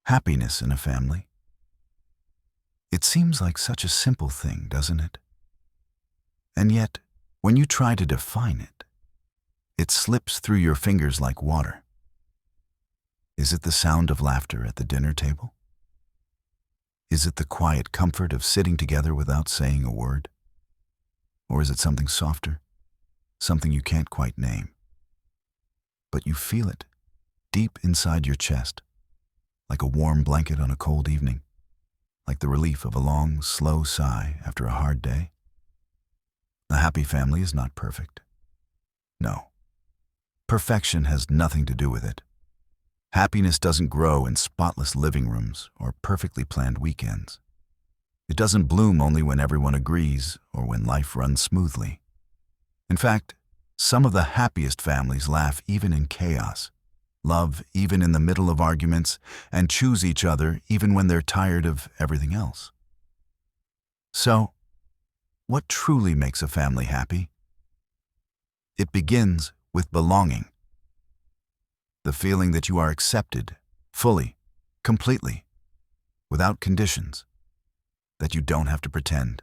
Happiness in a family. It seems like such a simple thing, doesn't it? And yet, when you try to define it, it slips through your fingers like water. Is it the sound of laughter at the dinner table? Is it the quiet comfort of sitting together without saying a word? Or is it something softer, something you can't quite name? But you feel it deep inside your chest, like a warm blanket on a cold evening, like the relief of a long, slow sigh after a hard day. A happy family is not perfect. No. Perfection has nothing to do with it. Happiness doesn't grow in spotless living rooms or perfectly planned weekends. It doesn't bloom only when everyone agrees or when life runs smoothly. In fact, some of the happiest families laugh even in chaos, love even in the middle of arguments, and choose each other even when they're tired of everything else. So, what truly makes a family happy? It begins with belonging. The feeling that you are accepted, fully, completely, without conditions. That you don't have to pretend.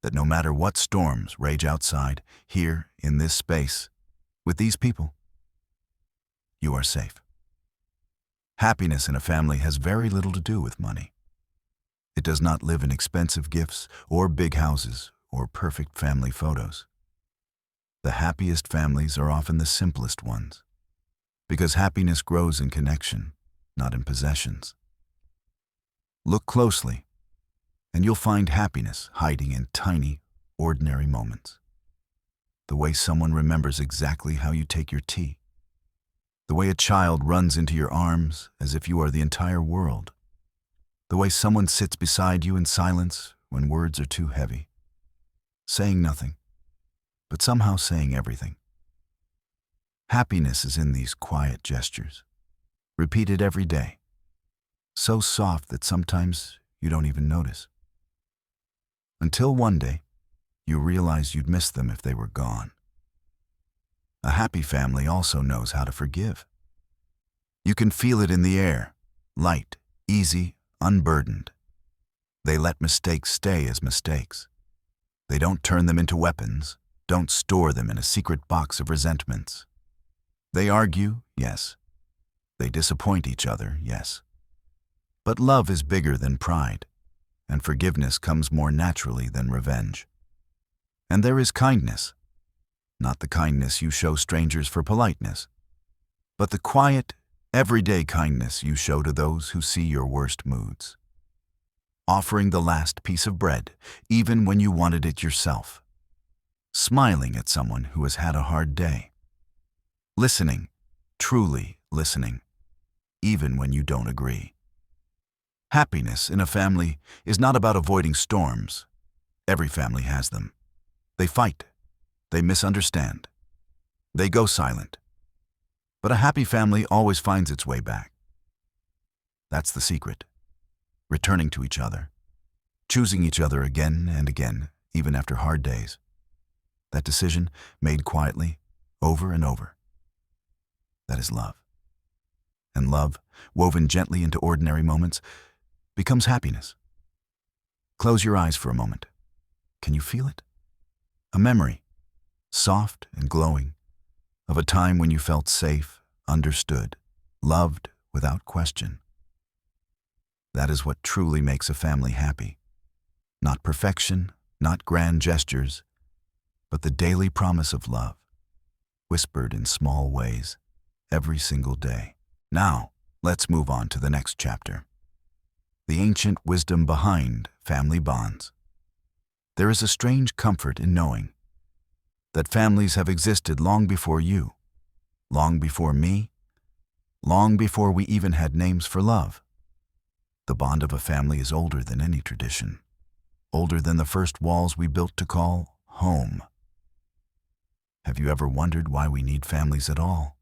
That no matter what storms rage outside, here, in this space, with these people, you are safe. Happiness in a family has very little to do with money. It does not live in expensive gifts or big houses or perfect family photos. The happiest families are often the simplest ones, because happiness grows in connection, not in possessions. Look closely, and you'll find happiness hiding in tiny, ordinary moments. The way someone remembers exactly how you take your tea. The way a child runs into your arms as if you are the entire world. The way someone sits beside you in silence when words are too heavy. Saying nothing, but somehow saying everything. Happiness is in these quiet gestures, repeated every day, so soft that sometimes you don't even notice. Until one day, you realize you'd miss them if they were gone. A happy family also knows how to forgive. You can feel it in the air, light, easy, unburdened. They let mistakes stay as mistakes. They don't turn them into weapons, don't store them in a secret box of resentments. They argue, yes. They disappoint each other, yes. But love is bigger than pride, and forgiveness comes more naturally than revenge. And there is kindness, not the kindness you show strangers for politeness, but the quiet, everyday kindness you show to those who see your worst moods. Offering the last piece of bread, even when you wanted it yourself. Smiling at someone who has had a hard day. Listening, truly listening, even when you don't agree. Happiness in a family is not about avoiding storms. Every family has them. They fight. They misunderstand. They go silent. But a happy family always finds its way back. That's the secret. Returning to each other. Choosing each other again and again, even after hard days. That decision, made quietly, over and over. That is love. And love, woven gently into ordinary moments, becomes happiness. Close your eyes for a moment. Can you feel it? A memory, soft and glowing, of a time when you felt safe, understood, loved without question. That is what truly makes a family happy. Not perfection, not grand gestures, but the daily promise of love, whispered in small ways, every single day. Now, let's move on to the next chapter. The ancient wisdom behind family bonds. There is a strange comfort in knowing that families have existed long before you, long before me, long before we even had names for love. The bond of a family is older than any tradition, older than the first walls we built to call home. Have you ever wondered why we need families at all?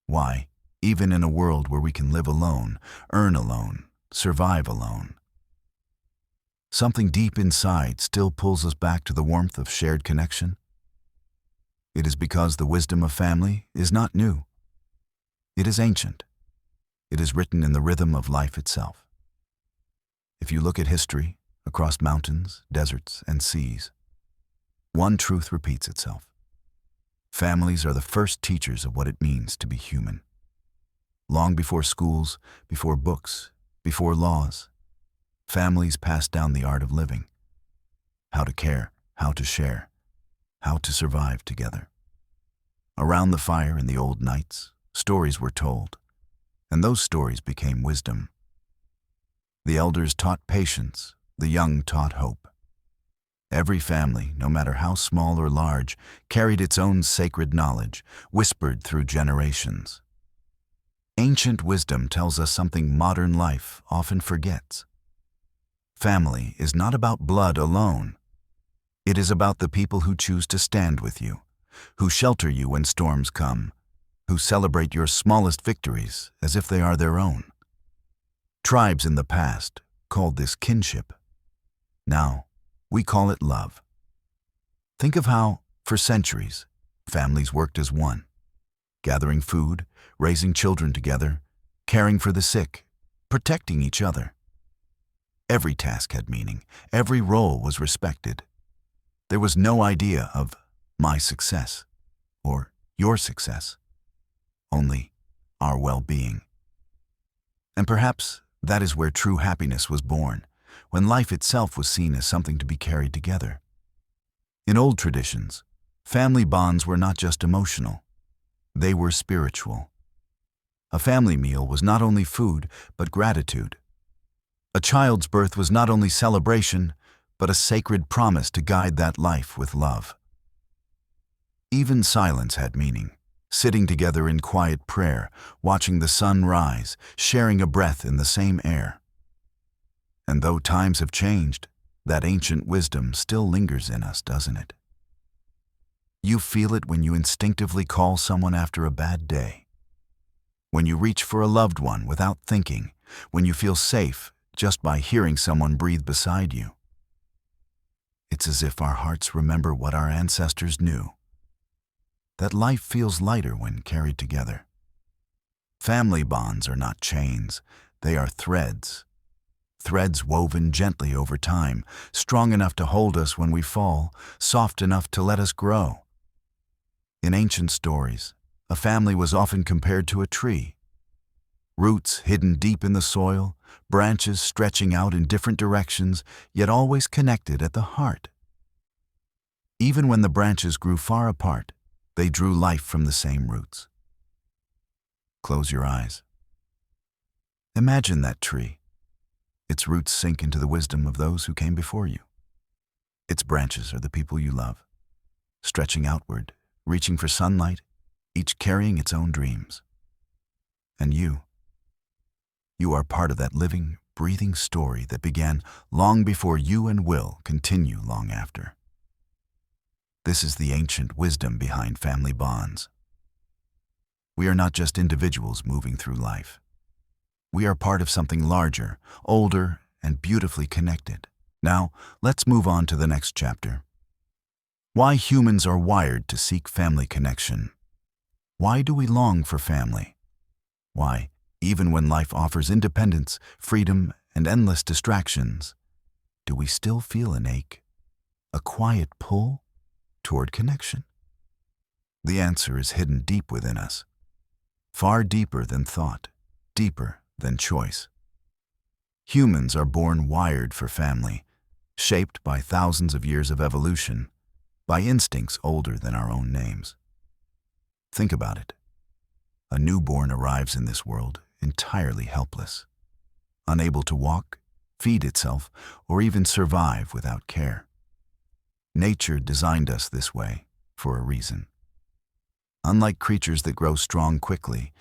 Why, even in a world where we can live alone, earn alone, survive alone, something deep inside still pulls us back to the warmth of shared connection? It is because the wisdom of family is not new. It is ancient. It is written in the rhythm of life itself. If you look at history, across mountains, deserts, and seas, one truth repeats itself. Families are the first teachers of what it means to be human. Long before schools, before books, before laws, families passed down the art of living. How to care, how to share, how to survive together. Around the fire in the old nights, stories were told, and those stories became wisdom. The elders taught patience, the young taught hope. Every family, no matter how small or large, carried its own sacred knowledge, whispered through generations. Ancient wisdom tells us something modern life often forgets. Family is not about blood alone. It is about the people who choose to stand with you, who shelter you when storms come, who celebrate your smallest victories as if they are their own. Tribes in the past called this kinship. Now, we call it love. Think of how, for centuries, families worked as one, gathering food, raising children together, caring for the sick, protecting each other. Every task had meaning, every role was respected. There was no idea of my success or your success, only our well-being. And perhaps that is where true happiness was born, when life itself was seen as something to be carried together. In old traditions, family bonds were not just emotional, they were spiritual. A family meal was not only food, but gratitude. A child's birth was not only celebration, but a sacred promise to guide that life with love. Even silence had meaning, sitting together in quiet prayer, watching the sun rise, sharing a breath in the same air. And though times have changed, that ancient wisdom still lingers in us, doesn't it? You feel it when you instinctively call someone after a bad day, when you reach for a loved one without thinking, when you feel safe just by hearing someone breathe beside you. It's as if our hearts remember what our ancestors knew, that life feels lighter when carried together. Family bonds are not chains, they are threads. Threads woven gently over time, strong enough to hold us when we fall, soft enough to let us grow. In ancient stories, a family was often compared to a tree. Roots hidden deep in the soil, branches stretching out in different directions, yet always connected at the heart. Even when the branches grew far apart, they drew life from the same roots. Close your eyes. Imagine that tree. Its roots sink into the wisdom of those who came before you. Its branches are the people you love, stretching outward, reaching for sunlight, each carrying its own dreams. And you are part of that living, breathing story that began long before you and will continue long after. This is the ancient wisdom behind family bonds. We are not just individuals moving through life. We are part of something larger, older, and beautifully connected. Now, let's move on to the next chapter. Why humans are wired to seek family connection. Why do we long for family? Why, even when life offers independence, freedom, and endless distractions, do we still feel an ache, a quiet pull toward connection? The answer is hidden deep within us, far deeper than thought, deeper than choice. Humans are born wired for family, shaped by thousands of years of evolution, by instincts older than our own names. Think about it. A newborn arrives in this world entirely helpless, unable to walk, feed itself, or even survive without care. Nature designed us this way for a reason. Unlike creatures that grow strong quickly,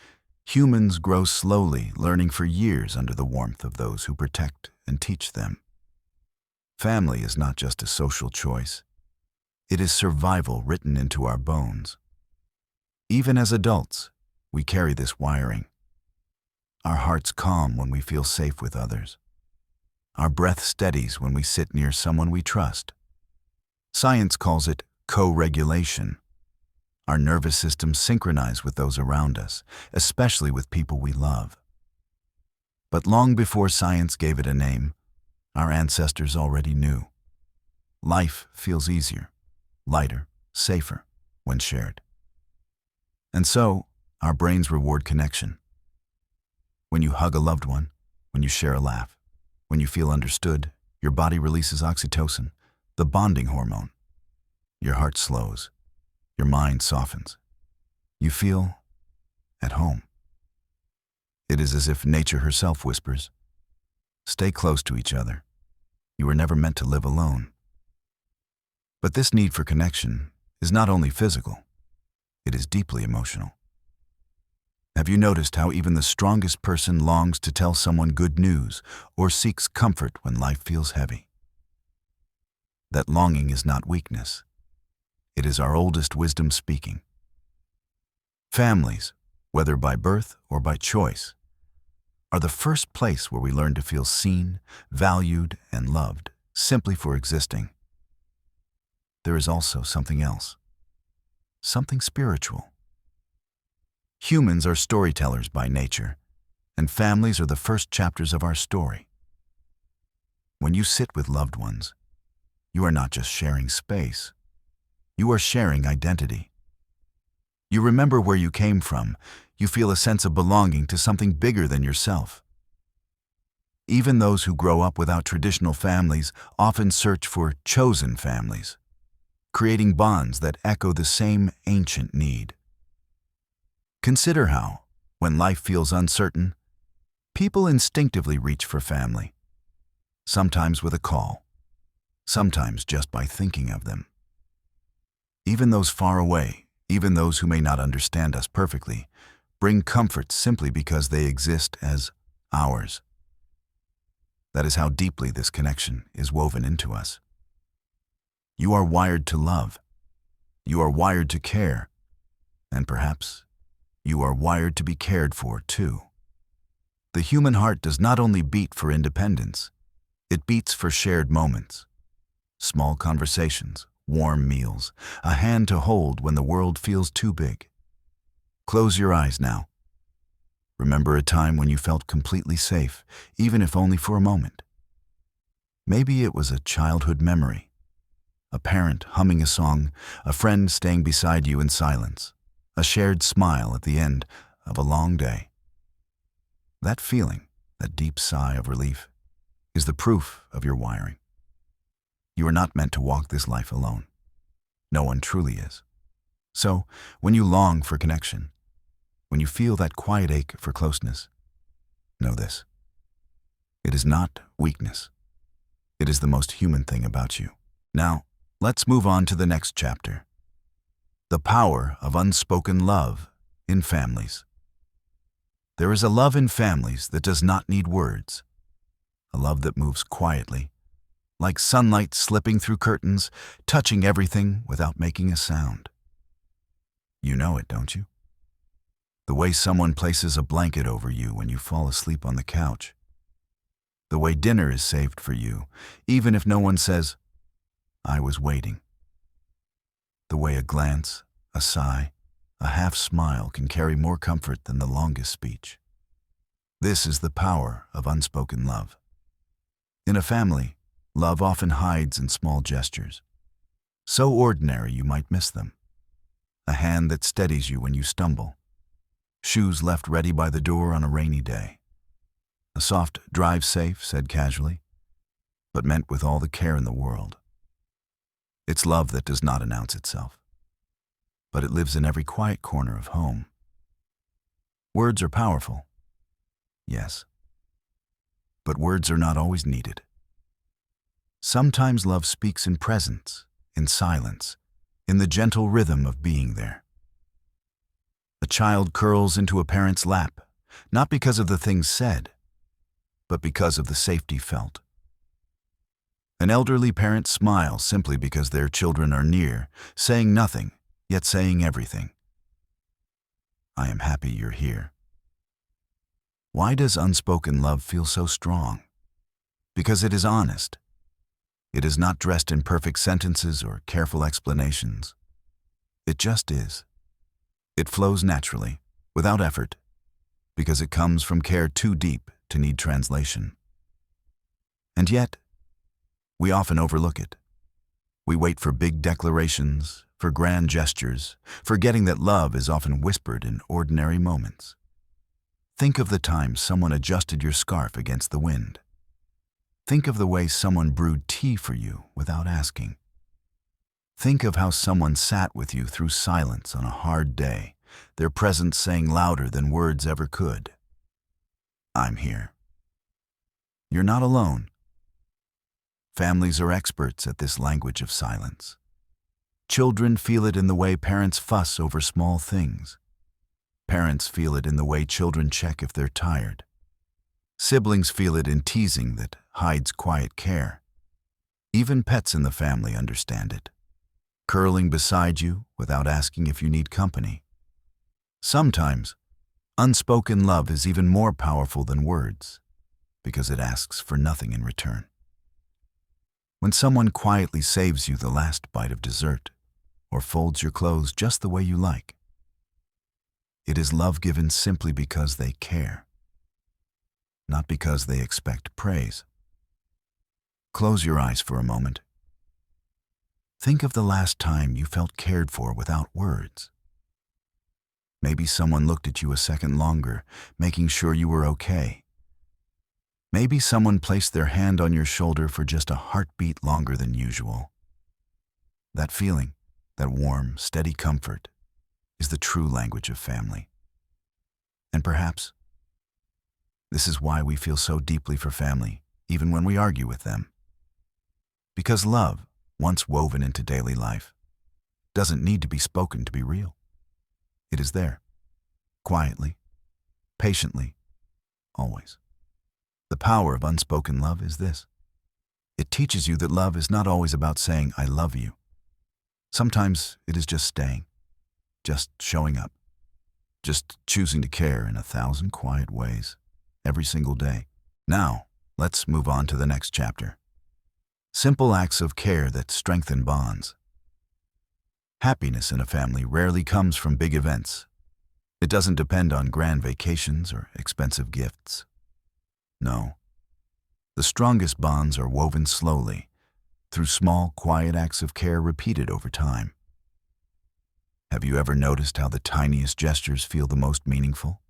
humans grow slowly, learning for years under the warmth of those who protect and teach them. Family is not just a social choice. It is survival written into our bones. Even as adults, we carry this wiring. Our hearts calm when we feel safe with others. Our breath steadies when we sit near someone we trust. Science calls it co-regulation. Our nervous systems synchronize with those around us, especially with people we love. But long before science gave it a name, our ancestors already knew. Life feels easier, lighter, safer when shared. And so, our brains reward connection. When you hug a loved one, when you share a laugh, when you feel understood, your body releases oxytocin, the bonding hormone. Your heart slows, your mind softens. You feel at home. It is as if nature herself whispers, "Stay close to each other. You were never meant to live alone." But this need for connection is not only physical, it is deeply emotional. Have you noticed how even the strongest person longs to tell someone good news or seeks comfort when life feels heavy? That longing is not weakness. It is our oldest wisdom speaking. Families, whether by birth or by choice, are the first place where we learn to feel seen, valued, and loved simply for existing. There is also something else, something spiritual. Humans are storytellers by nature, and families are the first chapters of our story. When you sit with loved ones, you are not just sharing space, you are sharing identity. You remember where you came from, you feel a sense of belonging to something bigger than yourself. Even those who grow up without traditional families often search for chosen families, creating bonds that echo the same ancient need. Consider how, when life feels uncertain, people instinctively reach for family, sometimes with a call, sometimes just by thinking of them. Even those far away, even those who may not understand us perfectly, bring comfort simply because they exist as ours. That is how deeply this connection is woven into us. You are wired to love. You are wired to care. And perhaps you are wired to be cared for too. The human heart does not only beat for independence, it beats for shared moments. Small conversations, warm meals, a hand to hold when the world feels too big. Close your eyes now. Remember a time when you felt completely safe, even if only for a moment. Maybe it was a childhood memory, a parent humming a song, a friend staying beside you in silence, a shared smile at the end of a long day. That feeling, that deep sigh of relief, is the proof of your wiring. You are not meant to walk this life alone. No one truly is. So, when you long for connection, when you feel that quiet ache for closeness, know this. It is not weakness. It is the most human thing about you. Now, let's move on to the next chapter. The power of unspoken love in families. There is a love in families that does not need words. A love that moves quietly, like sunlight slipping through curtains, touching everything without making a sound. You know it, don't you? The way someone places a blanket over you when you fall asleep on the couch. The way dinner is saved for you, even if no one says, "I was waiting." The way a glance, a sigh, a half smile can carry more comfort than the longest speech. This is the power of unspoken love. In a family, love often hides in small gestures, so ordinary you might miss them. A hand that steadies you when you stumble. Shoes left ready by the door on a rainy day. A soft "drive safe" said casually, but meant with all the care in the world. It's love that does not announce itself, but it lives in every quiet corner of home. Words are powerful, yes, but words are not always needed. Sometimes love speaks in presence, in silence, in the gentle rhythm of being there. A child curls into a parent's lap, not because of the things said, but because of the safety felt. An elderly parent smiles simply because their children are near, saying nothing, yet saying everything. "I am happy you're here." Why does unspoken love feel so strong? Because it is honest. It is not dressed in perfect sentences or careful explanations. It just is. It flows naturally, without effort, because it comes from care too deep to need translation. And yet, we often overlook it. We wait for big declarations, for grand gestures, forgetting that love is often whispered in ordinary moments. Think of the time someone adjusted your scarf against the wind. Think of the way someone brewed tea for you without asking. Think of how someone sat with you through silence on a hard day, their presence saying louder than words ever could. I'm here. You're not alone. Families are experts at this language of silence. Children feel it in the way parents fuss over small things. Parents feel it in the way children check if they're tired. Siblings feel it in teasing that hides quiet care. Even pets in the family understand it, curling beside you without asking if you need company. Sometimes, unspoken love is even more powerful than words, because it asks for nothing in return. When someone quietly saves you the last bite of dessert, or folds your clothes just the way you like, it is love given simply because they care, not because they expect praise. Close your eyes for a moment. Think of the last time you felt cared for without words. Maybe someone looked at you a second longer, making sure you were okay. Maybe someone placed their hand on your shoulder for just a heartbeat longer than usual. That feeling, that warm, steady comfort, is the true language of family. And perhaps this is why we feel so deeply for family, even when we argue with them. Because love, once woven into daily life, doesn't need to be spoken to be real. It is there, quietly, patiently, always. The power of unspoken love is this. It teaches you that love is not always about saying, I love you. Sometimes it is just staying, just showing up, just choosing to care in 1,000 quiet ways, every single day. Now, let's move on to the next chapter. Simple acts of care that strengthen bonds. Happiness in a family rarely comes from big events. It doesn't depend on grand vacations or expensive gifts. No. The strongest bonds are woven slowly, through small, quiet acts of care repeated over time. Have you ever noticed how the tiniest gestures feel the most meaningful?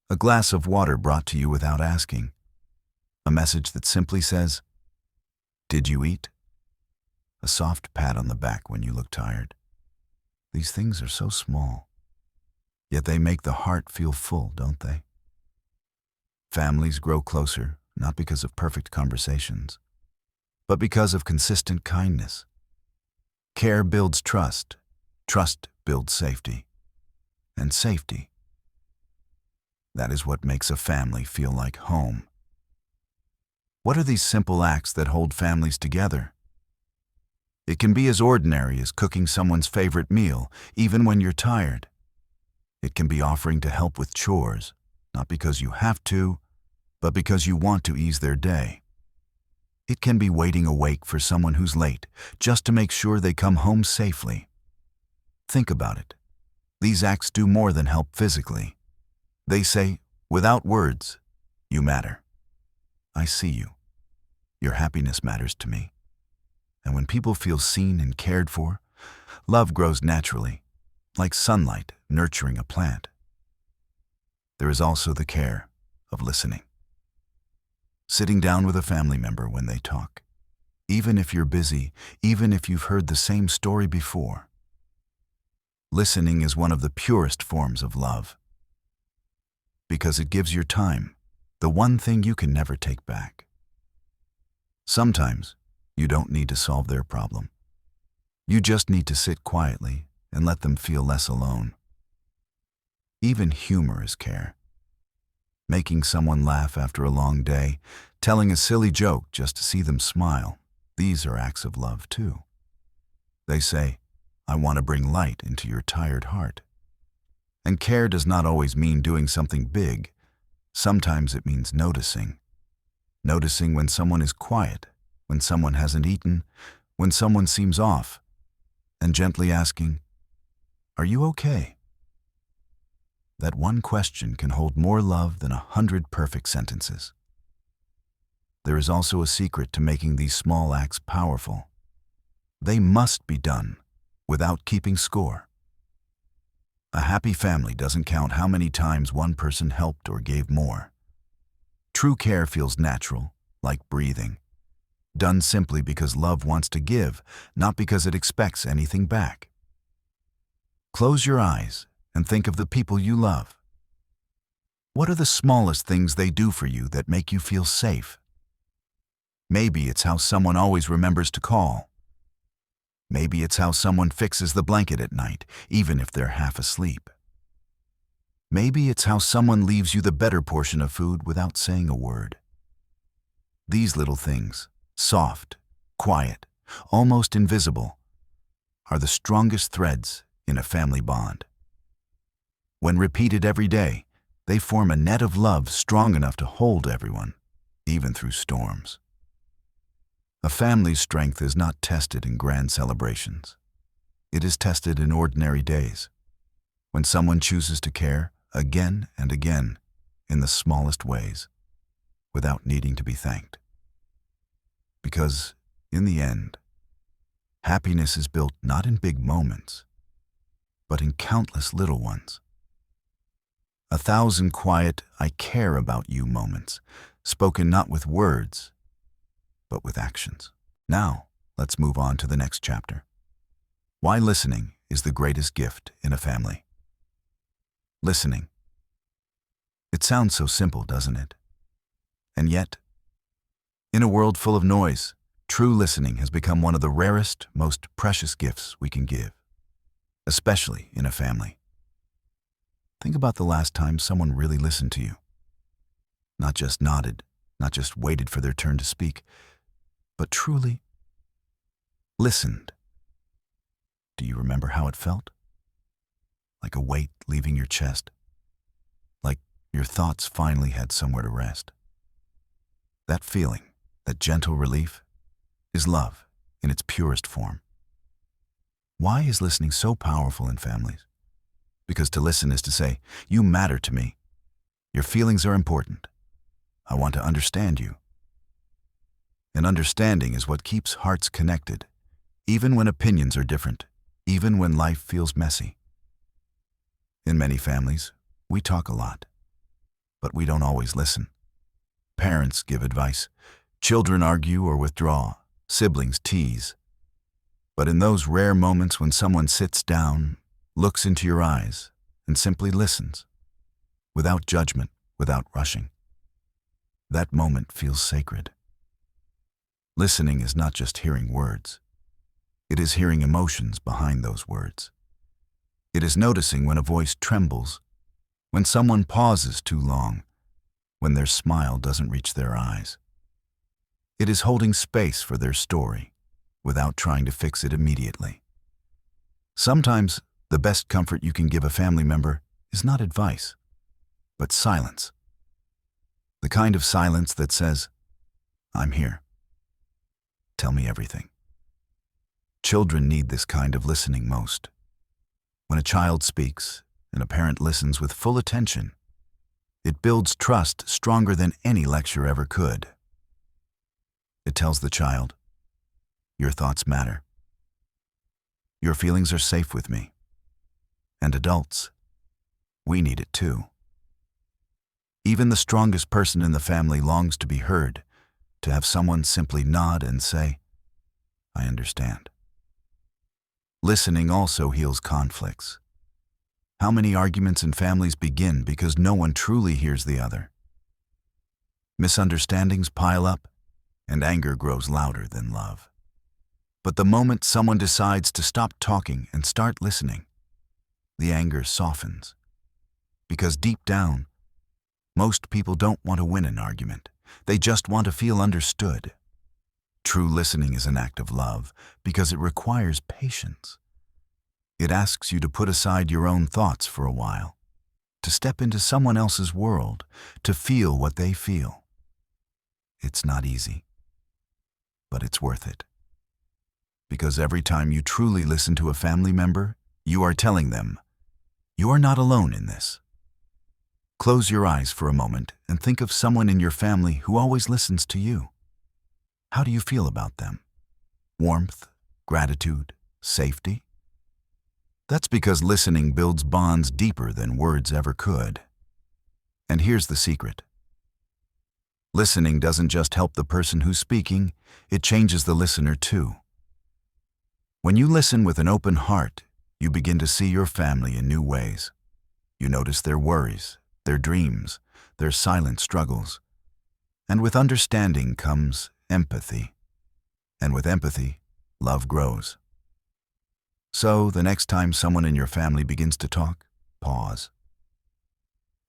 A glass of water brought to you without asking. A message that simply says, "Did you eat?" A soft pat on the back when you look tired. These things are so small, yet they make the heart feel full, don't they? Families grow closer, not because of perfect conversations, but because of consistent kindness. Care builds trust, trust builds safety, and safety, that is what makes a family feel like home. What are these simple acts that hold families together? It can be as ordinary as cooking someone's favorite meal, even when you're tired. It can be offering to help with chores, not because you have to, but because you want to ease their day. It can be waiting awake for someone who's late, just to make sure they come home safely. Think about it. These acts do more than help physically. They say, without words, you matter. I see you. Your happiness matters to me. And when people feel seen and cared for, love grows naturally, like sunlight nurturing a plant. There is also the care of listening. Sitting down with a family member when they talk, even if you're busy, even if you've heard the same story before. Listening is one of the purest forms of love, because it gives your time, the one thing you can never take back. Sometimes, you don't need to solve their problem. You just need to sit quietly and let them feel less alone. Even humor is care. Making someone laugh after a long day, telling a silly joke just to see them smile, these are acts of love too. They say, I want to bring light into your tired heart. And care does not always mean doing something big. Sometimes it means noticing. Noticing when someone is quiet, when someone hasn't eaten, when someone seems off, and gently asking, are you okay? that one question can hold more love than 100 perfect sentences. There is also a secret to making these small acts powerful. They must be done without keeping score. A happy family doesn't count how many times one person helped or gave more. True care feels natural, like breathing, done simply because love wants to give, not because it expects anything back. Close your eyes and think of the people you love. What are the smallest things they do for you that make you feel safe? Maybe it's how someone always remembers to call. Maybe it's how someone fixes the blanket at night, even if they're half asleep. Maybe it's how someone leaves you the better portion of food without saying a word. These little things, soft, quiet, almost invisible, are the strongest threads in a family bond. When repeated every day, they form a net of love strong enough to hold everyone, even through storms. A family's strength is not tested in grand celebrations. It is tested in ordinary days, when someone chooses to care again and again in the smallest ways, without needing to be thanked. Because, in the end, happiness is built not in big moments, but in countless little ones. 1,000 quiet, I care about you moments, spoken not with words, but with actions. Now, let's move on to the next chapter. Why listening is the greatest gift in a family. Listening. It sounds so simple, doesn't it? And yet, in a world full of noise, true listening has become one of the rarest, most precious gifts we can give, especially in a family. Think about the last time someone really listened to you. Not just nodded, not just waited for their turn to speak, but truly listened. Do you remember how it felt? Like a weight leaving your chest? Like your thoughts finally had somewhere to rest? That feeling, that gentle relief, is love in its purest form. Why is listening so powerful in families? Because to listen is to say, you matter to me. Your feelings are important. I want to understand you. And understanding is what keeps hearts connected, even when opinions are different, even when life feels messy. In many families, we talk a lot, but we don't always listen. Parents give advice, children argue or withdraw, siblings tease. But in those rare moments when someone sits down, looks into your eyes, and simply listens, without judgment, without rushing, that moment feels sacred. Listening is not just hearing words. It is hearing emotions behind those words. It is noticing when a voice trembles, when someone pauses too long, when their smile doesn't reach their eyes. It is holding space for their story without trying to fix it immediately. Sometimes the best comfort you can give a family member is not advice, but silence. The kind of silence that says, I'm here. Tell me everything. Children need this kind of listening most. When a child speaks and a parent listens with full attention, it builds trust stronger than any lecture ever could. It tells the child, your thoughts matter. Your feelings are safe with me. And adults, we need it too. Even the strongest person in the family longs to be heard, to have someone simply nod and say, I understand. Listening also heals conflicts. How many arguments in families begin because no one truly hears the other? Misunderstandings pile up, and anger grows louder than love. But the moment someone decides to stop talking and start listening, the anger softens. Because deep down, most people don't want to win an argument. They just want to feel understood. True listening is an act of love because it requires patience. It asks you to put aside your own thoughts for a while, to step into someone else's world, to feel what they feel. It's not easy, but it's worth it. Because every time you truly listen to a family member, you are telling them, you are not alone in this. Close your eyes for a moment and think of someone in your family who always listens to you. How do you feel about them? Warmth, gratitude, safety? That's because listening builds bonds deeper than words ever could. And here's the secret. Listening doesn't just help the person who's speaking, it changes the listener too. When you listen with an open heart, you begin to see your family in new ways. You notice their worries, their dreams, their silent struggles. And with understanding comes empathy. And with empathy, love grows. So, the next time someone in your family begins to talk, pause.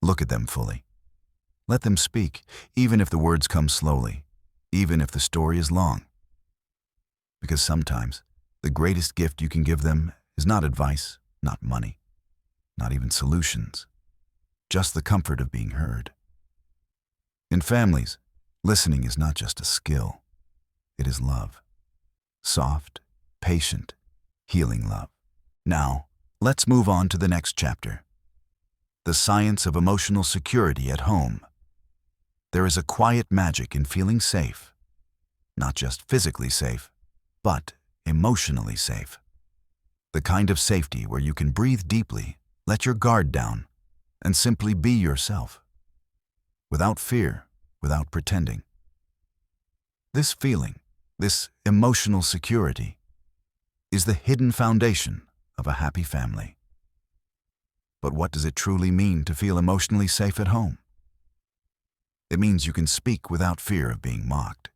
Look at them fully. Let them speak, even if the words come slowly, even if the story is long. Because sometimes, the greatest gift you can give them is not advice, not money, not even solutions, just the comfort of being heard. In families, listening is not just a skill, it is love. Soft, patient, healing love. Now, let's move on to the next chapter. The science of emotional security at home. There is a quiet magic in feeling safe. Not just physically safe, but emotionally safe. The kind of safety where you can breathe deeply, let your guard down, and simply be yourself. Without fear, without pretending. This feeling, this emotional security, is the hidden foundation of a happy family. But what does it truly mean to feel emotionally safe at home? It means you can speak without fear of being mocked.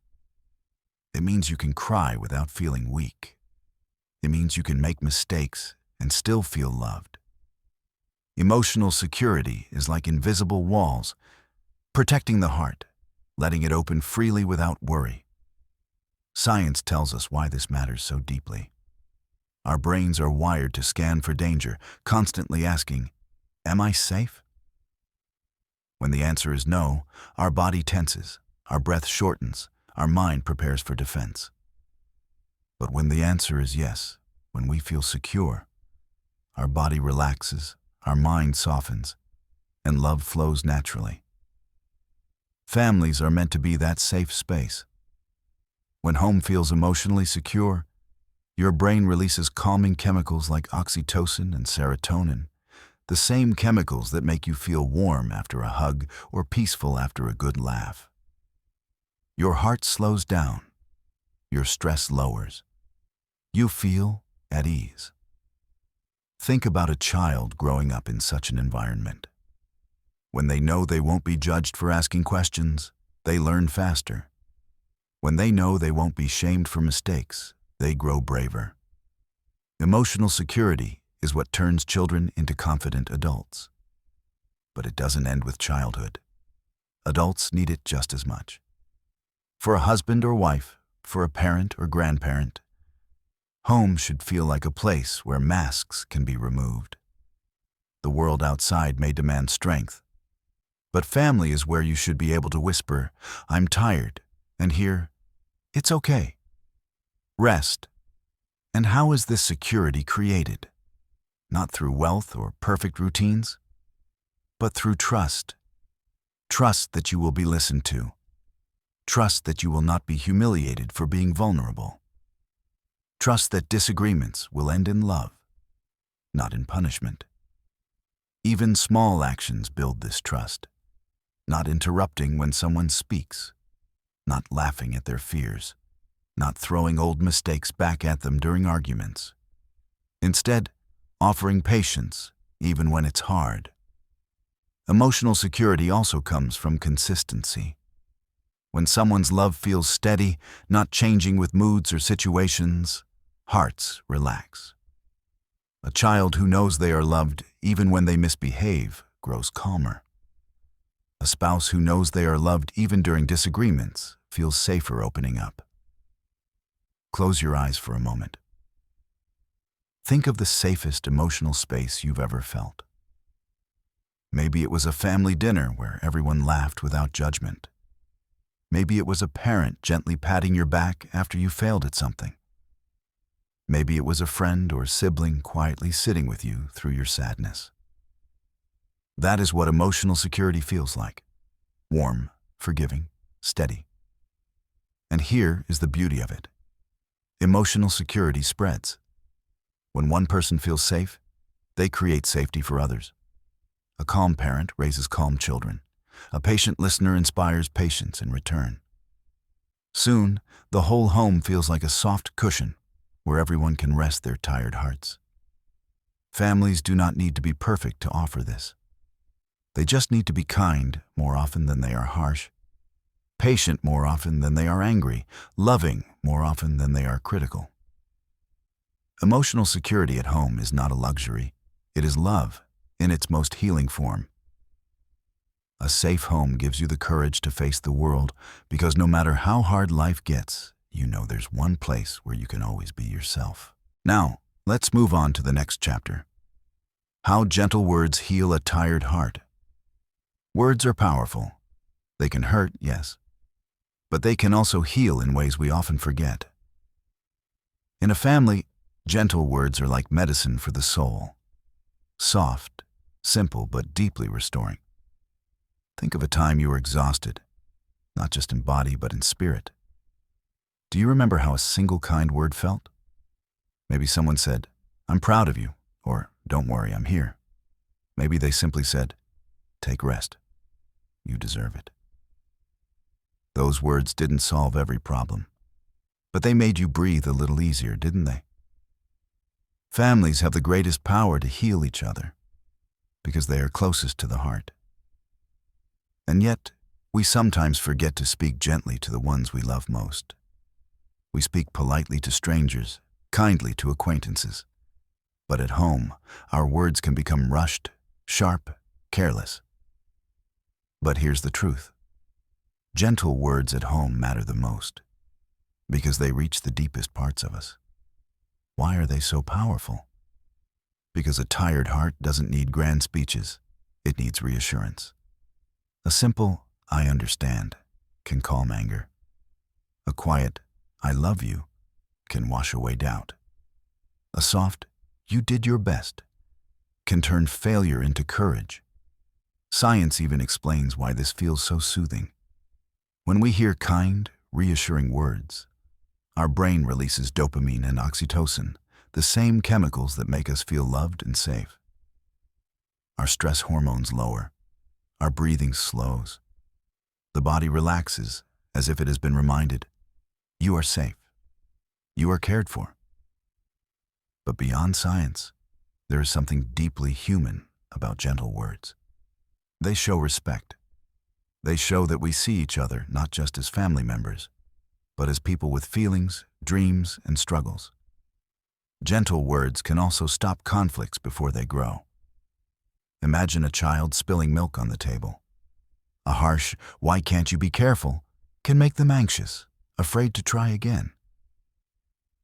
It means you can cry without feeling weak. It means you can make mistakes and still feel loved. Emotional security is like invisible walls, protecting the heart, letting it open freely without worry. Science tells us why this matters so deeply. Our brains are wired to scan for danger, constantly asking, "Am I safe?" When the answer is no, our body tenses, our breath shortens, our mind prepares for defense. But when the answer is yes, when we feel secure, our body relaxes, our mind softens, and love flows naturally. Families are meant to be that safe space. When home feels emotionally secure, your brain releases calming chemicals like oxytocin and serotonin, the same chemicals that make you feel warm after a hug or peaceful after a good laugh. Your heart slows down, your stress lowers. You feel at ease. Think about a child growing up in such an environment. When they know they won't be judged for asking questions, they learn faster. When they know they won't be shamed for mistakes, they grow braver. Emotional security is what turns children into confident adults. But it doesn't end with childhood. Adults need it just as much. For a husband or wife, for a parent or grandparent, home should feel like a place where masks can be removed. The world outside may demand strength, but family is where you should be able to whisper, "I'm tired," and hear, "It's okay." Rest. And how is this security created? Not through wealth or perfect routines, but through trust. Trust that you will be listened to. Trust that you will not be humiliated for being vulnerable. Trust that disagreements will end in love, not in punishment. Even small actions build this trust. Not interrupting when someone speaks, not laughing at their fears, not throwing old mistakes back at them during arguments. Instead, offering patience even when it's hard. Emotional security also comes from consistency. When someone's love feels steady, not changing with moods or situations, hearts relax. A child who knows they are loved even when they misbehave grows calmer. A spouse who knows they are loved even during disagreements feels safer opening up. Close your eyes for a moment. Think of the safest emotional space you've ever felt. Maybe it was a family dinner where everyone laughed without judgment. Maybe it was a parent gently patting your back after you failed at something. Maybe it was a friend or sibling quietly sitting with you through your sadness. That is what emotional security feels like. Warm, forgiving, steady. And here is the beauty of it. Emotional security spreads. When one person feels safe, they create safety for others. A calm parent raises calm children. A patient listener inspires patience in return. Soon, the whole home feels like a soft cushion where everyone can rest their tired hearts. Families do not need to be perfect to offer this. They just need to be kind more often than they are harsh, patient more often than they are angry, loving more often than they are critical. Emotional security at home is not a luxury. It is love in its most healing form. A safe home gives you the courage to face the world because no matter how hard life gets, you know there's one place where you can always be yourself. Now, let's move on to the next chapter. How gentle words heal a tired heart. Words are powerful. They can hurt, yes, but they can also heal in ways we often forget. In a family, gentle words are like medicine for the soul. Soft, simple, but deeply restoring. Think of a time you were exhausted, not just in body, but in spirit. Do you remember how a single kind word felt? Maybe someone said, "I'm proud of you," or "Don't worry, I'm here." Maybe they simply said, "Take rest. You deserve it." Those words didn't solve every problem, but they made you breathe a little easier, didn't they? Families have the greatest power to heal each other because they are closest to the heart. And yet, we sometimes forget to speak gently to the ones we love most. We speak politely to strangers, kindly to acquaintances. But at home, our words can become rushed, sharp, careless. But here's the truth. Gentle words at home matter the most because they reach the deepest parts of us. Why are they so powerful? Because a tired heart doesn't need grand speeches. It needs reassurance. A simple, "I understand," can calm anger. A quiet, "I love you," can wash away doubt. A soft, "You did your best," can turn failure into courage. Science even explains why this feels so soothing. When we hear kind, reassuring words, our brain releases dopamine and oxytocin, the same chemicals that make us feel loved and safe. Our stress hormones lower. Our breathing slows. The body relaxes as if it has been reminded, you are safe. You are cared for. But beyond science, there is something deeply human about gentle words. They show respect. They show that we see each other not just as family members, but as people with feelings, dreams, and struggles. Gentle words can also stop conflicts before they grow. Imagine a child spilling milk on the table. A harsh, "Why can't you be careful?" can make them anxious, afraid to try again.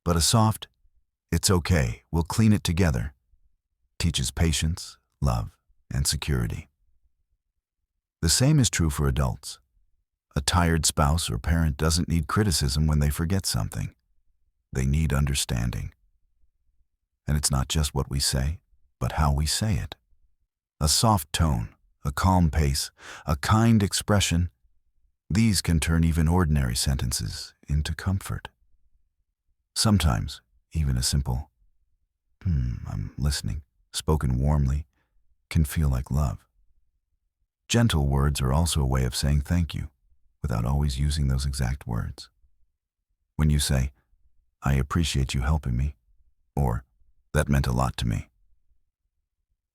But a soft, "It's okay, we'll clean it together," teaches patience, love, and security. The same is true for adults. A tired spouse or parent doesn't need criticism when they forget something. They need understanding. And it's not just what we say, but how we say it. A soft tone, a calm pace, a kind expression, these can turn even ordinary sentences into comfort. Sometimes, even a simple, "I'm listening," spoken warmly, can feel like love. Gentle words are also a way of saying thank you, without always using those exact words. When you say, "I appreciate you helping me," or "That meant a lot to me,"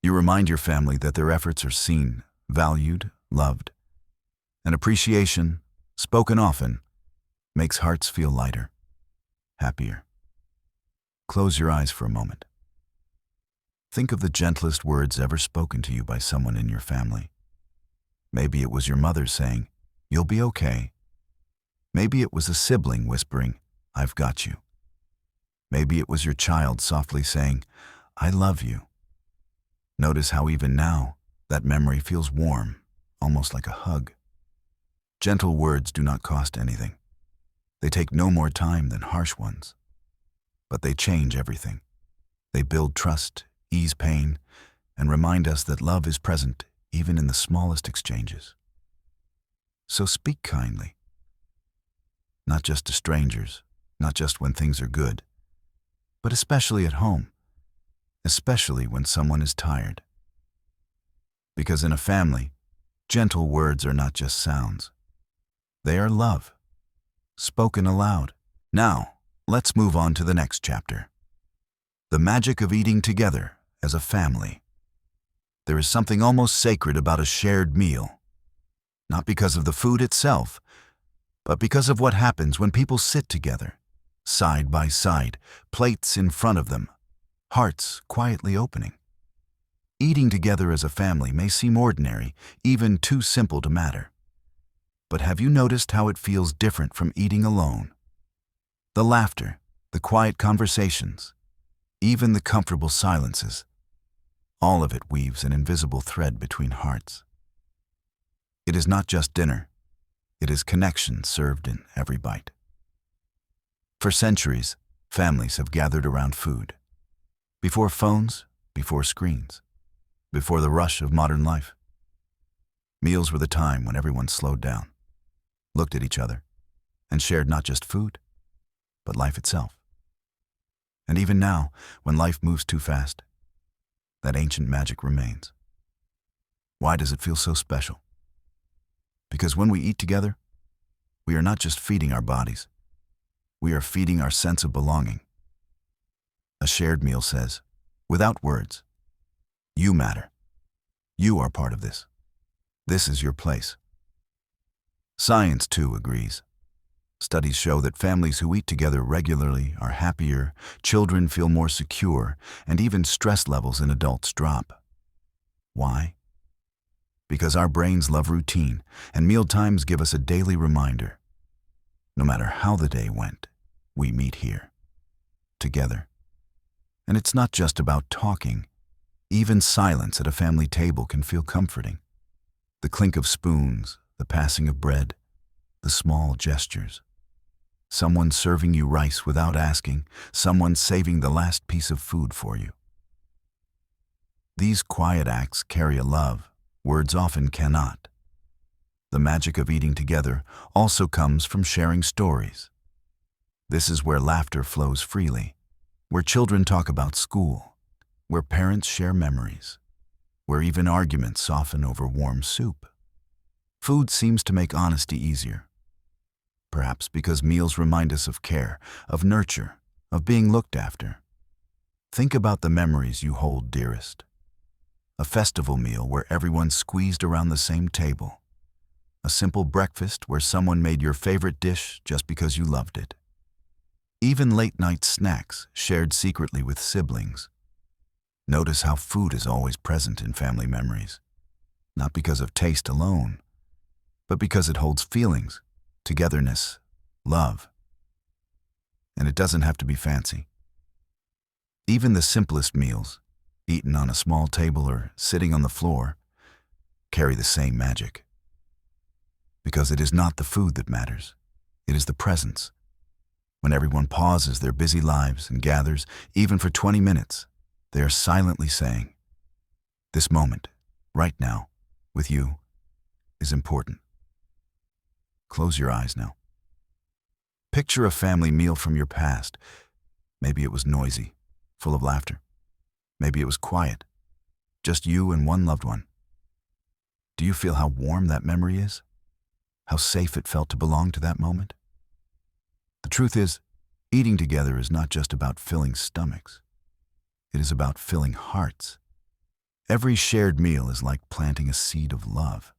you remind your family that their efforts are seen, valued, loved. And appreciation, spoken often, makes hearts feel lighter, happier. Close your eyes for a moment. Think of the gentlest words ever spoken to you by someone in your family. Maybe it was your mother saying, "You'll be okay." Maybe it was a sibling whispering, "I've got you." Maybe it was your child softly saying, "I love you." Notice how even now, that memory feels warm, almost like a hug. Gentle words do not cost anything. They take no more time than harsh ones. But they change everything. They build trust, ease pain, and remind us that love is present even in the smallest exchanges. So speak kindly, not just to strangers, not just when things are good, but especially at home, especially when someone is tired. Because in a family, gentle words are not just sounds. They are love, spoken aloud. Now, let's move on to the next chapter. The magic of eating together as a family. There is something almost sacred about a shared meal. Not because of the food itself, but because of what happens when people sit together, side by side, plates in front of them, hearts quietly opening. Eating together as a family may seem ordinary, even too simple to matter. But have you noticed how it feels different from eating alone? The laughter, the quiet conversations, even the comfortable silences, all of it weaves an invisible thread between hearts. It is not just dinner, it is connection served in every bite. For centuries, families have gathered around food. Before phones, before screens, before the rush of modern life. Meals were the time when everyone slowed down, looked at each other, and shared not just food, but life itself. And even now, when life moves too fast, that ancient magic remains. Why does it feel so special? Because when we eat together, we are not just feeding our bodies, we are feeding our sense of belonging. A shared meal says, without words, you matter. You are part of this. This is your place. Science, too, agrees. Studies show that families who eat together regularly are happier, children feel more secure, and even stress levels in adults drop. Why? Because our brains love routine, and mealtimes give us a daily reminder. No matter how the day went, we meet here, together. And it's not just about talking. Even silence at a family table can feel comforting. The clink of spoons, the passing of bread, the small gestures. Someone serving you rice without asking, someone saving the last piece of food for you. These quiet acts carry a love words often cannot. The magic of eating together also comes from sharing stories. This is where laughter flows freely, where children talk about school, where parents share memories, where even arguments soften over warm soup. Food seems to make honesty easier. Perhaps because meals remind us of care, of nurture, of being looked after. Think about the memories you hold dearest. A festival meal where everyone squeezed around the same table. A simple breakfast where someone made your favorite dish just because you loved it. Even late-night snacks shared secretly with siblings. Notice how food is always present in family memories, not because of taste alone, but because it holds feelings, togetherness, love. And it doesn't have to be fancy. Even the simplest meals, eaten on a small table or sitting on the floor, carry the same magic. Because it is not the food that matters, it is the presence. When everyone pauses their busy lives and gathers, even for 20 minutes, they are silently saying, this moment, right now, with you, is important. Close your eyes now. Picture a family meal from your past. Maybe it was noisy, full of laughter. Maybe it was quiet, just you and one loved one. Do you feel how warm that memory is? How safe it felt to belong to that moment? The truth is, eating together is not just about filling stomachs. It is about filling hearts. Every shared meal is like planting a seed of love.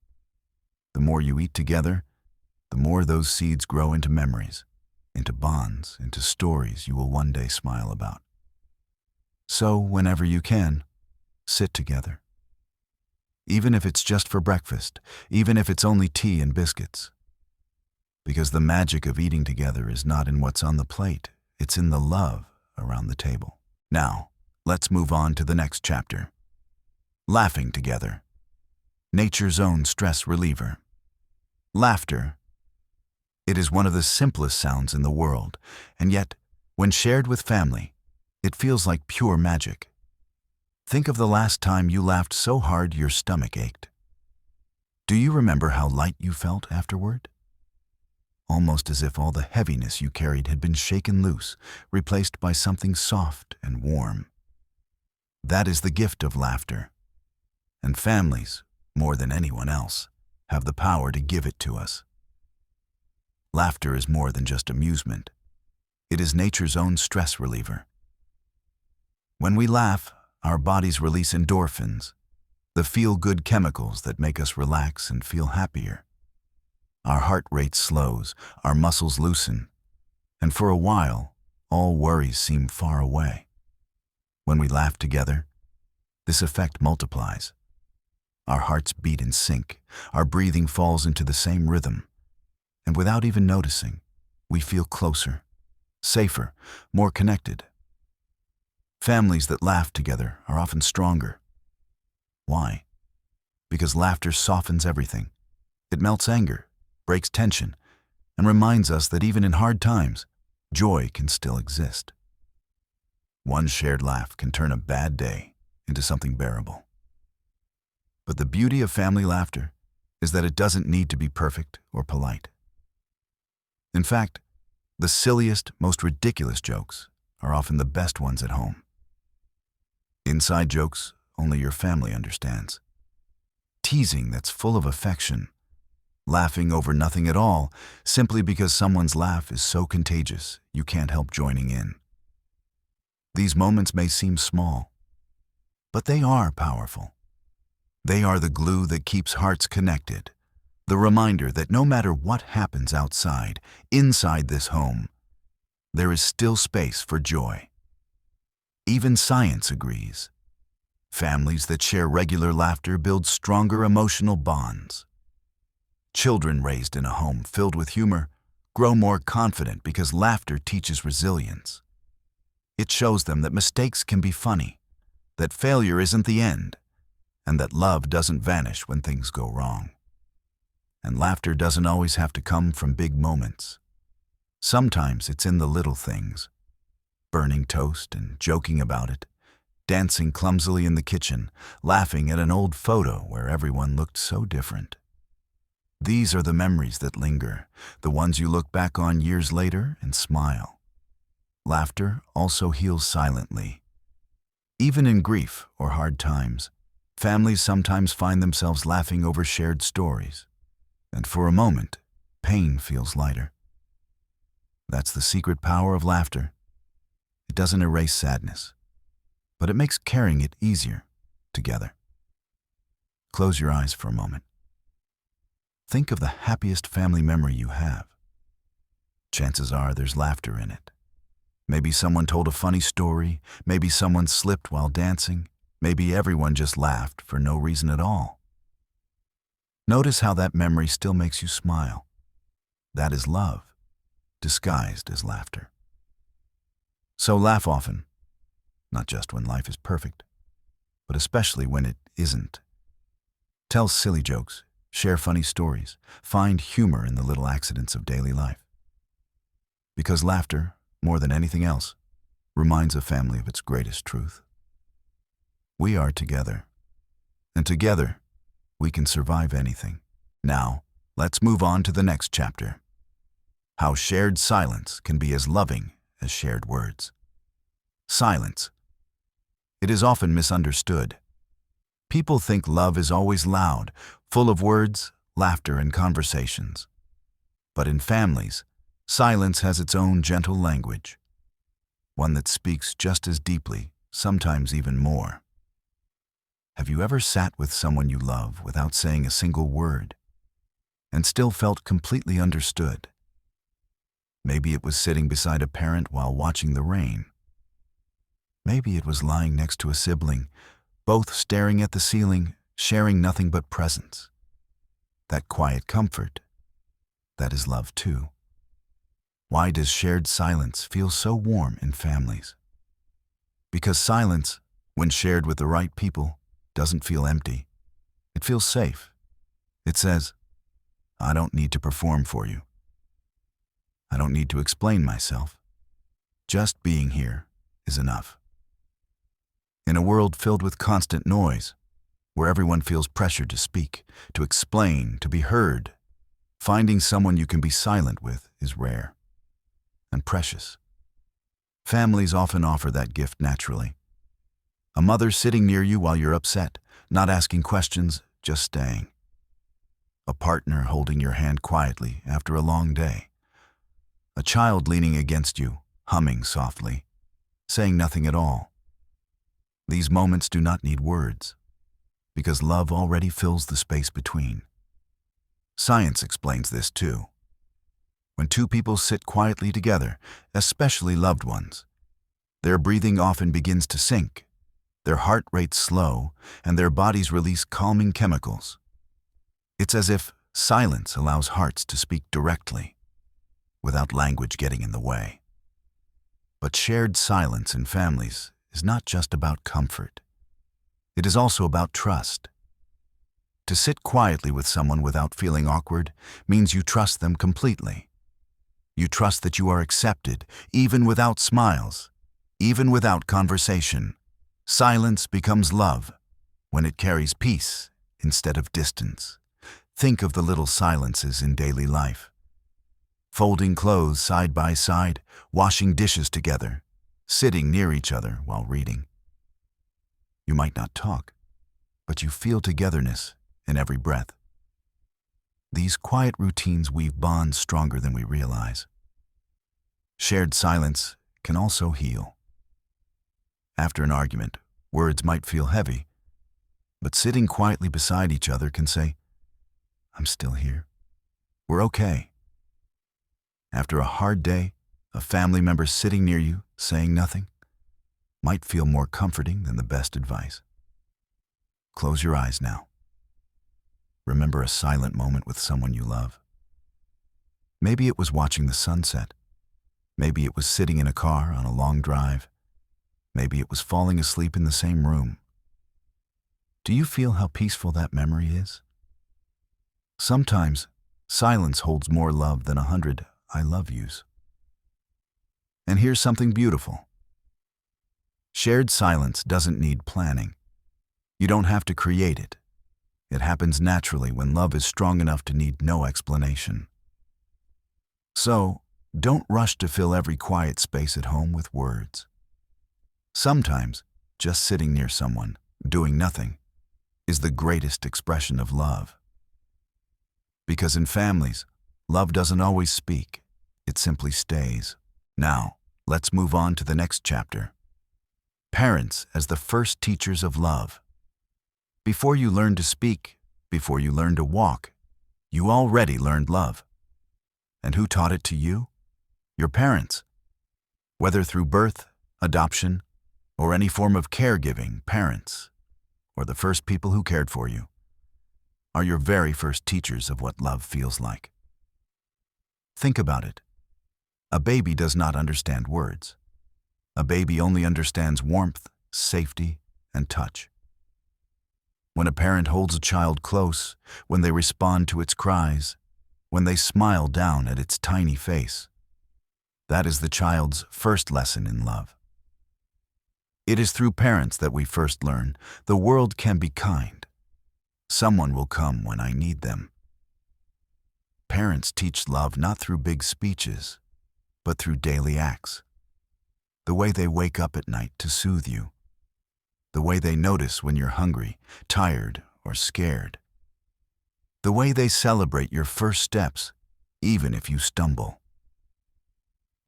The more you eat together, the more those seeds grow into memories, into bonds, into stories you will one day smile about. So, whenever you can, sit together. Even if it's just for breakfast, even if it's only tea and biscuits. Because the magic of eating together is not in what's on the plate, it's in the love around the table. Now, let's move on to the next chapter. Laughing together. Nature's own stress reliever. Laughter. It is one of the simplest sounds in the world, and yet, when shared with family, it feels like pure magic. Think of the last time you laughed so hard your stomach ached. Do you remember how light you felt afterward? Almost as if all the heaviness you carried had been shaken loose, replaced by something soft and warm. That is the gift of laughter. And families, more than anyone else, have the power to give it to us. Laughter is more than just amusement. It is nature's own stress reliever. When we laugh, our bodies release endorphins, the feel-good chemicals that make us relax and feel happier. Our heart rate slows, our muscles loosen, and for a while, all worries seem far away. When we laugh together, this effect multiplies. Our hearts beat in sync, our breathing falls into the same rhythm, and without even noticing, we feel closer, safer, more connected. Families that laugh together are often stronger. Why? Because laughter softens everything. It melts anger, breaks tension, and reminds us that even in hard times, joy can still exist. One shared laugh can turn a bad day into something bearable. But the beauty of family laughter is that it doesn't need to be perfect or polite. In fact, the silliest, most ridiculous jokes are often the best ones at home. Inside jokes only your family understands. Teasing that's full of affection. Laughing over nothing at all simply because someone's laugh is so contagious you can't help joining in. These moments may seem small, but they are powerful. They are the glue that keeps hearts connected, the reminder that no matter what happens outside, inside this home, there is still space for joy. Even science agrees. Families that share regular laughter build stronger emotional bonds. Children raised in a home filled with humor grow more confident because laughter teaches resilience. It shows them that mistakes can be funny, that failure isn't the end, and that love doesn't vanish when things go wrong. And laughter doesn't always have to come from big moments. Sometimes it's in the little things. Burning toast and joking about it, dancing clumsily in the kitchen, laughing at an old photo where everyone looked so different. These are the memories that linger, the ones you look back on years later and smile. Laughter also heals silently. Even in grief or hard times, families sometimes find themselves laughing over shared stories. And for a moment, pain feels lighter. That's the secret power of laughter. It doesn't erase sadness, but it makes carrying it easier together. Close your eyes for a moment. Think of the happiest family memory you have. Chances are there's laughter in it. Maybe someone told a funny story, maybe someone slipped while dancing, maybe everyone just laughed for no reason at all. Notice how that memory still makes you smile. That is love, disguised as laughter. So laugh often, not just when life is perfect, but especially when it isn't. Tell silly jokes, share funny stories, find humor in the little accidents of daily life. Because laughter, more than anything else, reminds a family of its greatest truth. We are together, and together we can survive anything. Now, let's move on to the next chapter. How shared silence can be as loving as shared words. Silence. It is often misunderstood. People think love is always loud, full of words, laughter, and conversations. But in families, silence has its own gentle language, one that speaks just as deeply, sometimes even more. Have you ever sat with someone you love without saying a single word, and still felt completely understood? Maybe it was sitting beside a parent while watching the rain. Maybe it was lying next to a sibling, both staring at the ceiling, sharing nothing but presence. That quiet comfort, that is love too. Why does shared silence feel so warm in families? Because silence, when shared with the right people, doesn't feel empty. It feels safe. It says, I don't need to perform for you. I don't need to explain myself. Just being here is enough. In a world filled with constant noise, where everyone feels pressured to speak, to explain, to be heard. Finding someone you can be silent with is rare and precious. Families often offer that gift naturally. A mother sitting near you while you're upset, not asking questions, just staying. A partner holding your hand quietly after a long day. A child leaning against you, humming softly, saying nothing at all. These moments do not need words, because love already fills the space between. Science explains this too. When two people sit quietly together, especially loved ones, their breathing often begins to sink, their heart rates slow, and their bodies release calming chemicals. It's as if silence allows hearts to speak directly, without language getting in the way. But shared silence in families is not just about comfort. It is also about trust. To sit quietly with someone without feeling awkward means you trust them completely. You trust that you are accepted, even without smiles, even without conversation. Silence becomes love when it carries peace instead of distance. Think of the little silences in daily life. Folding clothes side by side, washing dishes together, sitting near each other while reading. You might not talk, but you feel togetherness in every breath. These quiet routines weave bonds stronger than we realize. Shared silence can also heal. After an argument, words might feel heavy, but sitting quietly beside each other can say, "I'm still here. We're okay." After a hard day, a family member sitting near you, saying nothing, might feel more comforting than the best advice. Close your eyes now. Remember a silent moment with someone you love. Maybe it was watching the sunset. Maybe it was sitting in a car on a long drive. Maybe it was falling asleep in the same room. Do you feel how peaceful that memory is? Sometimes, silence holds more love than 100 "I love yous." And here's something beautiful. Shared silence doesn't need planning. You don't have to create it. It happens naturally when love is strong enough to need no explanation. So, don't rush to fill every quiet space at home with words. Sometimes, just sitting near someone, doing nothing, is the greatest expression of love. Because in families, love doesn't always speak, it simply stays. Now, let's move on to the next chapter. Parents as the first teachers of love. Before you learn to speak, before you learn to walk, you already learned love. And who taught it to you? Your parents. Whether through birth, adoption, or any form of caregiving, parents, or the first people who cared for you, are your very first teachers of what love feels like. Think about it. A baby does not understand words. A baby only understands warmth, safety, and touch. When a parent holds a child close, when they respond to its cries, when they smile down at its tiny face, that is the child's first lesson in love. It is through parents that we first learn the world can be kind. Someone will come when I need them. Parents teach love not through big speeches, but through daily acts. The way they wake up at night to soothe you. The way they notice when you're hungry, tired, or scared. The way they celebrate your first steps, even if you stumble.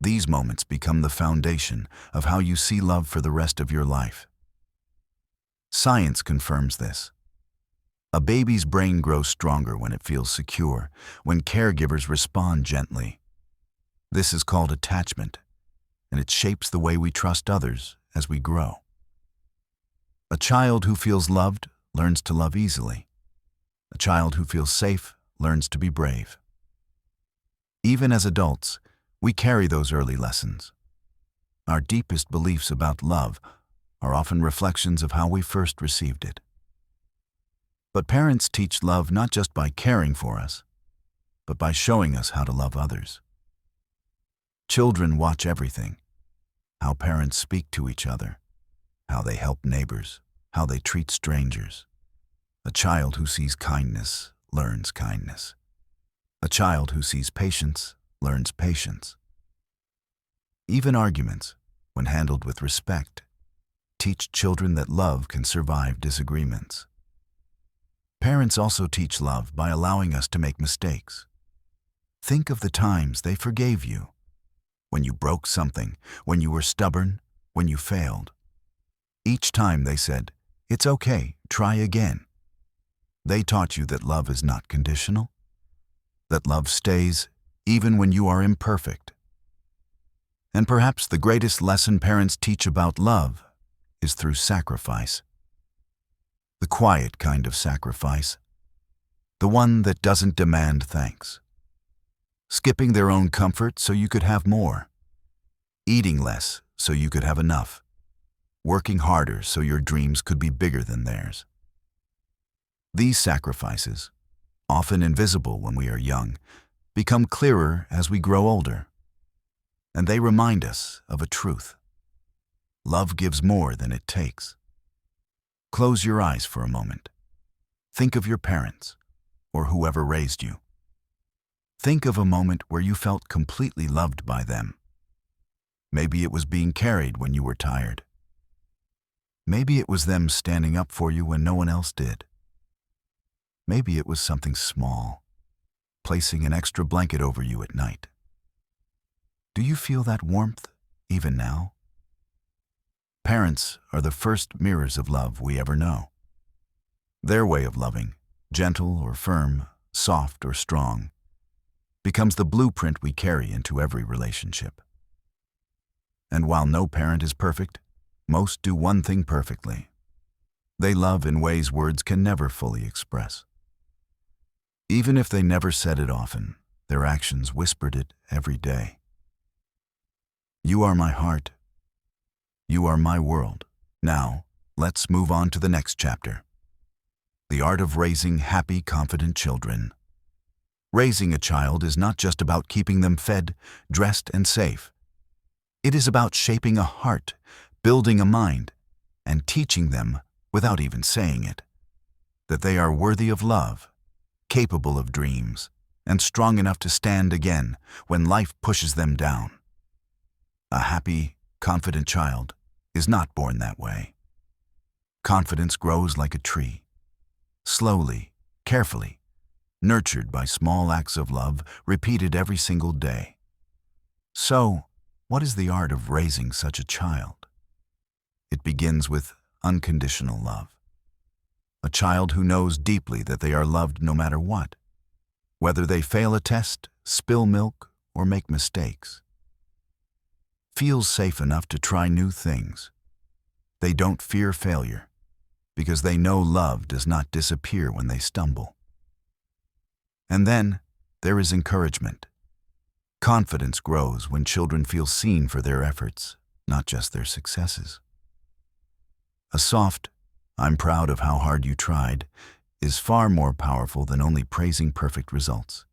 These moments become the foundation of how you see love for the rest of your life. Science confirms this. A baby's brain grows stronger when it feels secure, when caregivers respond gently. This is called attachment, and it shapes the way we trust others as we grow. A child who feels loved learns to love easily. A child who feels safe learns to be brave. Even as adults, we carry those early lessons. Our deepest beliefs about love are often reflections of how we first received it. But parents teach love not just by caring for us, but by showing us how to love others. Children watch everything: how parents speak to each other, how they help neighbors, how they treat strangers. A child who sees kindness learns kindness. A child who sees patience learns patience. Even arguments, when handled with respect, teach children that love can survive disagreements. Parents also teach love by allowing us to make mistakes. Think of the times they forgave you. When you broke something, when you were stubborn, when you failed. Each time they said, "It's okay, try again." They taught you that love is not conditional, that love stays even when you are imperfect. And perhaps the greatest lesson parents teach about love is through sacrifice. The quiet kind of sacrifice, the one that doesn't demand thanks. Skipping their own comfort so you could have more. Eating less so you could have enough. Working harder so your dreams could be bigger than theirs. These sacrifices, often invisible when we are young, become clearer as we grow older. And they remind us of a truth. Love gives more than it takes. Close your eyes for a moment. Think of your parents, or whoever raised you. Think of a moment where you felt completely loved by them. Maybe it was being carried when you were tired. Maybe it was them standing up for you when no one else did. Maybe it was something small, placing an extra blanket over you at night. Do you feel that warmth even now? Parents are the first mirrors of love we ever know. Their way of loving, gentle or firm, soft or strong, becomes the blueprint we carry into every relationship. And while no parent is perfect, most do one thing perfectly. They love in ways words can never fully express. Even if they never said it often, their actions whispered it every day. You are my heart. You are my world. Now, let's move on to the next chapter. The art of raising happy, confident children. Raising a child is not just about keeping them fed, dressed, and safe. It is about shaping a heart, building a mind, and teaching them, without even saying it, that they are worthy of love, capable of dreams, and strong enough to stand again when life pushes them down. A happy, confident child is not born that way. Confidence grows like a tree, slowly, carefully, nurtured by small acts of love repeated every single day. So, what is the art of raising such a child? It begins with unconditional love. A child who knows deeply that they are loved no matter what, whether they fail a test, spill milk, or make mistakes. Feels safe enough to try new things. They don't fear failure because they know love does not disappear when they stumble. And then there is encouragement. Confidence grows when children feel seen for their efforts, not just their successes. A soft, "I'm proud of how hard you tried," is far more powerful than only praising perfect results.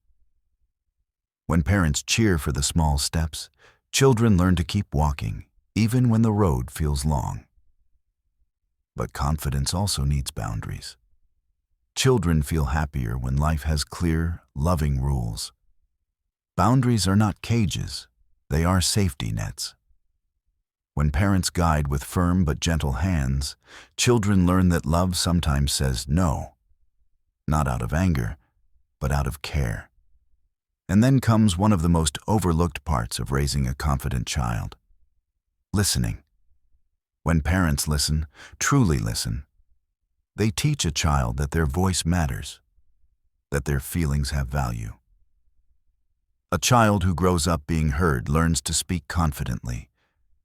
When parents cheer for the small steps, children learn to keep walking, even when the road feels long. But confidence also needs boundaries. Children feel happier when life has clear, loving rules. Boundaries are not cages, they are safety nets. When parents guide with firm but gentle hands, children learn that love sometimes says no, not out of anger, but out of care. And then comes one of the most overlooked parts of raising a confident child: listening. When parents listen, truly listen, they teach a child that their voice matters, that their feelings have value. A child who grows up being heard learns to speak confidently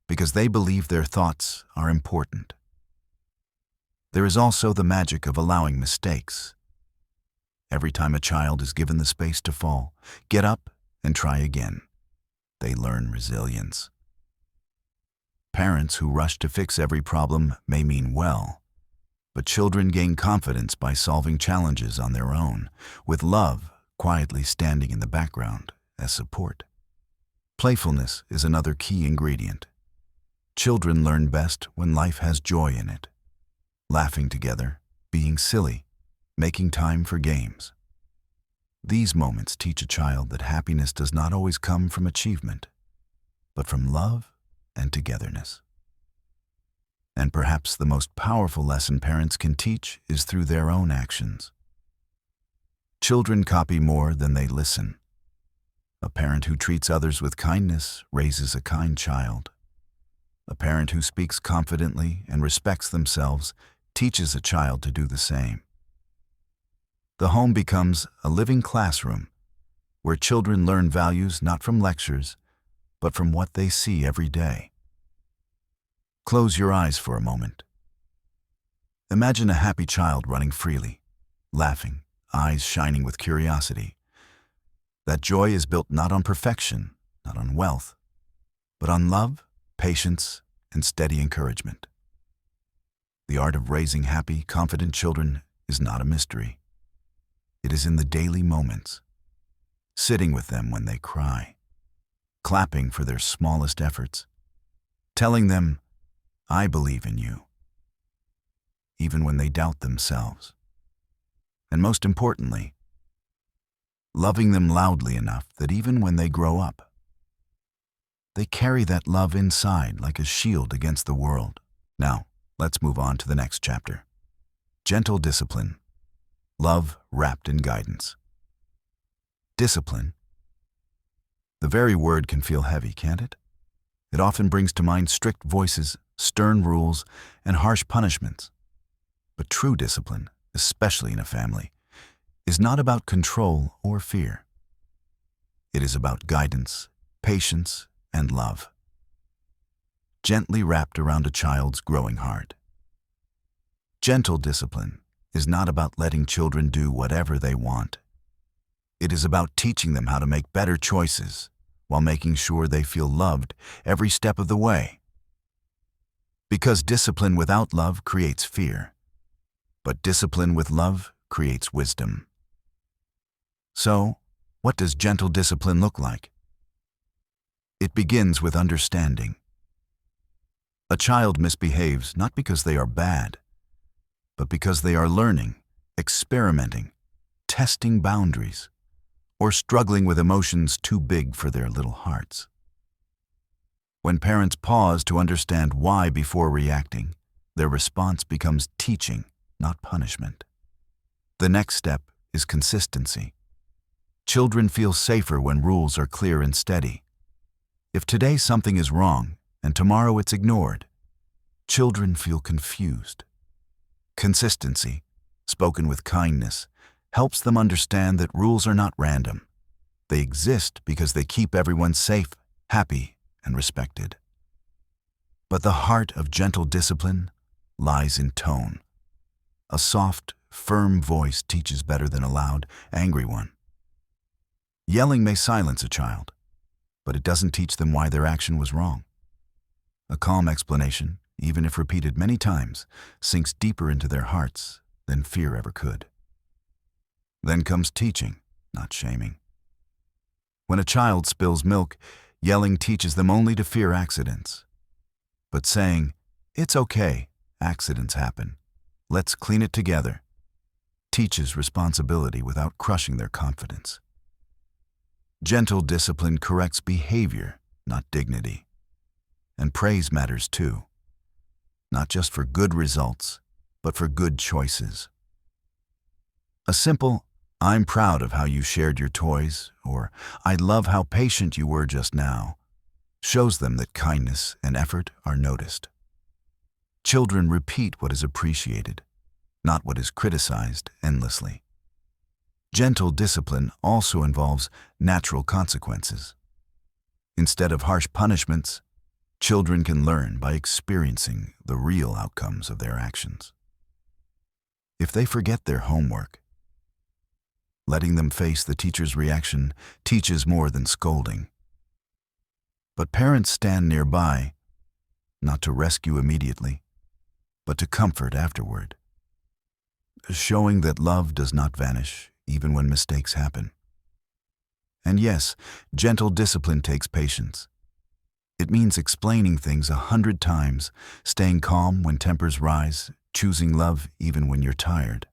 because they believe their thoughts are important. There is also the magic of allowing mistakes. Every time a child is given the space to fall, get up and try again, they learn resilience. Parents who rush to fix every problem may mean well, but children gain confidence by solving challenges on their own, with love quietly standing in the background as support. Playfulness is another key ingredient. Children learn best when life has joy in it. Laughing together, being silly, making time for games. These moments teach a child that happiness does not always come from achievement, but from love and togetherness. And perhaps the most powerful lesson parents can teach is through their own actions. Children copy more than they listen. A parent who treats others with kindness raises a kind child. A parent who speaks confidently and respects themselves teaches a child to do the same. The home becomes a living classroom where children learn values not from lectures, but from what they see every day. Close your eyes for a moment. Imagine a happy child running freely, laughing, eyes shining with curiosity. That joy is built not on perfection, not on wealth, but on love, patience, and steady encouragement. The art of raising happy, confident children is not a mystery. It is in the daily moments, sitting with them when they cry, clapping for their smallest efforts, telling them, "I believe in you," even when they doubt themselves. And most importantly, loving them loudly enough that even when they grow up, they carry that love inside like a shield against the world. Now, let's move on to the next chapter. Gentle discipline. Love wrapped in guidance. Discipline. The very word can feel heavy, can't it? It often brings to mind strict voices, stern rules, and harsh punishments. But true discipline, especially in a family, is not about control or fear. It is about guidance, patience, and love, gently wrapped around a child's growing heart. Gentle discipline is not about letting children do whatever they want. It is about teaching them how to make better choices while making sure they feel loved every step of the way. Because discipline without love creates fear, but discipline with love creates wisdom. So, what does gentle discipline look like? It begins with understanding. A child misbehaves not because they are bad, but because they are learning, experimenting, testing boundaries, or struggling with emotions too big for their little hearts. When parents pause to understand why before reacting, their response becomes teaching, not punishment. The next step is consistency. Children feel safer when rules are clear and steady. If today something is wrong and tomorrow it's ignored, children feel confused. Consistency, spoken with kindness, helps them understand that rules are not random. They exist because they keep everyone safe, happy, and respected. But the heart of gentle discipline lies in tone. A soft, firm voice teaches better than a loud, angry one. Yelling may silence a child, but it doesn't teach them why their action was wrong. A calm explanation, even if repeated many times, sinks deeper into their hearts than fear ever could. Then comes teaching, not shaming. When a child spills milk, yelling teaches them only to fear accidents. But saying, "It's okay, accidents happen, let's clean it together," teaches responsibility without crushing their confidence. Gentle discipline corrects behavior, not dignity. And praise matters too. Not just for good results, but for good choices. A simple, "I'm proud of how you shared your toys," or "I love how patient you were just now," shows them that kindness and effort are noticed. Children repeat what is appreciated, not what is criticized endlessly. Gentle discipline also involves natural consequences. Instead of harsh punishments, children can learn by experiencing the real outcomes of their actions. If they forget their homework, letting them face the teacher's reaction teaches more than scolding. But parents stand nearby, not to rescue immediately, but to comfort afterward, showing that love does not vanish even when mistakes happen. And yes, gentle discipline takes patience. It means explaining things 100 times, staying calm when tempers rise, choosing love even when you're tired.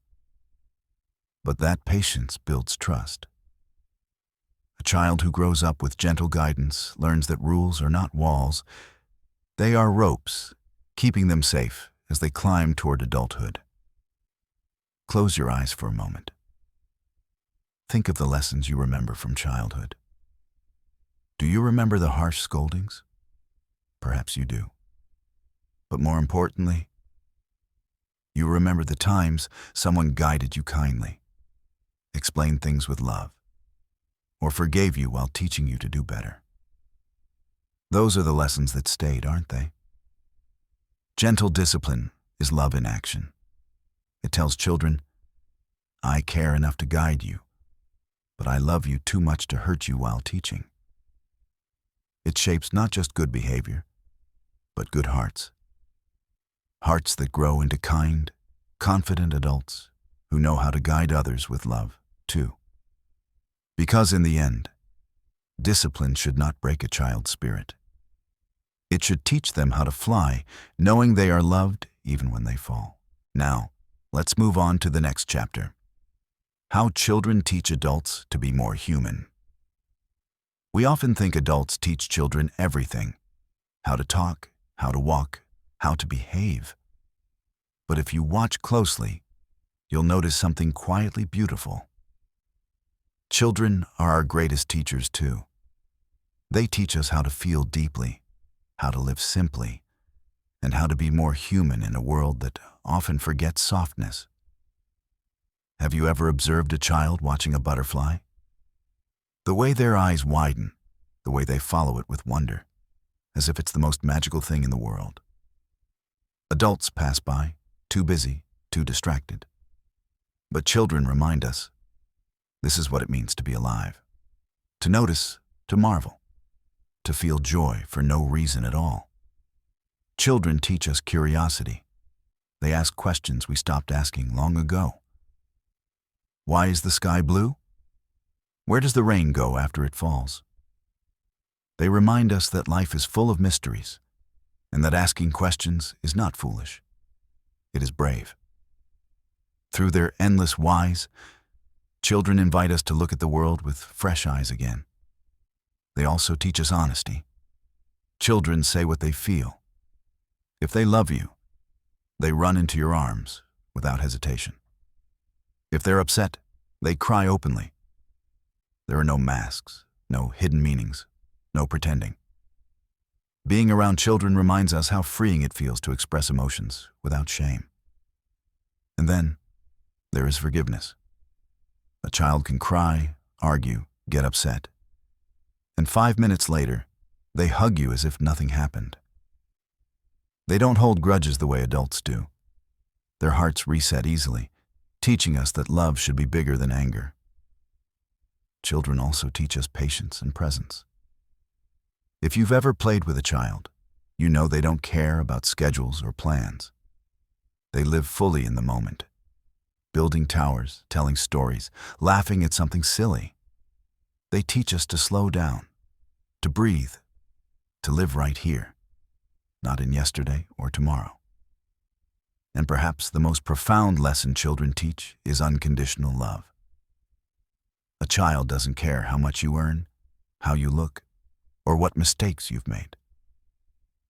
But that patience builds trust. A child who grows up with gentle guidance learns that rules are not walls, they are ropes, keeping them safe as they climb toward adulthood. Close your eyes for a moment. Think of the lessons you remember from childhood. Do you remember the harsh scoldings? Perhaps you do. But more importantly, you remember the times someone guided you kindly, explained things with love, or forgave you while teaching you to do better. Those are the lessons that stayed, aren't they? Gentle discipline is love in action. It tells children, I care enough to guide you, but I love you too much to hurt you while teaching. It shapes not just good behavior, but good hearts. Hearts that grow into kind, confident adults who know how to guide others with love, too. Because in the end, discipline should not break a child's spirit. It should teach them how to fly, knowing they are loved even when they fall. Now, let's move on to the next chapter. How children teach adults to be more human. We often think adults teach children everything: how to talk, how to walk, how to behave. But if you watch closely, you'll notice something quietly beautiful. Children are our greatest teachers too. They teach us how to feel deeply, how to live simply, and how to be more human in a world that often forgets softness. Have you ever observed a child watching a butterfly? The way their eyes widen, the way they follow it with wonder, as if it's the most magical thing in the world. Adults pass by, too busy, too distracted. But children remind us, this is what it means to be alive. To notice, to marvel, to feel joy for no reason at all. Children teach us curiosity. They ask questions we stopped asking long ago. Why is the sky blue? Where does the rain go after it falls? They remind us that life is full of mysteries, and that asking questions is not foolish. It is brave. Through their endless whys, children invite us to look at the world with fresh eyes again. They also teach us honesty. Children say what they feel. If they love you, they run into your arms without hesitation. If they're upset, they cry openly. There are no masks, no hidden meanings, no pretending. Being around children reminds us how freeing it feels to express emotions without shame. And then, there is forgiveness. A child can cry, argue, get upset. And 5 minutes later, they hug you as if nothing happened. They don't hold grudges the way adults do. Their hearts reset easily, teaching us that love should be bigger than anger. Children also teach us patience and presence. If you've ever played with a child, you know they don't care about schedules or plans. They live fully in the moment, building towers, telling stories, laughing at something silly. They teach us to slow down, to breathe, to live right here, not in yesterday or tomorrow. And perhaps the most profound lesson children teach is unconditional love. A child doesn't care how much you earn, how you look, or what mistakes you've made.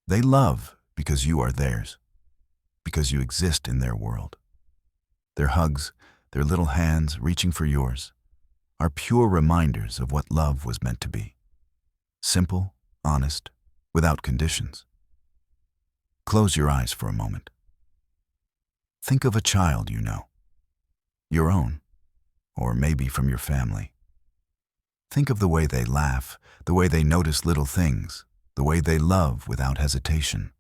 They love because you are theirs, because you exist in their world. Their hugs, their little hands reaching for yours, are pure reminders of what love was meant to be. Simple, honest, without conditions. Close your eyes for a moment. Think of a child you know, your own, or maybe from your family. Think of the way they laugh, the way they notice little things, the way they love without hesitation.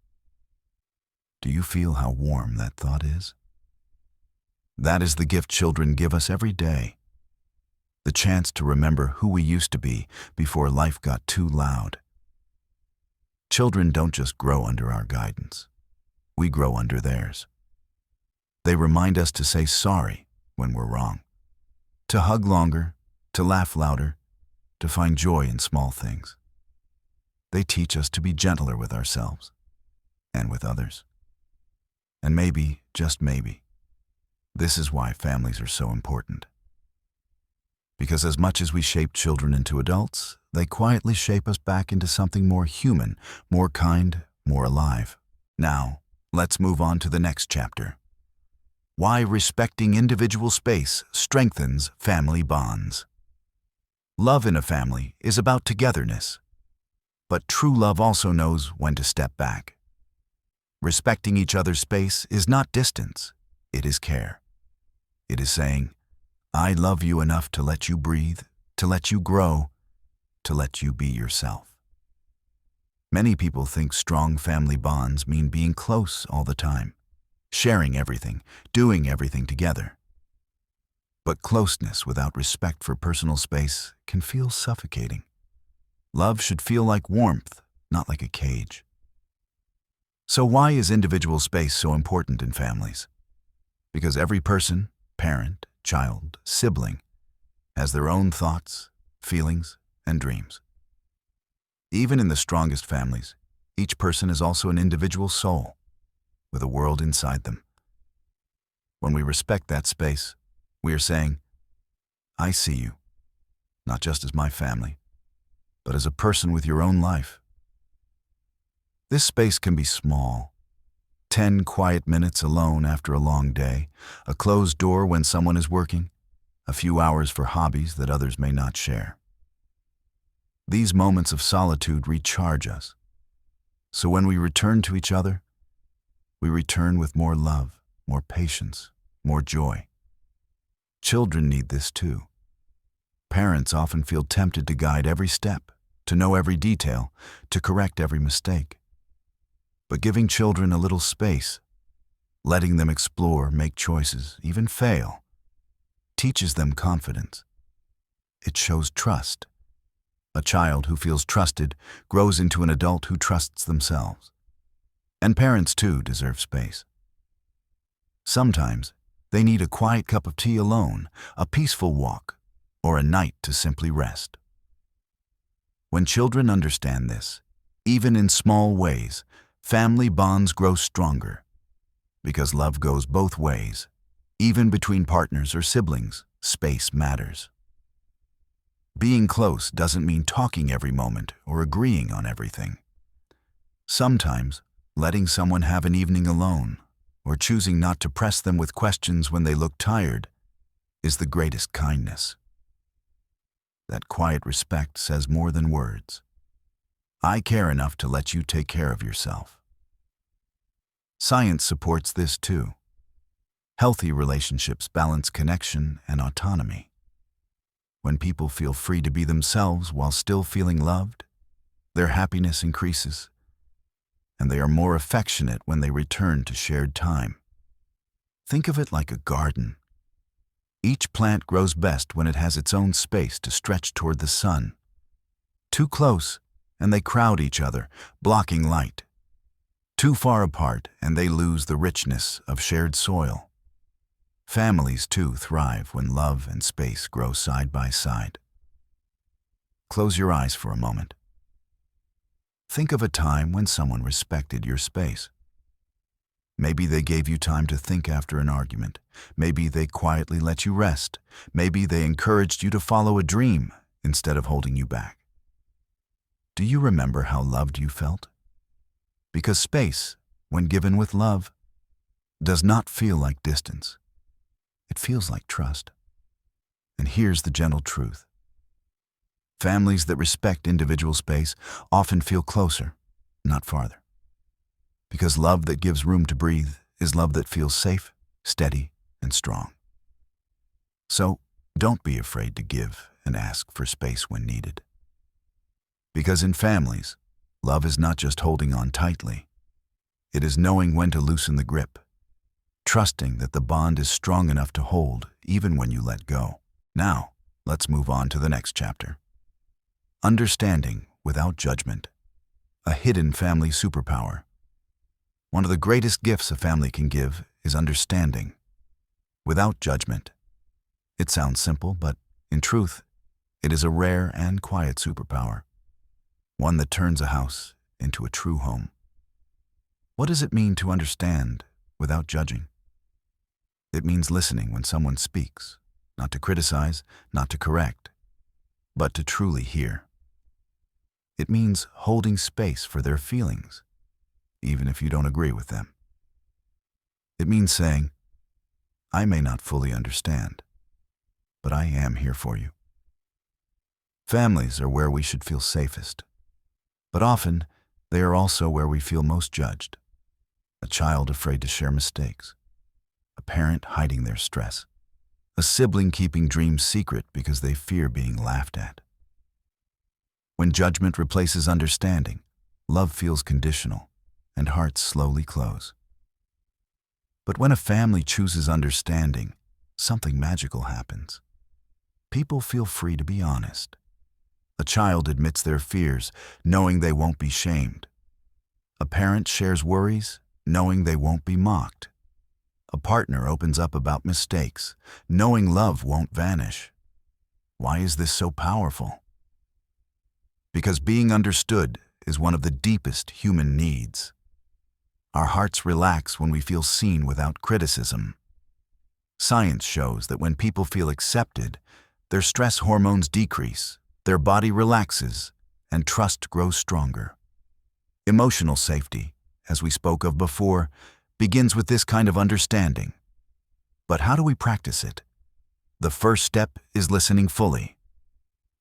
Do you feel how warm that thought is? That is the gift children give us every day. The chance to remember who we used to be before life got too loud. Children don't just grow under our guidance. We grow under theirs. They remind us to say sorry when we're wrong, to hug longer, to laugh louder, to find joy in small things. They teach us to be gentler with ourselves and with others. And maybe, just maybe, this is why families are so important. Because as much as we shape children into adults, they quietly shape us back into something more human, more kind, more alive. Now, let's move on to the next chapter. Why respecting individual space strengthens family bonds. Love in a family is about togetherness, but true love also knows when to step back. Respecting each other's space is not distance, it is care. It is saying, I love you enough to let you breathe, to let you grow, to let you be yourself. Many people think strong family bonds mean being close all the time, sharing everything, doing everything together. But closeness without respect for personal space can feel suffocating. Love should feel like warmth, not like a cage. So why is individual space so important in families? Because every person, parent, child, sibling, has their own thoughts, feelings, and dreams. Even in the strongest families, each person is also an individual soul, with a world inside them. When we respect that space, we are saying, I see you, not just as my family, but as a person with your own life. This space can be small. 10 quiet minutes alone after a long day, a closed door when someone is working, a few hours for hobbies that others may not share. These moments of solitude recharge us. So when we return to each other, we return with more love, more patience, more joy. Children need this too. Parents often feel tempted to guide every step, to know every detail, to correct every mistake. But giving children a little space, letting them explore, make choices, even fail, teaches them confidence. It shows trust. A child who feels trusted grows into an adult who trusts themselves. And parents, too, deserve space. Sometimes they need a quiet cup of tea alone, a peaceful walk, or a night to simply rest. When children understand this, even in small ways, family bonds grow stronger. Because love goes both ways. Even between partners or siblings, space matters. Being close doesn't mean talking every moment or agreeing on everything. Sometimes, letting someone have an evening alone, or choosing not to press them with questions when they look tired, is the greatest kindness. That quiet respect says more than words. I care enough to let you take care of yourself. Science supports this too. Healthy relationships balance connection and autonomy. When people feel free to be themselves while still feeling loved, their happiness increases, and they are more affectionate when they return to shared time. Think of it like a garden. Each plant grows best when it has its own space to stretch toward the sun. Too close, and they crowd each other, blocking light. Too far apart, and they lose the richness of shared soil. Families, too, thrive when love and space grow side by side. Close your eyes for a moment. Think of a time when someone respected your space. Maybe they gave you time to think after an argument. Maybe they quietly let you rest. Maybe they encouraged you to follow a dream instead of holding you back. Do you remember how loved you felt? Because space, when given with love, does not feel like distance. It feels like trust. And here's the gentle truth. Families that respect individual space often feel closer, not farther. Because love that gives room to breathe is love that feels safe, steady, and strong. So, don't be afraid to give and ask for space when needed. Because in families, love is not just holding on tightly. It is knowing when to loosen the grip, trusting that the bond is strong enough to hold even when you let go. Now, let's move on to the next chapter. Understanding without judgment, a hidden family superpower. One of the greatest gifts a family can give is understanding, without judgment. It sounds simple, but in truth, it is a rare and quiet superpower, one that turns a house into a true home. What does it mean to understand without judging? It means listening when someone speaks, not to criticize, not to correct, but to truly hear. It means holding space for their feelings, even if you don't agree with them. It means saying, I may not fully understand, but I am here for you. Families are where we should feel safest, but often they are also where we feel most judged. A child afraid to share mistakes, a parent hiding their stress, a sibling keeping dreams secret because they fear being laughed at. When judgment replaces understanding, love feels conditional and hearts slowly close. But when a family chooses understanding, something magical happens. People feel free to be honest. A child admits their fears, knowing they won't be shamed. A parent shares worries, knowing they won't be mocked. A partner opens up about mistakes, knowing love won't vanish. Why is this so powerful? Because being understood is one of the deepest human needs. Our hearts relax when we feel seen without criticism. Science shows that when people feel accepted, their stress hormones decrease, their body relaxes, and trust grows stronger. Emotional safety, as we spoke of before, begins with this kind of understanding. But how do we practice it? The first step is listening fully.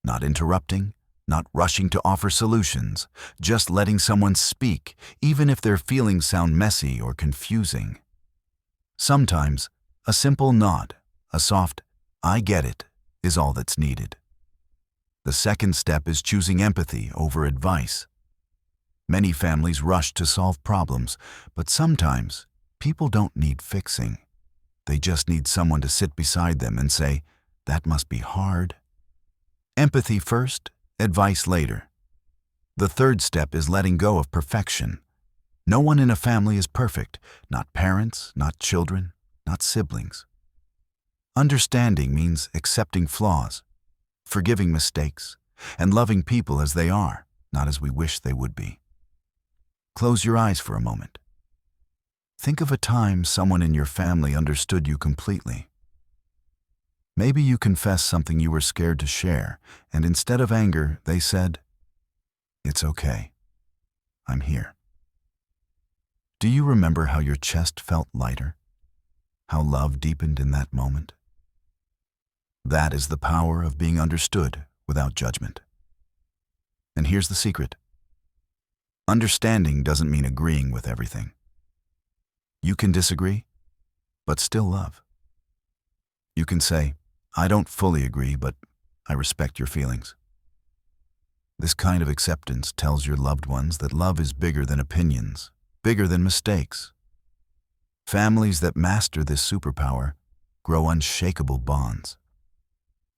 Not interrupting, not rushing to offer solutions, just letting someone speak, even if their feelings sound messy or confusing. Sometimes, a simple nod, a soft, I get it, is all that's needed. The second step is choosing empathy over advice. Many families rush to solve problems, but sometimes people don't need fixing. They just need someone to sit beside them and say, that must be hard. Empathy first, advice later. The third step is letting go of perfection. No one in a family is perfect, not parents, not children, not siblings. Understanding means accepting flaws, forgiving mistakes, and loving people as they are, not as we wish they would be. Close your eyes for a moment. Think of a time someone in your family understood you completely. Maybe you confessed something you were scared to share, and instead of anger, they said, "It's okay. I'm here." Do you remember how your chest felt lighter? How love deepened in that moment? That is the power of being understood without judgment. And here's the secret. Understanding doesn't mean agreeing with everything. You can disagree, but still love. You can say, I don't fully agree, but I respect your feelings. This kind of acceptance tells your loved ones that love is bigger than opinions, bigger than mistakes. Families that master this superpower grow unshakable bonds.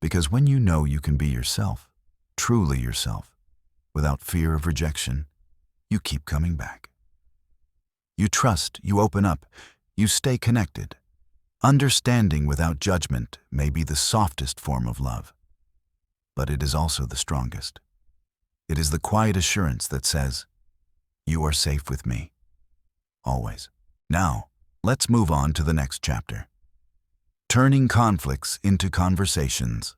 Because when you know you can be yourself, truly yourself, without fear of rejection, you keep coming back. You trust, you open up, you stay connected. Understanding without judgment may be the softest form of love, but it is also the strongest. It is the quiet assurance that says, you are safe with me, always. Now, let's move on to the next chapter. Turning conflicts into conversations.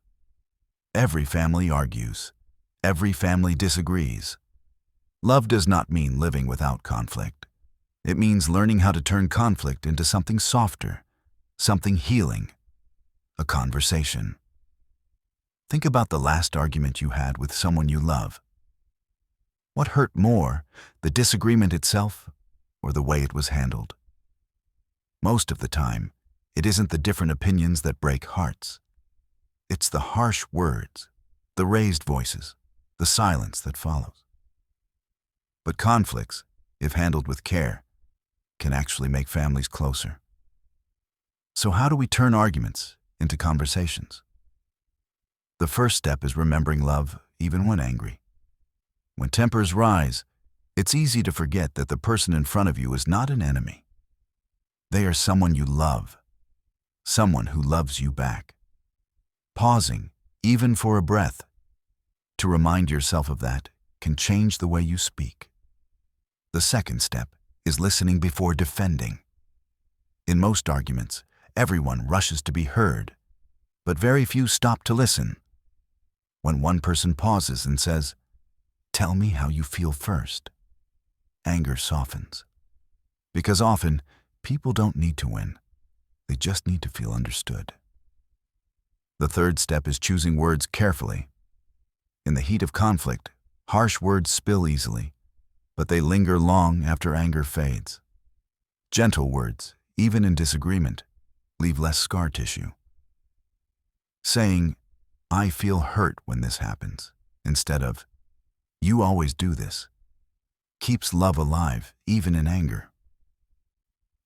Every family argues. Every family disagrees. Love does not mean living without conflict. It means learning how to turn conflict into something softer, something healing, a conversation. Think about the last argument you had with someone you love. What hurt more, the disagreement itself or the way it was handled? Most of the time, it isn't the different opinions that break hearts. It's the harsh words, the raised voices, the silence that follows. But conflicts, if handled with care, can actually make families closer. So how do we turn arguments into conversations? The first step is remembering love even when angry. When tempers rise, it's easy to forget that the person in front of you is not an enemy. They are someone you love, someone who loves you back. Pausing, even for a breath, to remind yourself of that can change the way you speak. The second step is listening before defending. In most arguments, everyone rushes to be heard. but very few stop to listen. When one person pauses and says, "Tell me how you feel first," anger softens. Because often, people don't need to win. They just need to feel understood. The third step is choosing words carefully. In the heat of conflict, harsh words spill easily, but they linger long after anger fades. Gentle words, even in disagreement, leave less scar tissue. Saying, "I feel hurt when this happens," instead of, "You always do this," keeps love alive, even in anger.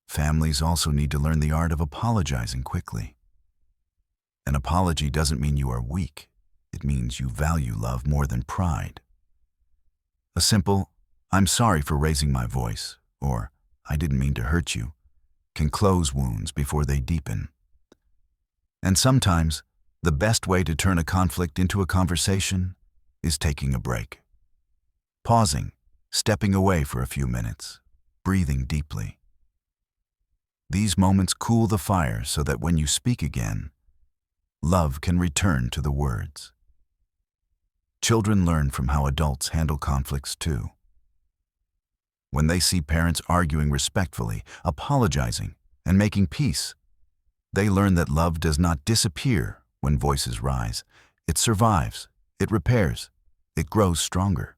Families also need to learn the art of apologizing quickly. An apology doesn't mean you are weak. It means you value love more than pride. A simple, "I'm sorry for raising my voice," or "I didn't mean to hurt you," can close wounds before they deepen. And sometimes, the best way to turn a conflict into a conversation is taking a break. Pausing, stepping away for a few minutes, breathing deeply. These moments cool the fire so that when you speak again, love can return to the words. Children learn from how adults handle conflicts too. When they see parents arguing respectfully, apologizing, and making peace, they learn that love does not disappear when voices rise. It survives, it repairs, it grows stronger.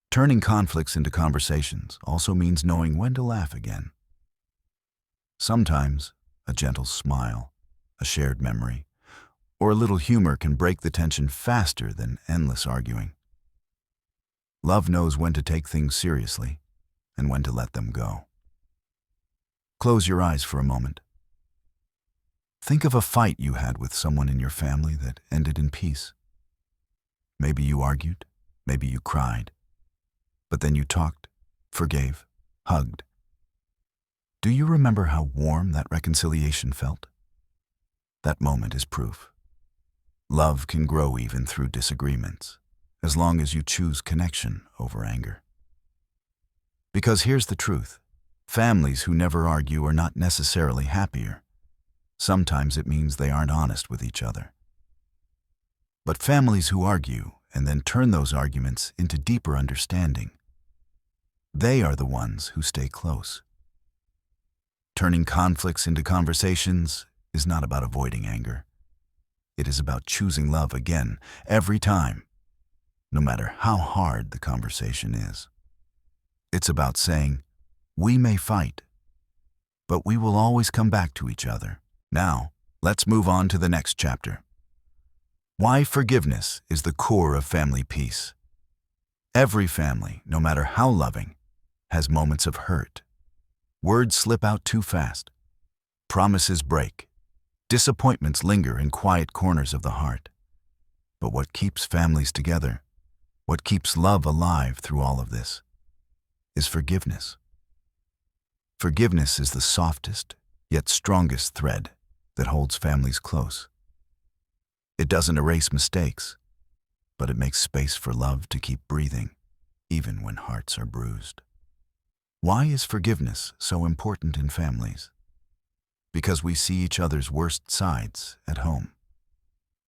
Turning conflicts into conversations also means knowing when to laugh again. Sometimes, a gentle smile, a shared memory, or a little humor can break the tension faster than endless arguing. Love knows when to take things seriously and when to let them go. Close your eyes for a moment. Think of a fight you had with someone in your family that ended in peace. Maybe you argued, maybe you cried, but then you talked, forgave, hugged. Do you remember how warm that reconciliation felt? That moment is proof. Love can grow even through disagreements, as long as you choose connection over anger. Because here's the truth. Families who never argue are not necessarily happier. Sometimes it means they aren't honest with each other. But families who argue and then turn those arguments into deeper understanding, they are the ones who stay close. Turning conflicts into conversations is not about avoiding anger. It is about choosing love again, every time, no matter how hard the conversation is. It's about saying, "We may fight, but we will always come back to each other." Now, let's move on to the next chapter. Why forgiveness is the core of family peace. Every family, no matter how loving, has moments of hurt. Words slip out too fast. Promises break. Disappointments linger in quiet corners of the heart. But what keeps families together, what keeps love alive through all of this, is forgiveness. Forgiveness is the softest, yet strongest thread that holds families close. It doesn't erase mistakes, but it makes space for love to keep breathing, even when hearts are bruised. Why is forgiveness so important in families? Because we see each other's worst sides at home.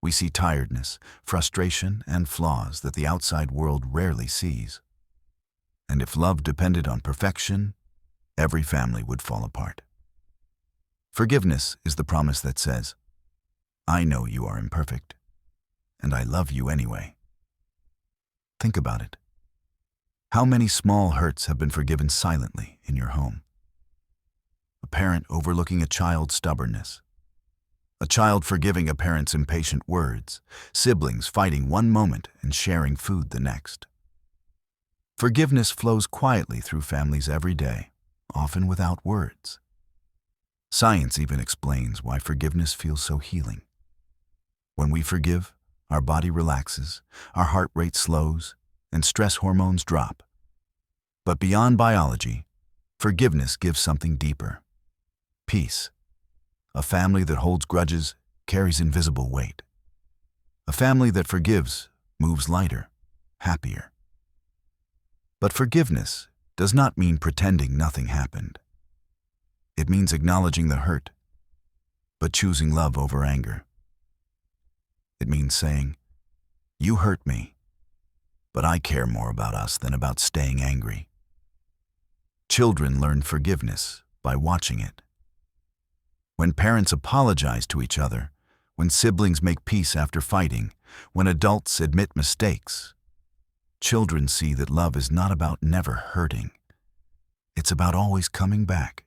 We see tiredness, frustration, and flaws that the outside world rarely sees. And if love depended on perfection, every family would fall apart. Forgiveness is the promise that says, "I know you are imperfect, and I love you anyway." Think about it. How many small hurts have been forgiven silently in your home? A parent overlooking a child's stubbornness. A child forgiving a parent's impatient words. Siblings fighting one moment and sharing food the next. Forgiveness flows quietly through families every day, often without words. Science even explains why forgiveness feels so healing. When we forgive, our body relaxes, our heart rate slows, and stress hormones drop. But beyond biology, forgiveness gives something deeper. Peace. A family that holds grudges carries invisible weight. A family that forgives moves lighter, happier. But forgiveness does not mean pretending nothing happened. It means acknowledging the hurt, but choosing love over anger. It means saying, "You hurt me, but I care more about us than about staying angry." Children learn forgiveness by watching it. When parents apologize to each other, when siblings make peace after fighting, when adults admit mistakes, children see that love is not about never hurting. It's about always coming back.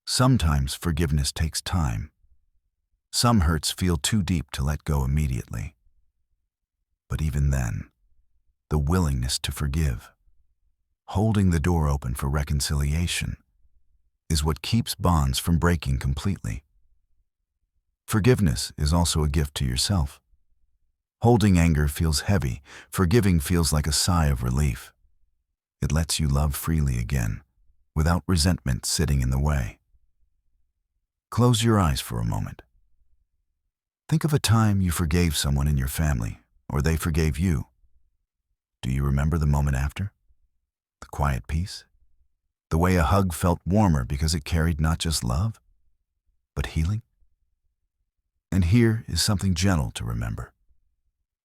Sometimes forgiveness takes time. Some hurts feel too deep to let go immediately. But even then, the willingness to forgive, holding the door open for reconciliation, is what keeps bonds from breaking completely. Forgiveness is also a gift to yourself. Holding anger feels heavy. Forgiving feels like a sigh of relief. It lets you love freely again, without resentment sitting in the way. Close your eyes for a moment. Think of a time you forgave someone in your family, or they forgave you. Do you remember the moment after? The quiet peace? The way a hug felt warmer because it carried not just love, but healing? And here is something gentle to remember.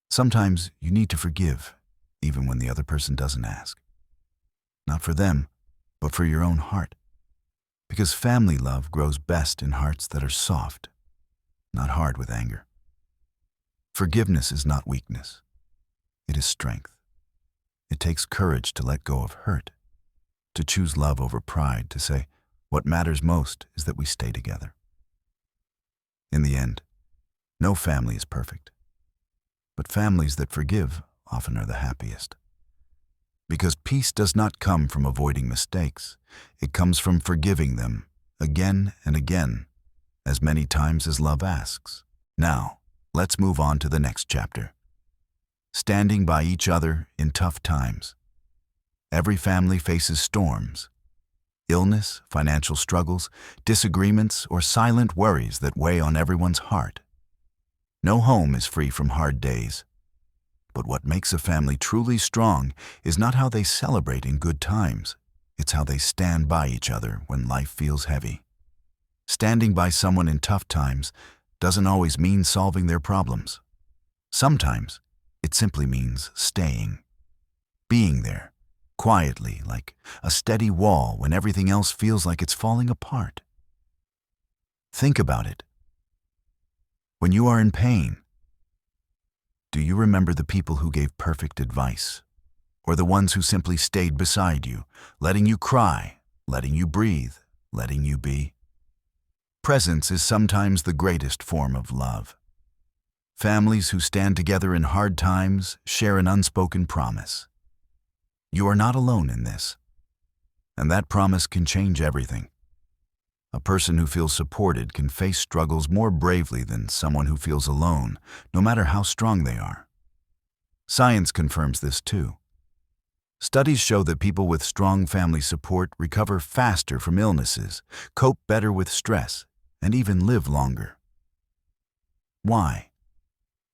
Sometimes you need to forgive, even when the other person doesn't ask. Not for them, but for your own heart. Because family love grows best in hearts that are soft, not hard with anger. Forgiveness is not weakness. It is strength. It takes courage to let go of hurt, to choose love over pride, to say, what matters most is that we stay together. In the end, no family is perfect. But families that forgive often are the happiest. Because peace does not come from avoiding mistakes. It comes from forgiving them again and again, as many times as love asks. Now, let's move on to the next chapter. Standing by each other in tough times. Every family faces storms. Illness, financial struggles, disagreements, or silent worries that weigh on everyone's heart. No home is free from hard days. But what makes a family truly strong is not how they celebrate in good times. It's how they stand by each other when life feels heavy. Standing by someone in tough times doesn't always mean solving their problems. Sometimes it simply means staying. Being there, quietly, like a steady wall when everything else feels like it's falling apart. Think about it. When you are in pain, do you remember the people who gave perfect advice? Or the ones who simply stayed beside you, letting you cry, letting you breathe, letting you be? Presence is sometimes the greatest form of love. Families who stand together in hard times share an unspoken promise. You are not alone in this. And that promise can change everything. A person who feels supported can face struggles more bravely than someone who feels alone, no matter how strong they are. Science confirms this too. Studies show that people with strong family support recover faster from illnesses, cope better with stress, and even live longer. Why?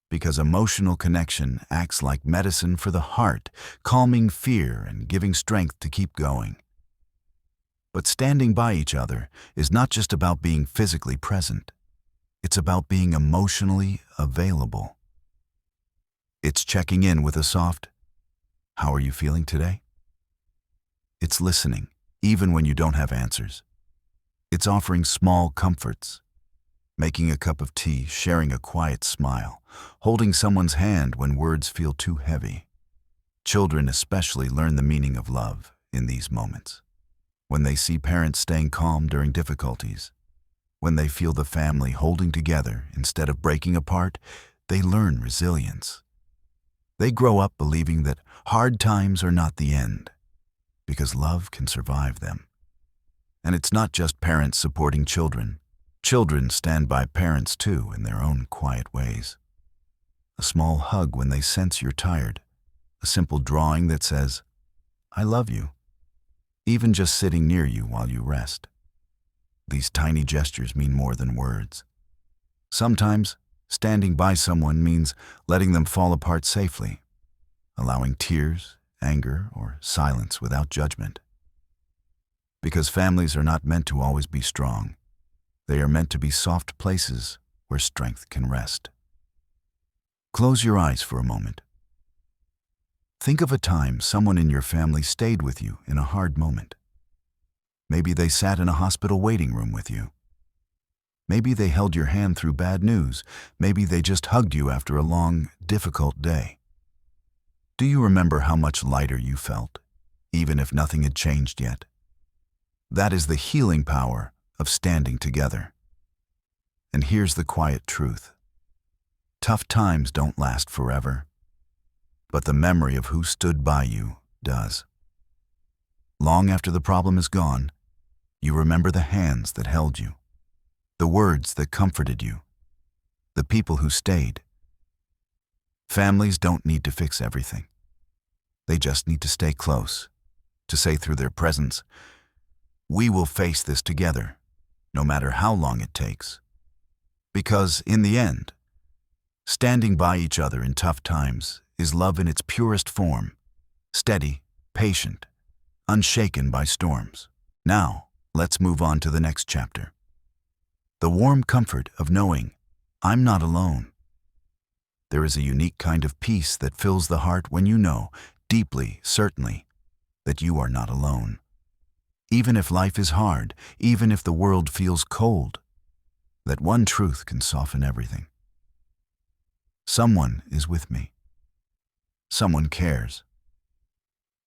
Because emotional connection acts like medicine for the heart, calming fear and giving strength to keep going. But standing by each other is not just about being physically present. It's about being emotionally available. It's checking in with a soft, "How are you feeling today?" It's listening, even when you don't have answers. It's offering small comforts, making a cup of tea, sharing a quiet smile, holding someone's hand when words feel too heavy. Children especially learn the meaning of love in these moments. When they see parents staying calm during difficulties, when they feel the family holding together instead of breaking apart, they learn resilience. They grow up believing that hard times are not the end, because love can survive them. And it's not just parents supporting children. Children stand by parents too in their own quiet ways. A small hug when they sense you're tired, a simple drawing that says, "I love you," even just sitting near you while you rest. These tiny gestures mean more than words. Sometimes, standing by someone means letting them fall apart safely, allowing tears, anger, or silence without judgment. Because families are not meant to always be strong. They are meant to be soft places where strength can rest. Close your eyes for a moment. Think of a time someone in your family stayed with you in a hard moment. Maybe they sat in a hospital waiting room with you. Maybe they held your hand through bad news. Maybe they just hugged you after a long, difficult day. Do you remember how much lighter you felt, even if nothing had changed yet? That is the healing power of standing together. And here's the quiet truth. Tough times don't last forever, but the memory of who stood by you does. Long after the problem is gone, you remember the hands that held you, the words that comforted you, the people who stayed. Families don't need to fix everything. They just need to stay close, to say through their presence, "We will face this together, no matter how long it takes." Because in the end, standing by each other in tough times is love in its purest form, steady, patient, unshaken by storms. Now, let's move on to the next chapter. The warm comfort of knowing I'm not alone. There is a unique kind of peace that fills the heart when you know, deeply, certainly, that you are not alone. Even if life is hard, even if the world feels cold, that one truth can soften everything. Someone is with me. Someone cares.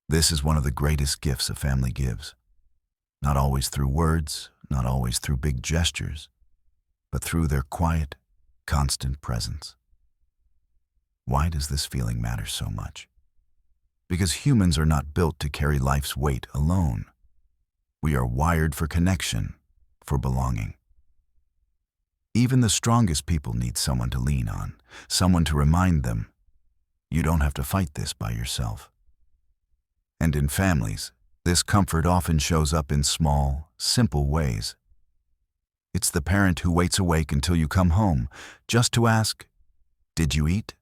This is one of the greatest gifts a family gives. Not always through words, not always through big gestures, but through their quiet, constant presence. Why does this feeling matter so much? Because humans are not built to carry life's weight alone. We are wired for connection, for belonging. Even the strongest people need someone to lean on, someone to remind them, you don't have to fight this by yourself. And in families, this comfort often shows up in small, simple ways. It's the parent who waits awake until you come home, just to ask, "Did you eat?"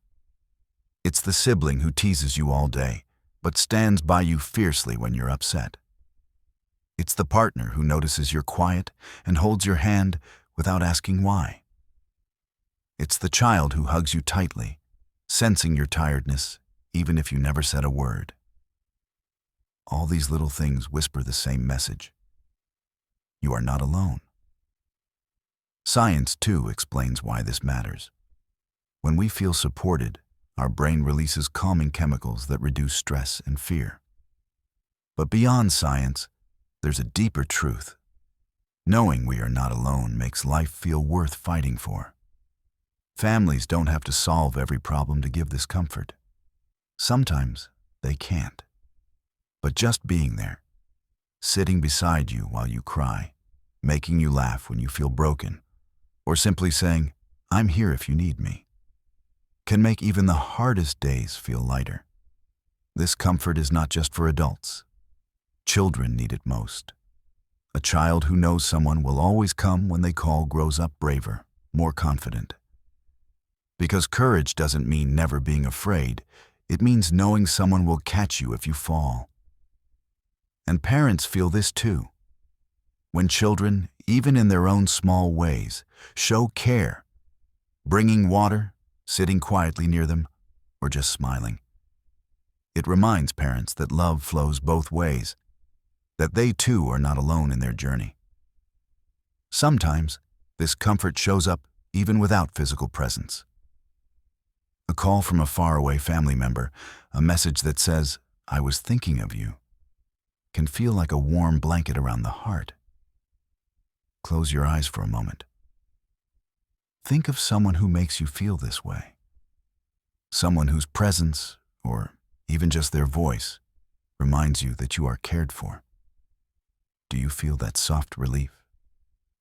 It's the sibling who teases you all day, but stands by you fiercely when you're upset. It's the partner who notices you're quiet and holds your hand without asking why. It's the child who hugs you tightly, sensing your tiredness, even if you never said a word. All these little things whisper the same message. You are not alone. Science, too, explains why this matters. When we feel supported, our brain releases calming chemicals that reduce stress and fear. But beyond science, there's a deeper truth. Knowing we are not alone makes life feel worth fighting for. Families don't have to solve every problem to give this comfort. Sometimes they can't. But just being there, sitting beside you while you cry, making you laugh when you feel broken, or simply saying, "I'm here if you need me," can make even the hardest days feel lighter. This comfort is not just for adults. Children need it most. A child who knows someone will always come when they call grows up braver, more confident. Because courage doesn't mean never being afraid. It means knowing someone will catch you if you fall. And parents feel this too. When children, even in their own small ways, show care, bringing water, sitting quietly near them, or just smiling, it reminds parents that love flows both ways, that they too are not alone in their journey. Sometimes, this comfort shows up even without physical presence. A call from a faraway family member, a message that says, "I was thinking of you," can feel like a warm blanket around the heart. Close your eyes for a moment. Think of someone who makes you feel this way. Someone whose presence, or even just their voice, reminds you that you are cared for. Do you feel that soft relief?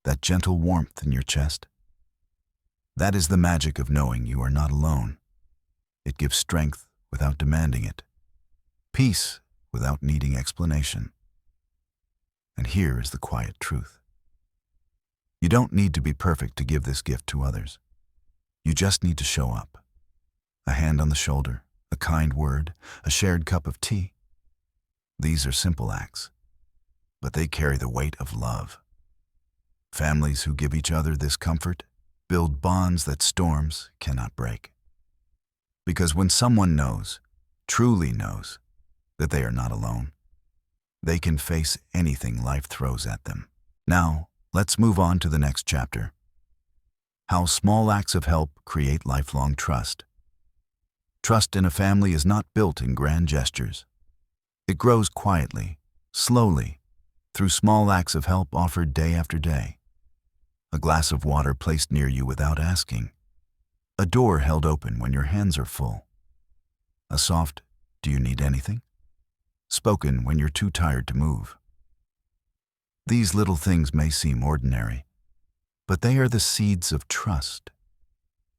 That gentle warmth in your chest? That is the magic of knowing you are not alone. It gives strength without demanding it, peace without needing explanation. And here is the quiet truth. You don't need to be perfect to give this gift to others. You just need to show up. A hand on the shoulder, a kind word, a shared cup of tea. These are simple acts, but they carry the weight of love. Families who give each other this comfort build bonds that storms cannot break. Because when someone knows, truly knows, that they are not alone, they can face anything life throws at them. Now, let's move on to the next chapter. How small acts of help create lifelong trust. Trust in a family is not built in grand gestures. It grows quietly, slowly, through small acts of help offered day after day. A glass of water placed near you without asking. A door held open when your hands are full. A soft, "Do you need anything?" spoken when you're too tired to move. These little things may seem ordinary, but they are the seeds of trust.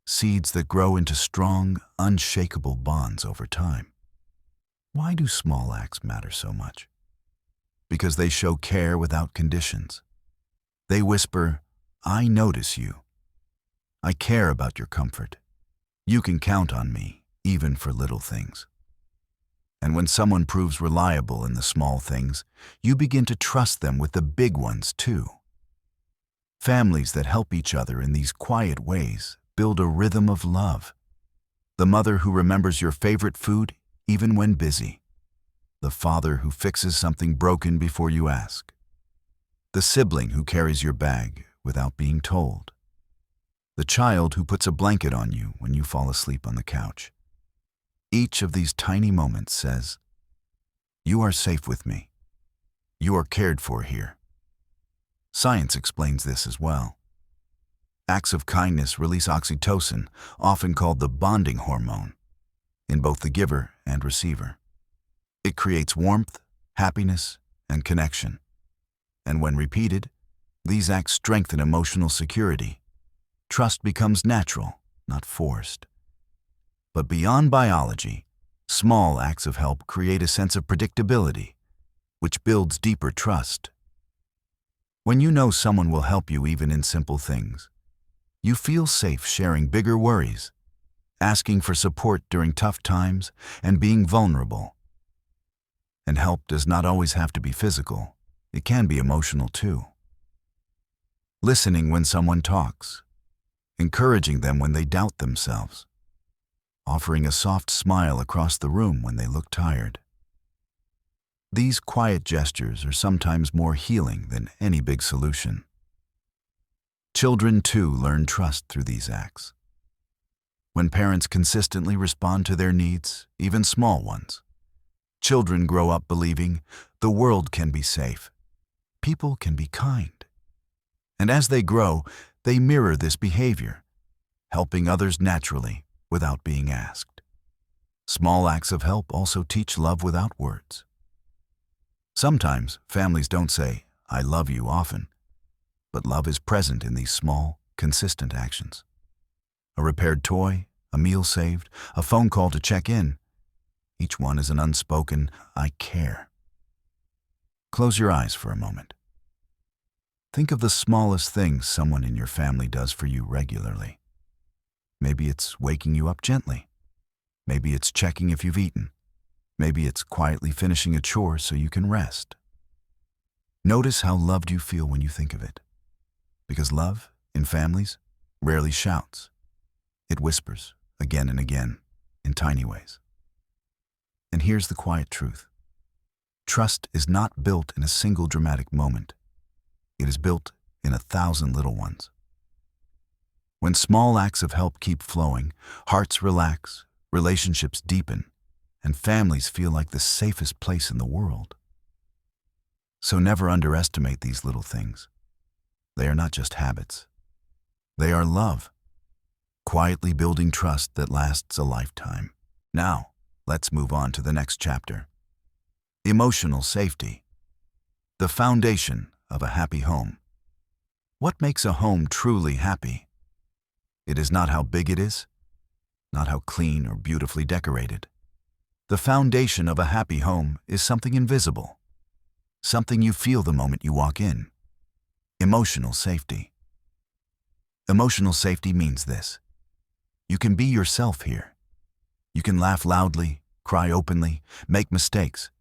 Seeds that grow into strong, unshakable bonds over time. Why do small acts matter so much? Because they show care without conditions. They whisper, "I notice you. I care about your comfort. You can count on me, even for little things." And when someone proves reliable in the small things, you begin to trust them with the big ones too. Families that help each other in these quiet ways build a rhythm of love. The mother who remembers your favorite food even when busy. The father who fixes something broken before you ask. The sibling who carries your bag without being told. The child who puts a blanket on you when you fall asleep on the couch. Each of these tiny moments says, "You are safe with me. You are cared for here." Science explains this as well. Acts of kindness release oxytocin, often called the bonding hormone, in both the giver and receiver. It creates warmth, happiness, and connection. And when repeated, these acts strengthen emotional security. Trust becomes natural, not forced. But beyond biology, small acts of help create a sense of predictability, which builds deeper trust. When you know someone will help you even in simple things, you feel safe sharing bigger worries, asking for support during tough times, and being vulnerable. And help does not always have to be physical. It can be emotional too. Listening when someone talks, encouraging them when they doubt themselves, offering a soft smile across the room when they look tired. These quiet gestures are sometimes more healing than any big solution. Children, too, learn trust through these acts. When parents consistently respond to their needs, even small ones, children grow up believing the world can be safe, people can be kind. And as they grow, they mirror this behavior, helping others naturally, without being asked. Small acts of help also teach love without words. Sometimes families don't say, "I love you" often, but love is present in these small, consistent actions. A repaired toy, a meal saved, a phone call to check in. Each one is an unspoken, "I care." Close your eyes for a moment. Think of the smallest things someone in your family does for you regularly. Maybe it's waking you up gently. Maybe it's checking if you've eaten. Maybe it's quietly finishing a chore so you can rest. Notice how loved you feel when you think of it. Because love, in families, rarely shouts. It whispers, again and again, in tiny ways. And here's the quiet truth. Trust is not built in a single dramatic moment. It is built in 1,000 little ones. When small acts of help keep flowing, hearts relax, relationships deepen, and families feel like the safest place in the world. So never underestimate these little things. They are not just habits. They are love, quietly building trust that lasts a lifetime. Now, let's move on to the next chapter. Emotional safety. The foundation of a happy home. What makes a home truly happy? It is not how big it is, not how clean or beautifully decorated. The foundation of a happy home is something invisible, something you feel the moment you walk in. Emotional safety. Emotional safety means this. You can be yourself here. You can laugh loudly, cry openly, make mistakes,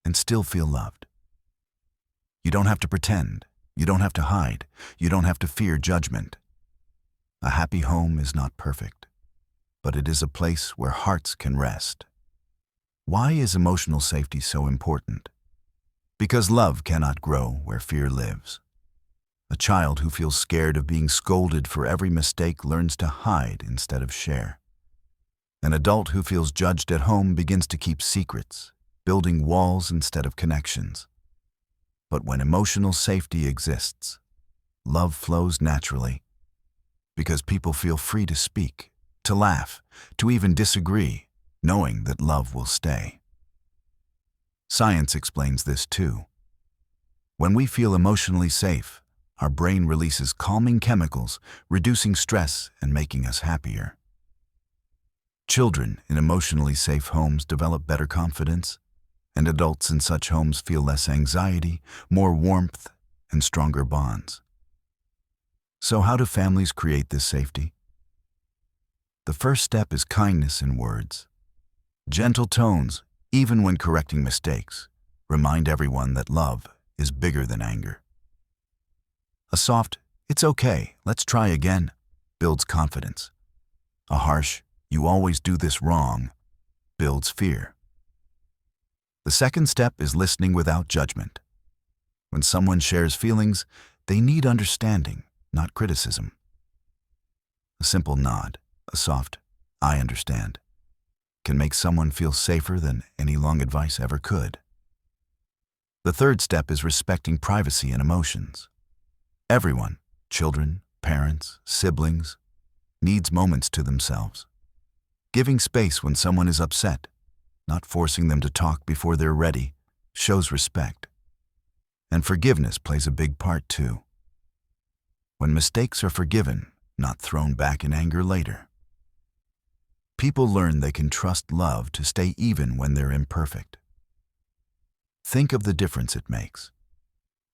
and still feel loved. You don't have to pretend. You don't have to hide. You don't have to fear judgment. A happy home is not perfect. but it is a place where hearts can rest. Why is emotional safety so important? Because love cannot grow where fear lives. A child who feels scared of being scolded for every mistake learns to hide instead of share. An adult who feels judged at home begins to keep secrets, building walls instead of connections. But when emotional safety exists, love flows naturally, because people feel free to speak, to laugh, to even disagree, knowing that love will stay. Science explains this too. When we feel emotionally safe, our brain releases calming chemicals, reducing stress and making us happier. Children in emotionally safe homes develop better confidence, and adults in such homes feel less anxiety, more warmth, and stronger bonds. So how do families create this safety? The first step is kindness in words. Gentle tones, even when correcting mistakes, remind everyone that love is bigger than anger. A soft, "It's okay, let's try again," builds confidence. A harsh, "You always do this wrong," builds fear. The second step is listening without judgment. When someone shares feelings, they need understanding, not criticism. A simple nod, a soft, "I understand," can make someone feel safer than any long advice ever could. The third step is respecting privacy and emotions. Everyone, children, parents, siblings, needs moments to themselves. Giving space when someone is upset, not forcing them to talk before they're ready, shows respect. And forgiveness plays a big part too. When mistakes are forgiven, not thrown back in anger later. People learn they can trust love to stay even when they're imperfect. Think of the difference it makes.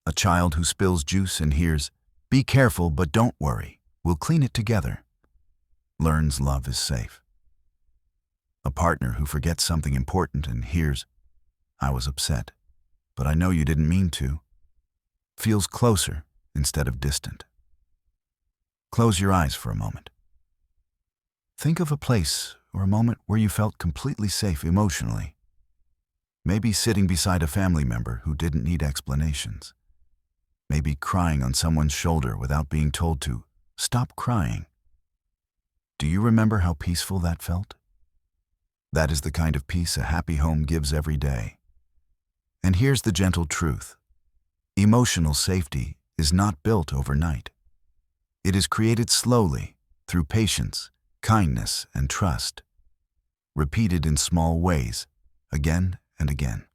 A child who spills juice and hears, "Be careful, but don't worry, we'll clean it together," learns love is safe. A partner who forgets something important and hears, "I was upset, but I know you didn't mean to," feels closer instead of distant. Close your eyes for a moment. Think of a place or a moment where you felt completely safe emotionally. Maybe sitting beside a family member who didn't need explanations. Maybe crying on someone's shoulder without being told to stop crying. Do you remember how peaceful that felt? That is the kind of peace a happy home gives every day. And here's the gentle truth. Emotional safety is not built overnight. It is created slowly through patience, kindness, and trust, repeated in small ways, again and again.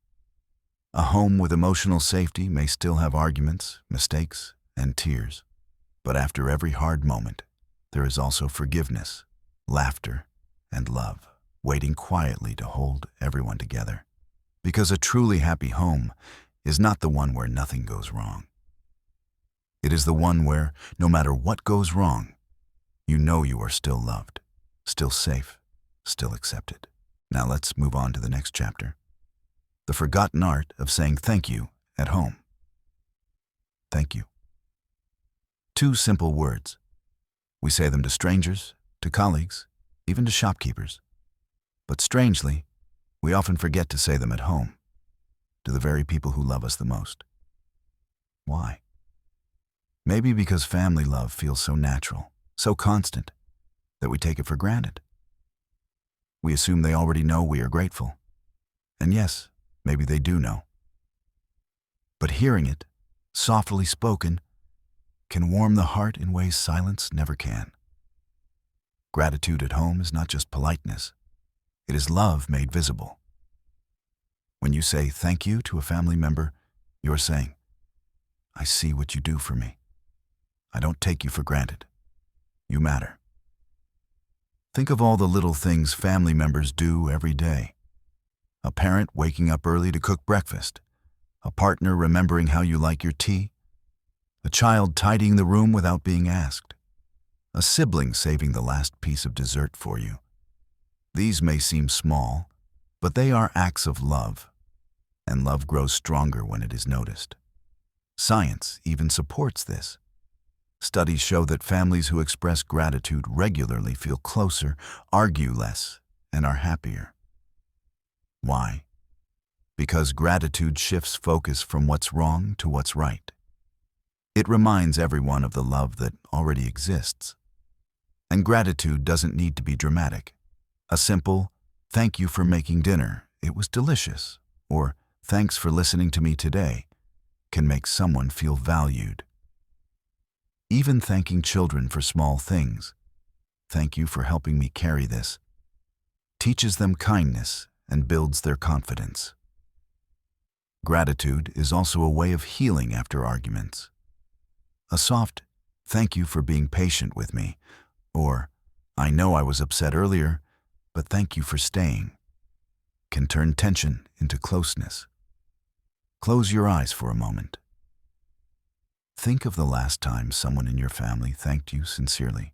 A home with emotional safety may still have arguments, mistakes, and tears, but after every hard moment, there is also forgiveness, laughter, and love, waiting quietly to hold everyone together. Because a truly happy home is not the one where nothing goes wrong. It is the one where, no matter what goes wrong, you know you are still loved, still safe, still accepted. Now let's move on to the next chapter. The forgotten art of saying thank you at home. Thank you. Two simple words. We say them to strangers, to colleagues, even to shopkeepers. But strangely, we often forget to say them at home, to the very people who love us the most. Why? Maybe because family love feels so natural, so constant, that we take it for granted. We assume they already know we are grateful. And yes, maybe they do know. But hearing it, softly spoken, can warm the heart in ways silence never can. Gratitude at home is not just politeness. It is love made visible. When you say thank you to a family member, you're saying, "I see what you do for me. I don't take you for granted. You matter." Think of all the little things family members do every day. A parent waking up early to cook breakfast. A partner remembering how you like your tea. A child tidying the room without being asked. A sibling saving the last piece of dessert for you. These may seem small, but they are acts of love, and love grows stronger when it is noticed. Science even supports this. Studies show that families who express gratitude regularly feel closer, argue less, and are happier. Why? Because gratitude shifts focus from what's wrong to what's right. It reminds everyone of the love that already exists. And gratitude doesn't need to be dramatic. A simple, "Thank you for making dinner, it was delicious," or "Thanks for listening to me today," can make someone feel valued. Even thanking children for small things, "Thank you for helping me carry this," teaches them kindness and builds their confidence. Gratitude is also a way of healing after arguments. A soft, "Thank you for being patient with me," or "I know I was upset earlier, but thank you for staying," can turn tension into closeness. Close your eyes for a moment. Think of the last time someone in your family thanked you sincerely.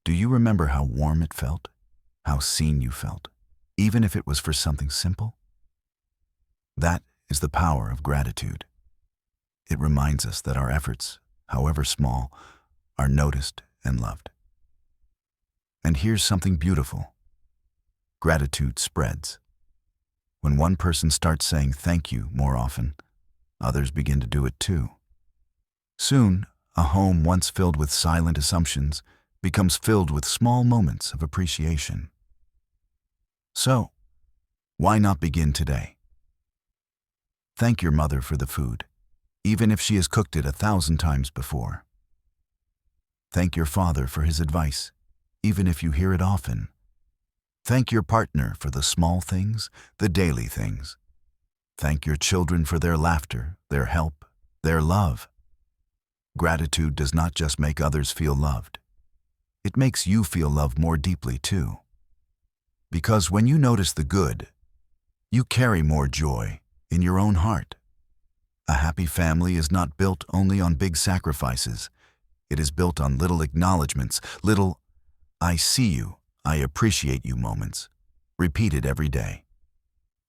Do you remember how warm it felt? How seen you felt? Even if it was for something simple? That is the power of gratitude. It reminds us that our efforts, however small, are noticed and loved. And here's something beautiful. Gratitude spreads. When one person starts saying thank you more often, others begin to do it too. Soon, a home once filled with silent assumptions becomes filled with small moments of appreciation. So, why not begin today? Thank your mother for the food, even if she has cooked it 1,000 times before. Thank your father for his advice, even if you hear it often. Thank your partner for the small things, the daily things. Thank your children for their laughter, their help, their love. Gratitude does not just make others feel loved. It makes you feel loved more deeply too. Because when you notice the good, you carry more joy in your own heart. A happy family is not built only on big sacrifices. It is built on little acknowledgments, little "I see you, I appreciate you" moments, repeated every day.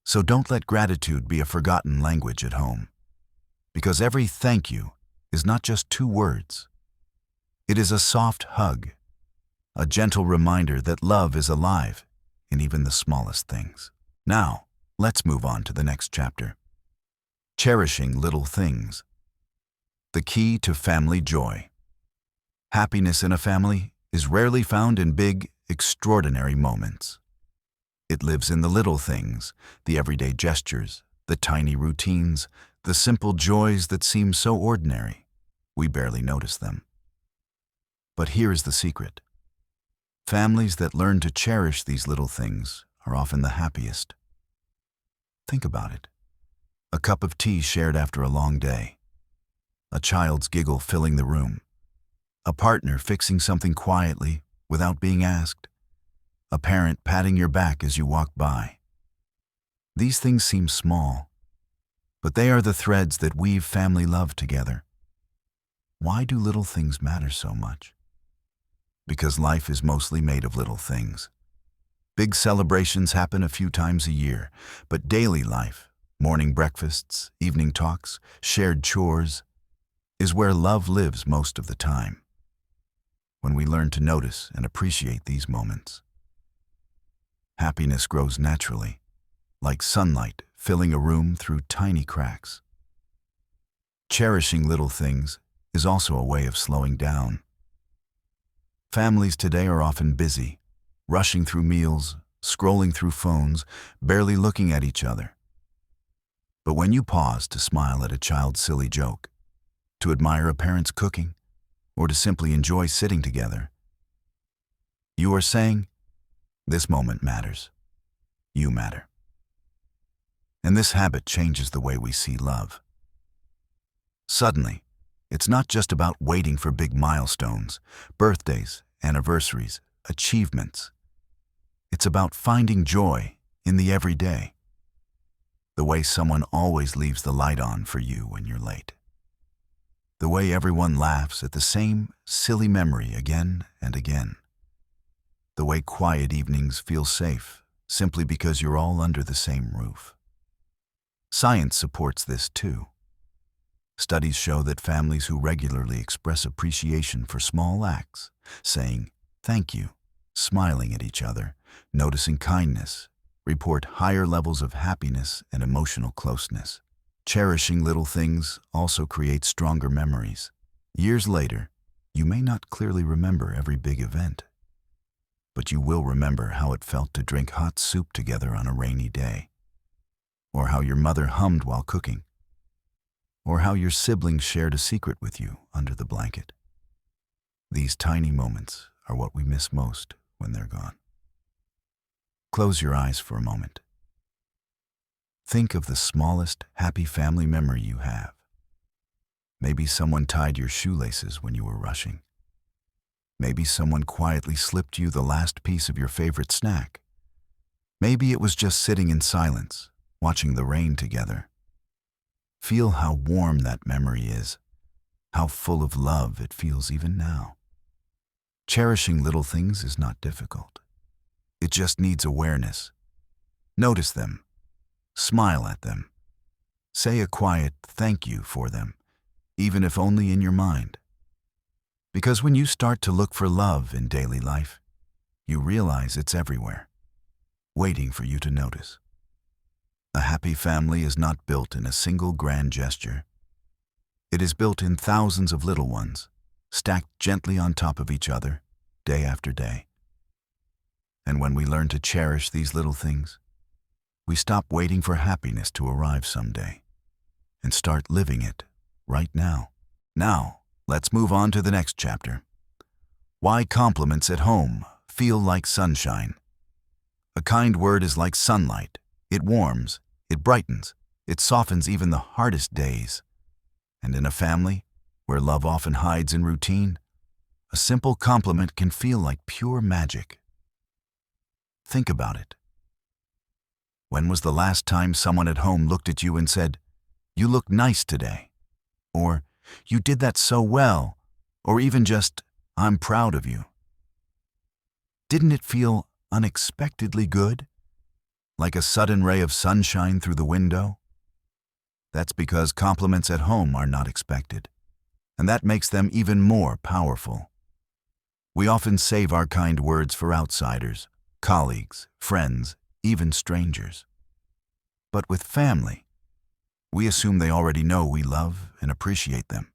So don't let gratitude be a forgotten language at home. Because every thank you is not just 2 words. It is a soft hug, a gentle reminder that love is alive in even the smallest things. Now, let's move on to the next chapter. Cherishing little things. The key to family joy. Happiness in a family is rarely found in big, extraordinary moments. It lives in the little things, the everyday gestures, the tiny routines, the simple joys that seem so ordinary, we barely notice them. But here is the secret. Families that learn to cherish these little things are often the happiest. Think about it. A cup of tea shared after a long day. A child's giggle filling the room. A partner fixing something quietly without being asked. A parent patting your back as you walk by. These things seem small, but they are the threads that weave family love together. Why do little things matter so much? Because life is mostly made of little things. Big celebrations happen a few times a year, but daily life, morning breakfasts, evening talks, shared chores, is where love lives most of the time. When we learn to notice and appreciate these moments, happiness grows naturally, like sunlight filling a room through tiny cracks. Cherishing little things is also a way of slowing down. Families today are often busy, rushing through meals, scrolling through phones, barely looking at each other. But when you pause to smile at a child's silly joke, to admire a parent's cooking, or to simply enjoy sitting together, you are saying, "This moment matters. You matter." And this habit changes the way we see love. Suddenly, it's not just about waiting for big milestones, birthdays, anniversaries, achievements. It's about finding joy in the everyday. The way someone always leaves the light on for you when you're late. The way everyone laughs at the same silly memory again and again. The way quiet evenings feel safe simply because you're all under the same roof. Science supports this too. Studies show that families who regularly express appreciation for small acts, saying thank you, smiling at each other, noticing kindness, report higher levels of happiness and emotional closeness. Cherishing little things also creates stronger memories. Years later, you may not clearly remember every big event, but you will remember how it felt to drink hot soup together on a rainy day, or how your mother hummed while cooking, or how your siblings shared a secret with you under the blanket. These tiny moments are what we miss most when they're gone. Close your eyes for a moment. Think of the smallest happy family memory you have. Maybe someone tied your shoelaces when you were rushing. Maybe someone quietly slipped you the last piece of your favorite snack. Maybe it was just sitting in silence, watching the rain together. Feel how warm that memory is, how full of love it feels even now. Cherishing little things is not difficult. It just needs awareness. Notice them. Smile at them. Say a quiet thank you for them, even if only in your mind. Because when you start to look for love in daily life, you realize it's everywhere, waiting for you to notice. A happy family is not built in a single grand gesture. It is built in thousands of little ones, stacked gently on top of each other, day after day. And when we learn to cherish these little things, we stop waiting for happiness to arrive someday and start living it right now. Now, let's move on to the next chapter. Why compliments at home feel like sunshine. A kind word is like sunlight. It warms, it brightens, it softens even the hardest days. And in a family, where love often hides in routine, a simple compliment can feel like pure magic. Think about it. When was the last time someone at home looked at you and said, "You look nice today," or "You did that so well," or even just, "I'm proud of you"? Didn't it feel unexpectedly good? Like a sudden ray of sunshine through the window? That's because compliments at home are not expected, and that makes them even more powerful. We often save our kind words for outsiders, colleagues, friends, even strangers. But with family, we assume they already know we love and appreciate them.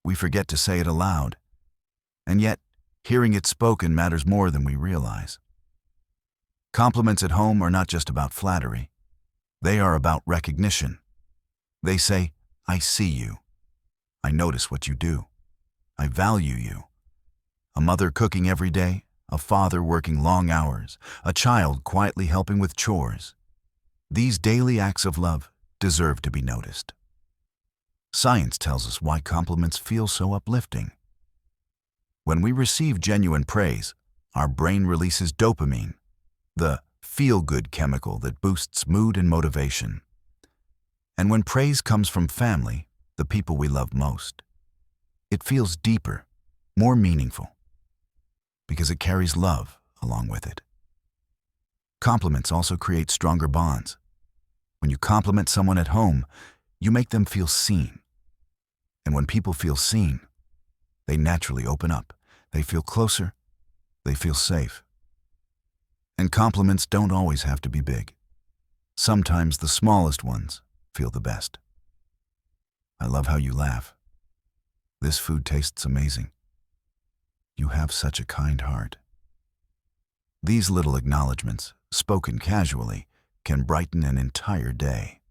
We forget to say it aloud, and yet hearing it spoken matters more than we realize. Compliments at home are not just about flattery. They are about recognition. They say, "I see you. I notice what you do. I value you." A mother cooking every day, a father working long hours, a child quietly helping with chores. These daily acts of love deserve to be noticed. Science tells us why compliments feel so uplifting. When we receive genuine praise, our brain releases dopamine, the feel-good chemical that boosts mood and motivation. And when praise comes from family, the people we love most, it feels deeper, more meaningful, because it carries love along with it. Compliments also create stronger bonds. When you compliment someone at home, you make them feel seen. And when people feel seen, they naturally open up. They feel closer. They feel safe. And compliments don't always have to be big. Sometimes the smallest ones feel the best. "I love how you laugh. This food tastes amazing. You have such a kind heart." These little acknowledgments, spoken casually, can brighten an entire day.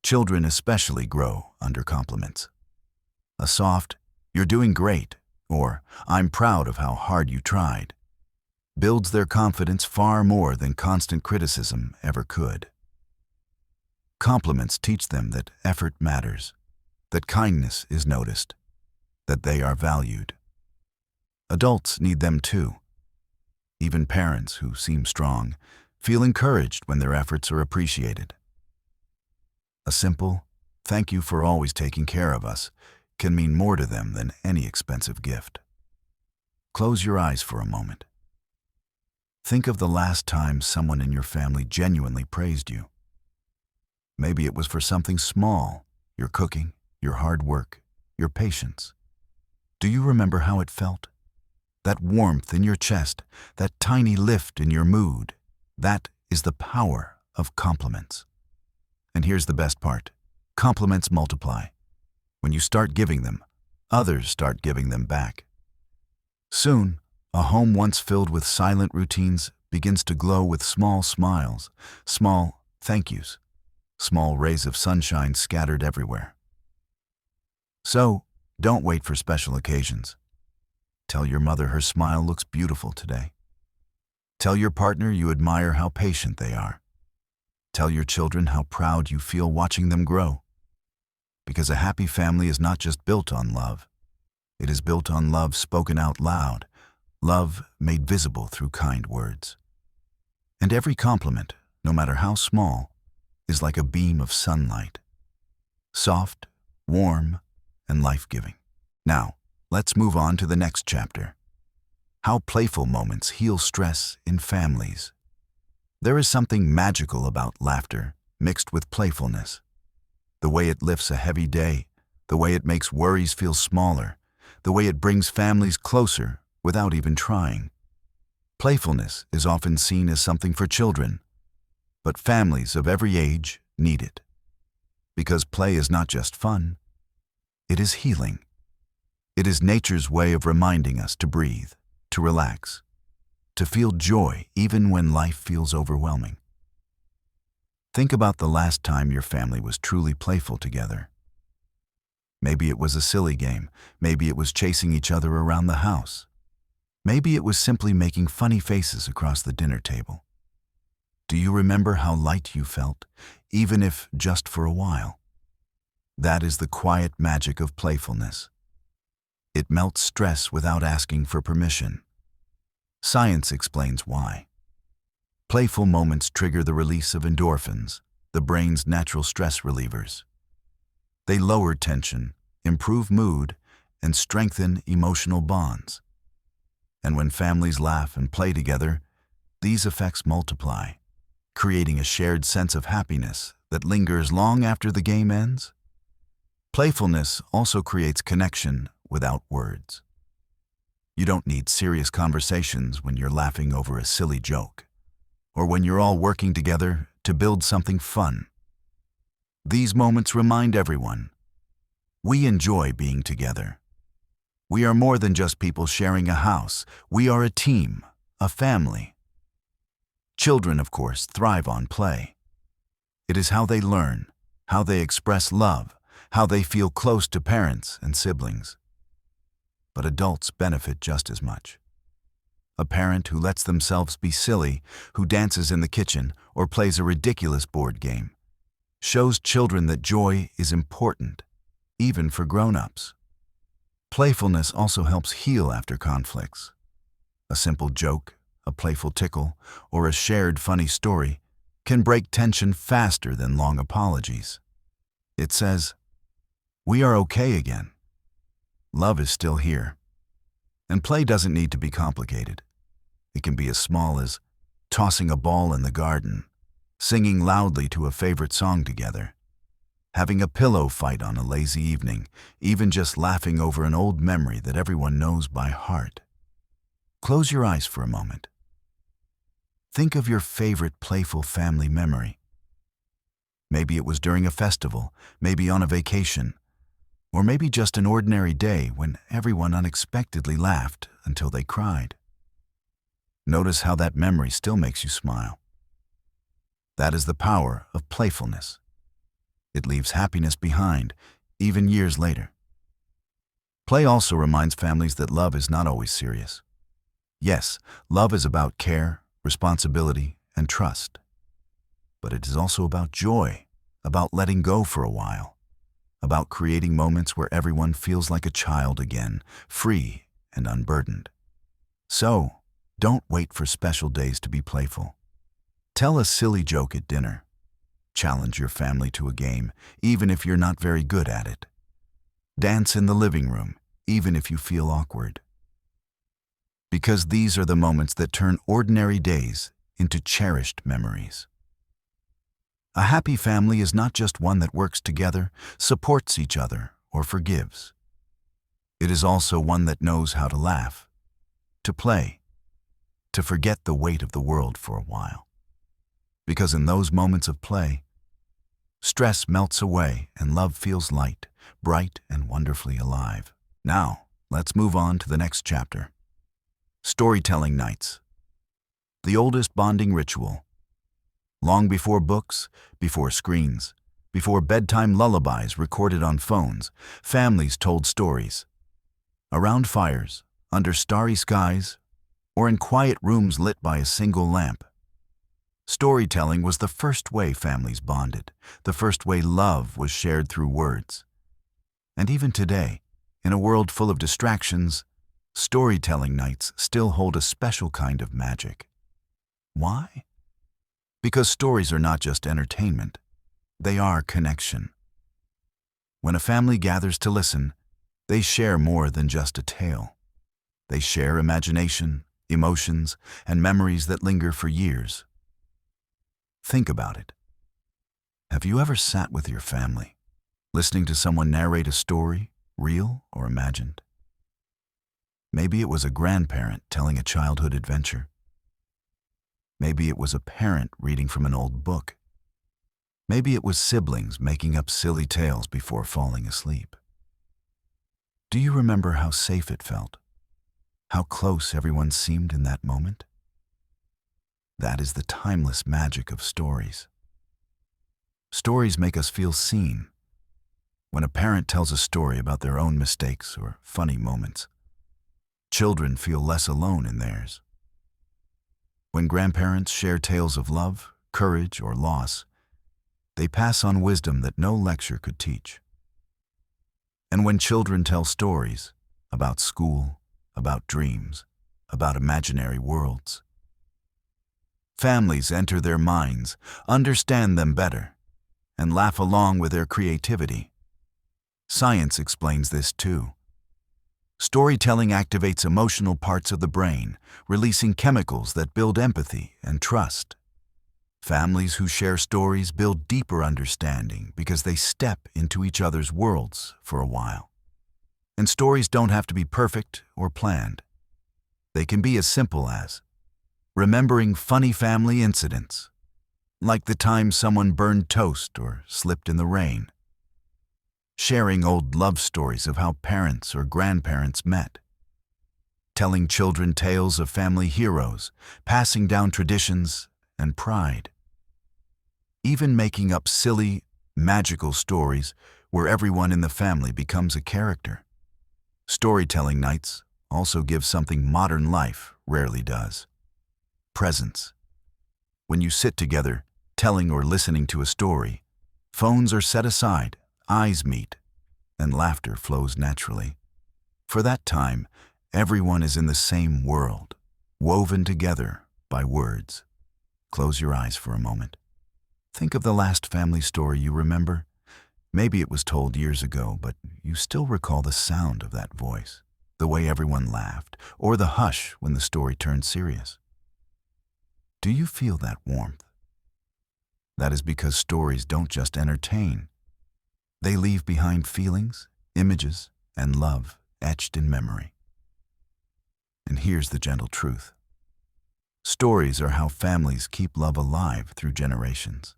Children especially grow under compliments. A soft, "You're doing great," or "I'm proud of how hard you tried," builds their confidence far more than constant criticism ever could. Compliments teach them that effort matters, that kindness is noticed, that they are valued. Adults need them too. Even parents who seem strong feel encouraged when their efforts are appreciated. A simple, "Thank you for always taking care of us," can mean more to them than any expensive gift. Close your eyes for a moment. Think of the last time someone in your family genuinely praised you. Maybe it was for something small, your cooking, your hard work, your patience. Do you remember how it felt? That warmth in your chest, that tiny lift in your mood, that is the power of compliments. And here's the best part. Compliments multiply. When you start giving them, others start giving them back. Soon, a home once filled with silent routines begins to glow with small smiles, small thank yous, small rays of sunshine scattered everywhere. So, don't wait for special occasions. Tell your mother her smile looks beautiful today. Tell your partner you admire how patient they are. Tell your children how proud you feel watching them grow. Because a happy family is not just built on love. It is built on love spoken out loud, love made visible through kind words. And every compliment, no matter how small, is like a beam of sunlight. Soft, warm, and life-giving. Now, let's move on to the next chapter. How playful moments heal stress in families. There is something magical about laughter mixed with playfulness. The way it lifts a heavy day, the way it makes worries feel smaller, the way it brings families closer without even trying. Playfulness is often seen as something for children, but families of every age need it. Because play is not just fun, it is healing. It is nature's way of reminding us to breathe, to relax, to feel joy even when life feels overwhelming. Think about the last time your family was truly playful together. Maybe it was a silly game. Maybe it was chasing each other around the house. Maybe it was simply making funny faces across the dinner table. Do you remember how light you felt, even if just for a while? That is the quiet magic of playfulness. It melts stress without asking for permission. Science explains why. Playful moments trigger the release of endorphins, the brain's natural stress relievers. They lower tension, improve mood, and strengthen emotional bonds. And when families laugh and play together, these effects multiply, creating a shared sense of happiness that lingers long after the game ends. Playfulness also creates connection without words. You don't need serious conversations when you're laughing over a silly joke, or when you're all working together to build something fun. These moments remind everyone, we enjoy being together. We are more than just people sharing a house. We are a team, a family. Children, of course, thrive on play. It is how they learn, how they express love, how they feel close to parents and siblings. But adults benefit just as much. A parent who lets themselves be silly, who dances in the kitchen or plays a ridiculous board game, shows children that joy is important, even for grown-ups. Playfulness also helps heal after conflicts. A simple joke, a playful tickle, or a shared funny story can break tension faster than long apologies. It says, we are okay again. Love is still here. And play doesn't need to be complicated. It can be as small as tossing a ball in the garden, singing loudly to a favorite song together, having a pillow fight on a lazy evening, even just laughing over an old memory that everyone knows by heart. Close your eyes for a moment. Think of your favorite playful family memory. Maybe it was during a festival, maybe on a vacation, or maybe just an ordinary day when everyone unexpectedly laughed until they cried. Notice how that memory still makes you smile. That is the power of playfulness. It leaves happiness behind, even years later. Play also reminds families that love is not always serious. Yes, love is about care, responsibility, and trust. But it is also about joy, about letting go for a while, about creating moments where everyone feels like a child again, free and unburdened. So, don't wait for special days to be playful. Tell a silly joke at dinner. Challenge your family to a game, even if you're not very good at it. Dance in the living room, even if you feel awkward. Because these are the moments that turn ordinary days into cherished memories. A happy family is not just one that works together, supports each other, or forgives. It is also one that knows how to laugh, to play, to forget the weight of the world for a while. Because in those moments of play, stress melts away and love feels light, bright, and wonderfully alive. Now, let's move on to the next chapter. Storytelling nights. The oldest bonding ritual. Long before books, before screens, before bedtime lullabies recorded on phones, families told stories. Around fires, under starry skies, or in quiet rooms lit by a single lamp. Storytelling was the first way families bonded, the first way love was shared through words. And even today, in a world full of distractions, storytelling nights still hold a special kind of magic. Why? Because stories are not just entertainment, they are connection. When a family gathers to listen, they share more than just a tale. They share imagination, emotions, and memories that linger for years. Think about it. Have you ever sat with your family, listening to someone narrate a story, real or imagined? Maybe it was a grandparent telling a childhood adventure. Maybe it was a parent reading from an old book. Maybe it was siblings making up silly tales before falling asleep. Do you remember how safe it felt? How close everyone seemed in that moment? That is the timeless magic of stories. Stories make us feel seen. When a parent tells a story about their own mistakes or funny moments, children feel less alone in theirs. When grandparents share tales of love, courage, or loss, they pass on wisdom that no lecture could teach. And when children tell stories about school, about dreams, about imaginary worlds, families enter their minds, understand them better, and laugh along with their creativity. Science explains this too. Storytelling activates emotional parts of the brain, releasing chemicals that build empathy and trust. Families who share stories build deeper understanding because they step into each other's worlds for a while. And stories don't have to be perfect or planned. They can be as simple as remembering funny family incidents, like the time someone burned toast or slipped in the rain. Sharing old love stories of how parents or grandparents met. Telling children tales of family heroes, passing down traditions and pride. Even making up silly, magical stories where everyone in the family becomes a character. Storytelling nights also give something modern life rarely does. Presence. When you sit together, telling or listening to a story, phones are set aside, eyes meet, and laughter flows naturally. For that time, everyone is in the same world, woven together by words. Close your eyes for a moment. Think of the last family story you remember. Maybe it was told years ago, but you still recall the sound of that voice, the way everyone laughed, or the hush when the story turned serious. Do you feel that warmth? That is because stories don't just entertain. They leave behind feelings, images, and love etched in memory. And here's the gentle truth. Stories are how families keep love alive through generations.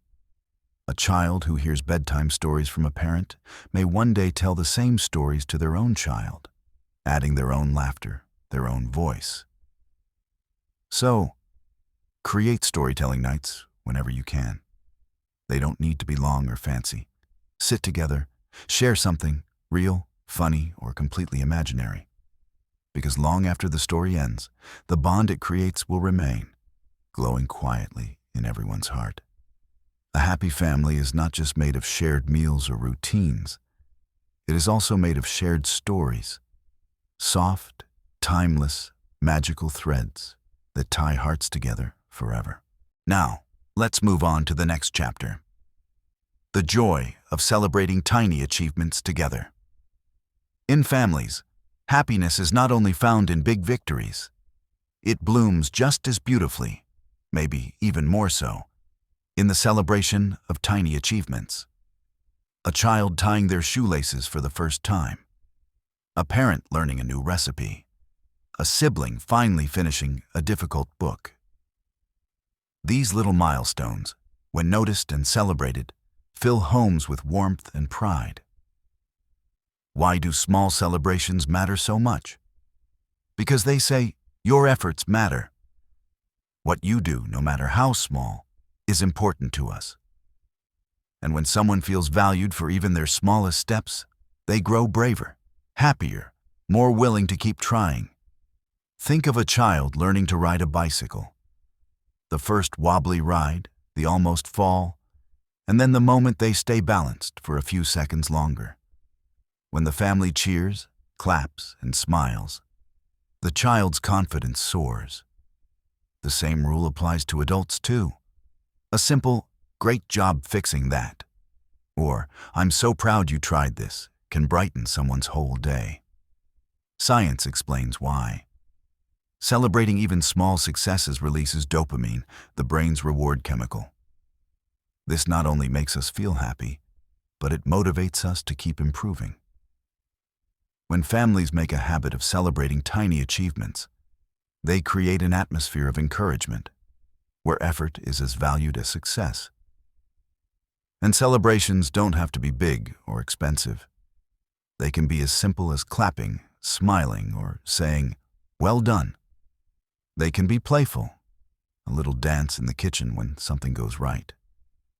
A child who hears bedtime stories from a parent may one day tell the same stories to their own child, adding their own laughter, their own voice. So, create storytelling nights whenever you can. They don't need to be long or fancy. Sit together, share something real, funny, or completely imaginary. Because long after the story ends, the bond it creates will remain, glowing quietly in everyone's heart. A happy family is not just made of shared meals or routines. It is also made of shared stories, soft, timeless, magical threads that tie hearts together forever. Now, let's move on to the next chapter. The joy of celebrating tiny achievements together. In families, happiness is not only found in big victories. It blooms just as beautifully, maybe even more so, in the celebration of tiny achievements. A child tying their shoelaces for the first time. A parent learning a new recipe. A sibling finally finishing a difficult book. These little milestones, when noticed and celebrated, fill homes with warmth and pride. Why do small celebrations matter so much? Because they say, your efforts matter. What you do, no matter how small, is important to us. And when someone feels valued for even their smallest steps, they grow braver, happier, more willing to keep trying. Think of a child learning to ride a bicycle. The first wobbly ride, the almost fall, and then the moment they stay balanced for a few seconds longer. When the family cheers, claps, and smiles, the child's confidence soars. The same rule applies to adults too. A simple, "Great job fixing that," or "I'm so proud you tried this," can brighten someone's whole day. Science explains why. Celebrating even small successes releases dopamine, the brain's reward chemical. This not only makes us feel happy, but it motivates us to keep improving. When families make a habit of celebrating tiny achievements, they create an atmosphere of encouragement, where effort is as valued as success. And celebrations don't have to be big or expensive. They can be as simple as clapping, smiling, or saying, "Well done." They can be playful, a little dance in the kitchen when something goes right,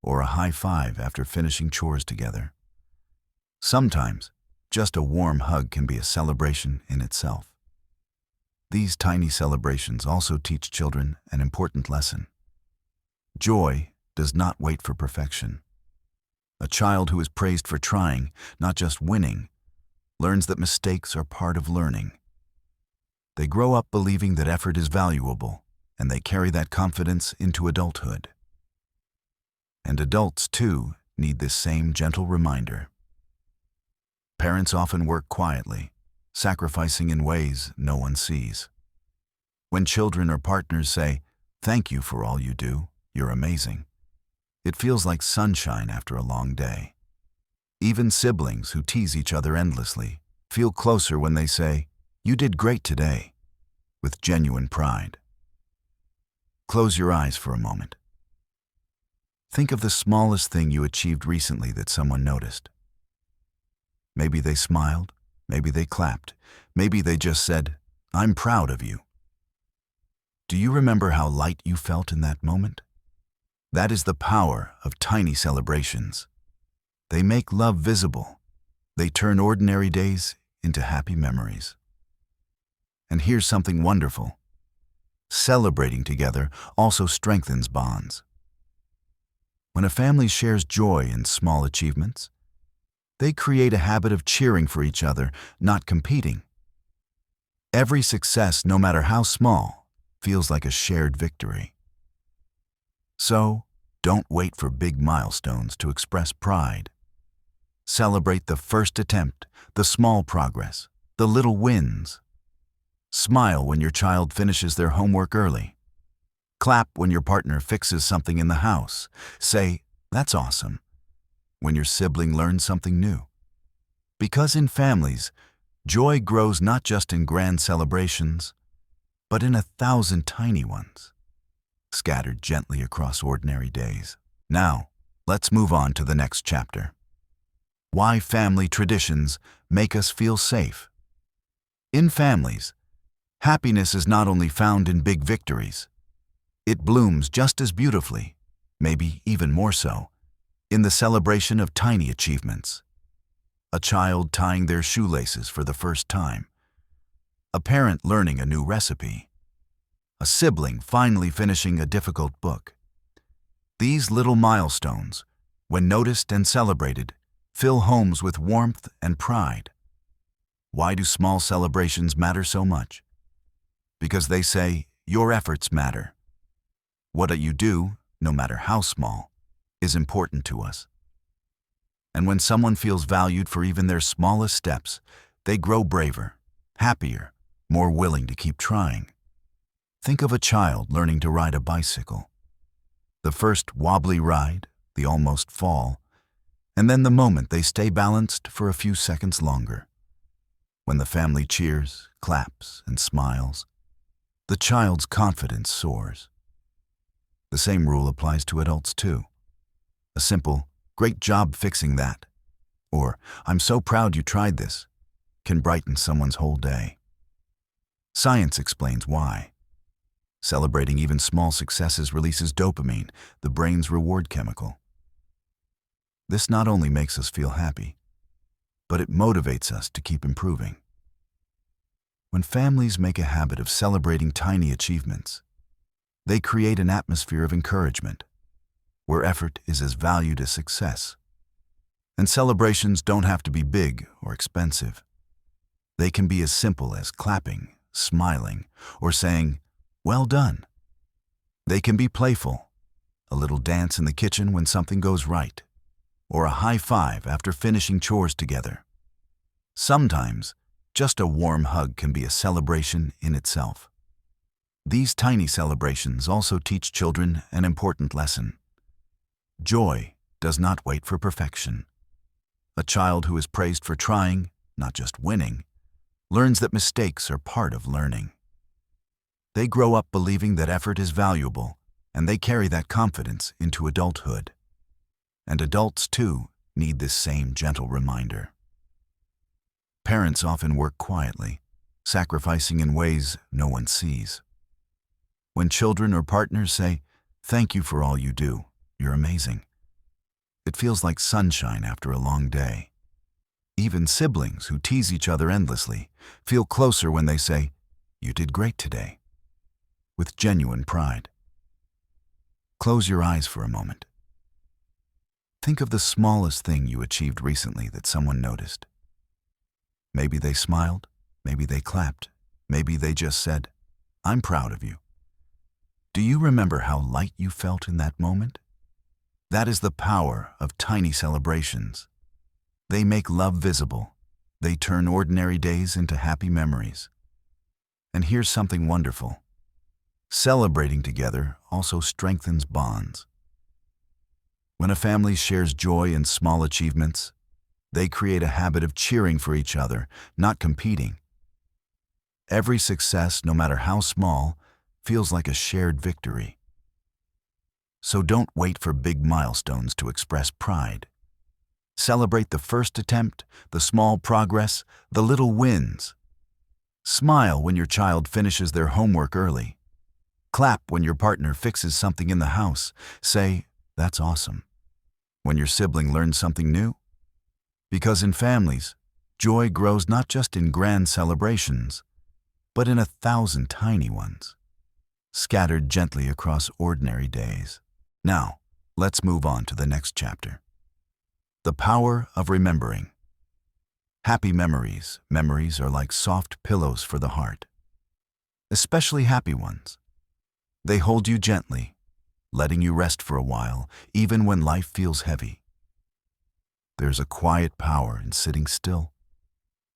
or a high five after finishing chores together. Sometimes, just a warm hug can be a celebration in itself. These tiny celebrations also teach children an important lesson. Joy does not wait for perfection. A child who is praised for trying, not just winning, learns that mistakes are part of learning. They grow up believing that effort is valuable, and they carry that confidence into adulthood. And adults, too, need this same gentle reminder. Parents often work quietly, sacrificing in ways no one sees. When children or partners say, "Thank you for all you do, you're amazing," it feels like sunshine after a long day. Even siblings who tease each other endlessly feel closer when they say, "You did great today," with genuine pride. Close your eyes for a moment. Think of the smallest thing you achieved recently that someone noticed. Maybe they smiled, maybe they clapped, maybe they just said, "I'm proud of you." Do you remember how light you felt in that moment? That is the power of tiny celebrations. They make love visible. They turn ordinary days into happy memories. And here's something wonderful. Celebrating together also strengthens bonds. When a family shares joy in small achievements, they create a habit of cheering for each other, not competing. Every success, no matter how small, feels like a shared victory. So, don't wait for big milestones to express pride. Celebrate the first attempt, the small progress, the little wins. Smile when your child finishes their homework early. Clap when your partner fixes something in the house. Say, "That's awesome," when your sibling learns something new. Because in families, joy grows not just in grand celebrations, but in 1,000 tiny ones, scattered gently across ordinary days. Now, let's move on to the next chapter. Why family traditions make us feel safe. In families, happiness is not only found in big victories. It blooms just as beautifully, maybe even more so, in the celebration of tiny achievements. A child tying their shoelaces for the first time. A parent learning a new recipe. A sibling finally finishing a difficult book. These little milestones, when noticed and celebrated, fill homes with warmth and pride. Why do small celebrations matter so much? Because they say, your efforts matter. What you do, no matter how small, is important to us. And when someone feels valued for even their smallest steps, they grow braver, happier, more willing to keep trying. Think of a child learning to ride a bicycle. The first wobbly ride, the almost fall, and then the moment they stay balanced for a few seconds longer. When the family cheers, claps, and smiles, the child's confidence soars. The same rule applies to adults too. A simple, "Great job fixing that," or "I'm so proud you tried this," can brighten someone's whole day. Science explains why. Celebrating even small successes releases dopamine, the brain's reward chemical. This not only makes us feel happy, but it motivates us to keep improving. When families make a habit of celebrating tiny achievements, they create an atmosphere of encouragement, where effort is as valued as success. And celebrations don't have to be big or expensive. They can be as simple as clapping, smiling, or saying, "Well done." They can be playful, a little dance in the kitchen when something goes right, or a high five after finishing chores together. Sometimes, just a warm hug can be a celebration in itself. These tiny celebrations also teach children an important lesson. Joy does not wait for perfection. A child who is praised for trying, not just winning, learns that mistakes are part of learning. They grow up believing that effort is valuable, and they carry that confidence into adulthood. And adults, too, need this same gentle reminder. Parents often work quietly, sacrificing in ways no one sees. When children or partners say, "Thank you for all you do, you're amazing," it feels like sunshine after a long day. Even siblings who tease each other endlessly feel closer when they say, "You did great today," with genuine pride. Close your eyes for a moment. Think of the smallest thing you achieved recently that someone noticed. Maybe they smiled, maybe they clapped, maybe they just said, "I'm proud of you." Do you remember how light you felt in that moment? That is the power of tiny celebrations. They make love visible. They turn ordinary days into happy memories. And here's something wonderful. Celebrating together also strengthens bonds. When a family shares joy in small achievements, they create a habit of cheering for each other, not competing. Every success, no matter how small, feels like a shared victory. So don't wait for big milestones to express pride. Celebrate the first attempt, the small progress, the little wins. Smile when your child finishes their homework early. Clap when your partner fixes something in the house. Say, "That's awesome," when your sibling learns something new. Because in families, joy grows not just in grand celebrations, but in 1,000 tiny ones, scattered gently across ordinary days. Now, let's move on to the next chapter. The power of remembering. Happy memories. Memories are like soft pillows for the heart, especially happy ones. They hold you gently, letting you rest for a while, even when life feels heavy. There's a quiet power in sitting still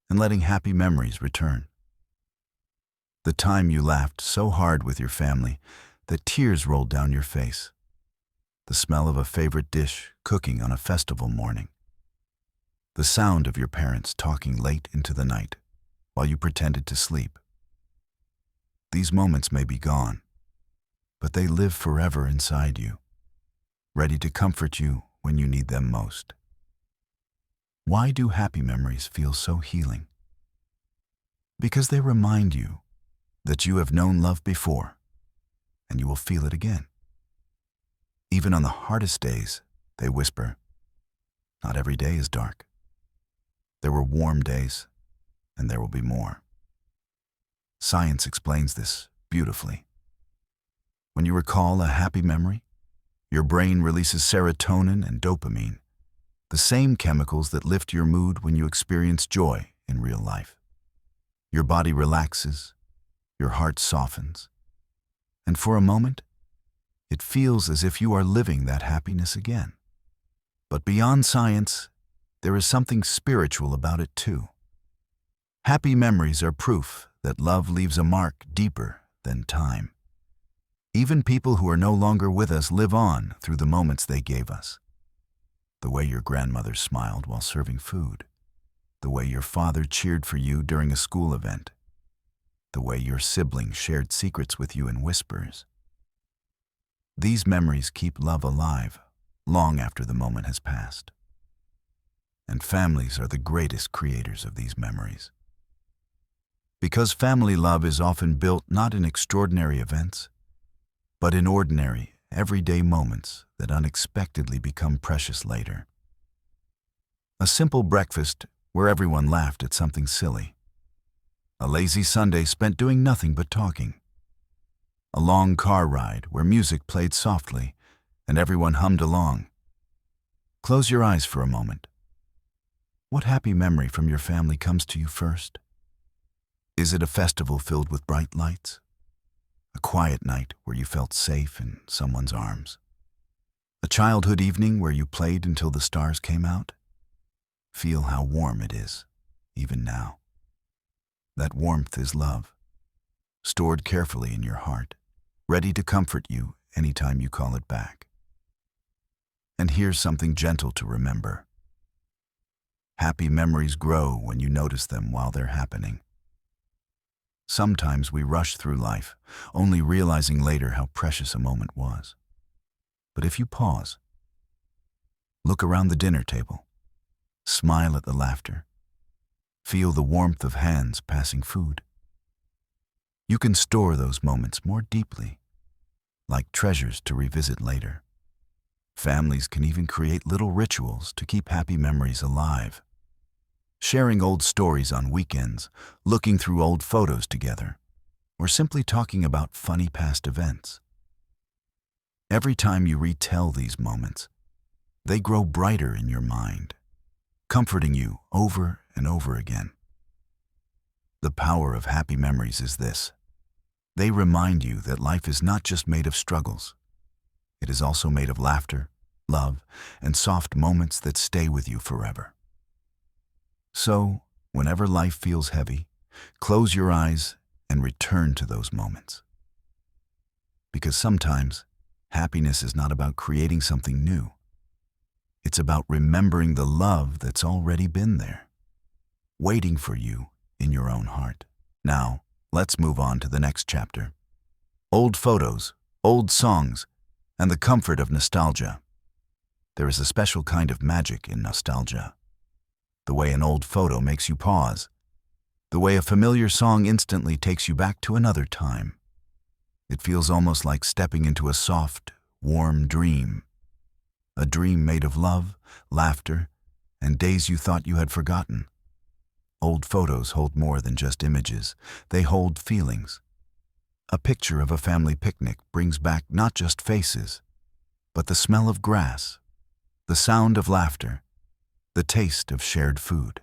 and letting happy memories return. The time you laughed so hard with your family that tears rolled down your face. The smell of a favorite dish cooking on a festival morning. The sound of your parents talking late into the night while you pretended to sleep. These moments may be gone, but they live forever inside you, ready to comfort you when you need them most. Why do happy memories feel so healing? Because they remind you that you have known love before, and you will feel it again. Even on the hardest days, they whisper, "Not every day is dark. There were warm days, and there will be more." Science explains this beautifully. When you recall a happy memory, your brain releases serotonin and dopamine, the same chemicals that lift your mood when you experience joy in real life. Your body relaxes, your heart softens, and for a moment, it feels as if you are living that happiness again. But beyond science, there is something spiritual about it too. Happy memories are proof that love leaves a mark deeper than time. Even people who are no longer with us live on through the moments they gave us. The way your grandmother smiled while serving food. The way your father cheered for you during a school event. The way your siblings shared secrets with you in whispers. These memories keep love alive long after the moment has passed. And families are the greatest creators of these memories. Because family love is often built not in extraordinary events, but in ordinary, everyday moments that unexpectedly become precious later. A simple breakfast where everyone laughed at something silly. A lazy Sunday spent doing nothing but talking. A long car ride where music played softly and everyone hummed along. Close your eyes for a moment. What happy memory from your family comes to you first? Is it a festival filled with bright lights? A quiet night where you felt safe in someone's arms? A childhood evening where you played until the stars came out? Feel how warm it is, even now. That warmth is love, stored carefully in your heart, ready to comfort you anytime you call it back. And here's something gentle to remember. Happy memories grow when you notice them while they're happening. Sometimes we rush through life, only realizing later how precious a moment was. But if you pause, look around the dinner table, smile at the laughter, feel the warmth of hands passing food, you can store those moments more deeply, like treasures to revisit later. Families can even create little rituals to keep happy memories alive. Sharing old stories on weekends, looking through old photos together, or simply talking about funny past events. Every time you retell these moments, they grow brighter in your mind, comforting you over and over again. The power of happy memories is this. They remind you that life is not just made of struggles. It is also made of laughter, love, and soft moments that stay with you forever. So, whenever life feels heavy, close your eyes and return to those moments. Because sometimes, happiness is not about creating something new. It's about remembering the love that's already been there, waiting for you in your own heart. Now, let's move on to the next chapter. Old photos, old songs, and the comfort of nostalgia. There is a special kind of magic in nostalgia. The way an old photo makes you pause. The way a familiar song instantly takes you back to another time. It feels almost like stepping into a soft, warm dream. A dream made of love, laughter, and days you thought you had forgotten. Old photos hold more than just images. They hold feelings. A picture of a family picnic brings back not just faces, but the smell of grass, the sound of laughter, the taste of shared food.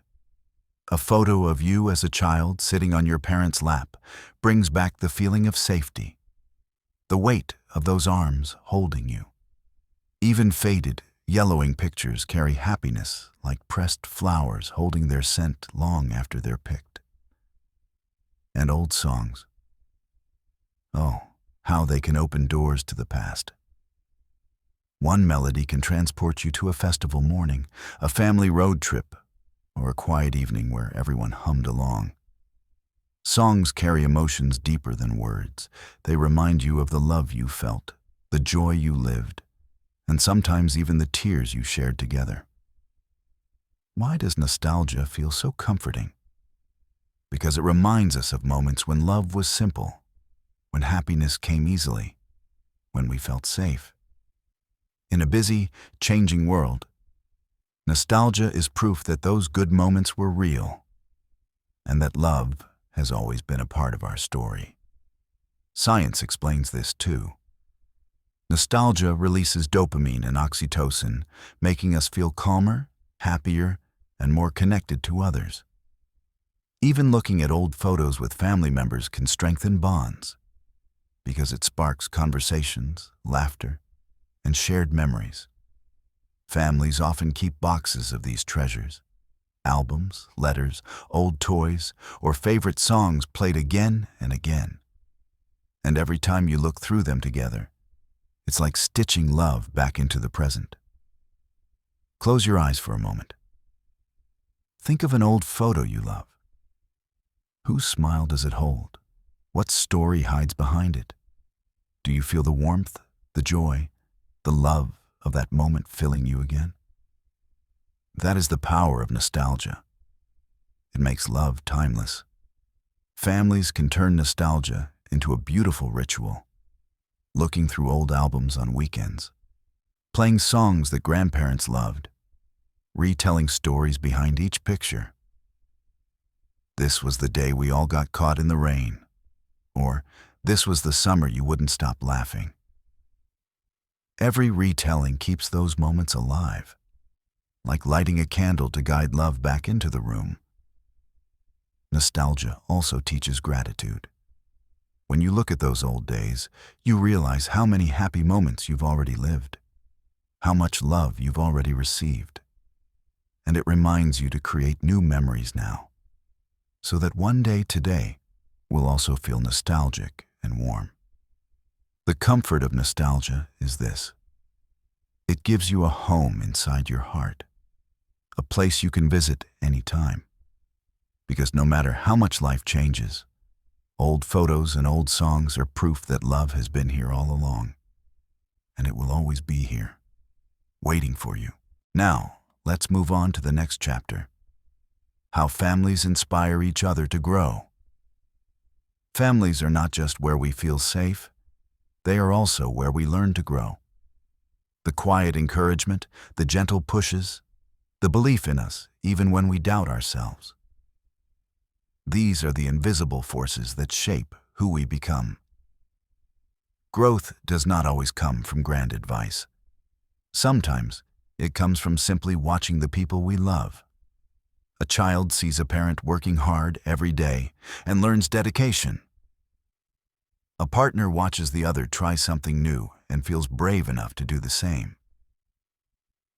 A photo of you as a child sitting on your parents' lap brings back the feeling of safety, the weight of those arms holding you. Even faded, yellowing pictures carry happiness like pressed flowers holding their scent long after they're picked. And old songs. Oh, how they can open doors to the past. One melody can transport you to a festival morning, a family road trip, or a quiet evening where everyone hummed along. Songs carry emotions deeper than words. They remind you of the love you felt, the joy you lived, and sometimes even the tears you shared together. Why does nostalgia feel so comforting? Because it reminds us of moments when love was simple, when happiness came easily, when we felt safe. In a busy, changing world, nostalgia is proof that those good moments were real, and that love has always been a part of our story. Science explains this too. Nostalgia releases dopamine and oxytocin, making us feel calmer, happier, and more connected to others. Even looking at old photos with family members can strengthen bonds, because it sparks conversations, laughter, and shared memories. Families often keep boxes of these treasures, albums, letters, old toys, or favorite songs played again and again. And every time you look through them together, it's like stitching love back into the present. Close your eyes for a moment. Think of an old photo you love. Whose smile does it hold? What story hides behind it? Do you feel the warmth, the joy, the love of that moment filling you again? That is the power of nostalgia. It makes love timeless. Families can turn nostalgia into a beautiful ritual, looking through old albums on weekends, playing songs that grandparents loved, retelling stories behind each picture. This was the day we all got caught in the rain, or this was the summer you wouldn't stop laughing. Every retelling keeps those moments alive, like lighting a candle to guide love back into the room. Nostalgia also teaches gratitude. When you look at those old days, you realize how many happy moments you've already lived, how much love you've already received. And it reminds you to create new memories now, so that one day today will also feel nostalgic and warm. The comfort of nostalgia is this. It gives you a home inside your heart, a place you can visit anytime. Because no matter how much life changes, old photos and old songs are proof that love has been here all along, and it will always be here, waiting for you. Now, let's move on to the next chapter. How families inspire each other to grow. Families are not just where we feel safe, they are also where we learn to grow. The quiet encouragement, the gentle pushes, the belief in us even when we doubt ourselves. These are the invisible forces that shape who we become. Growth does not always come from grand advice. Sometimes it comes from simply watching the people we love. A child sees a parent working hard every day and learns dedication. A partner watches the other try something new and feels brave enough to do the same.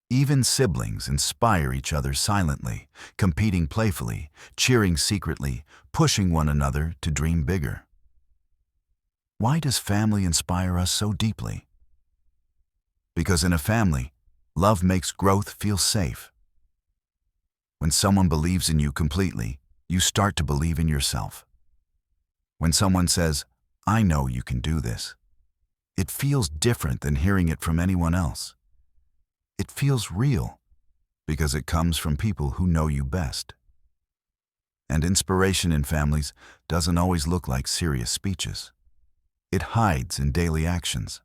Even siblings inspire each other silently, competing playfully, cheering secretly, pushing one another to dream bigger. Why does family inspire us so deeply? Because in a family, love makes growth feel safe. When someone believes in you completely, you start to believe in yourself. When someone says, "I know you can do this," it feels different than hearing it from anyone else. It feels real because it comes from people who know you best. And inspiration in families doesn't always look like serious speeches. It hides in daily actions.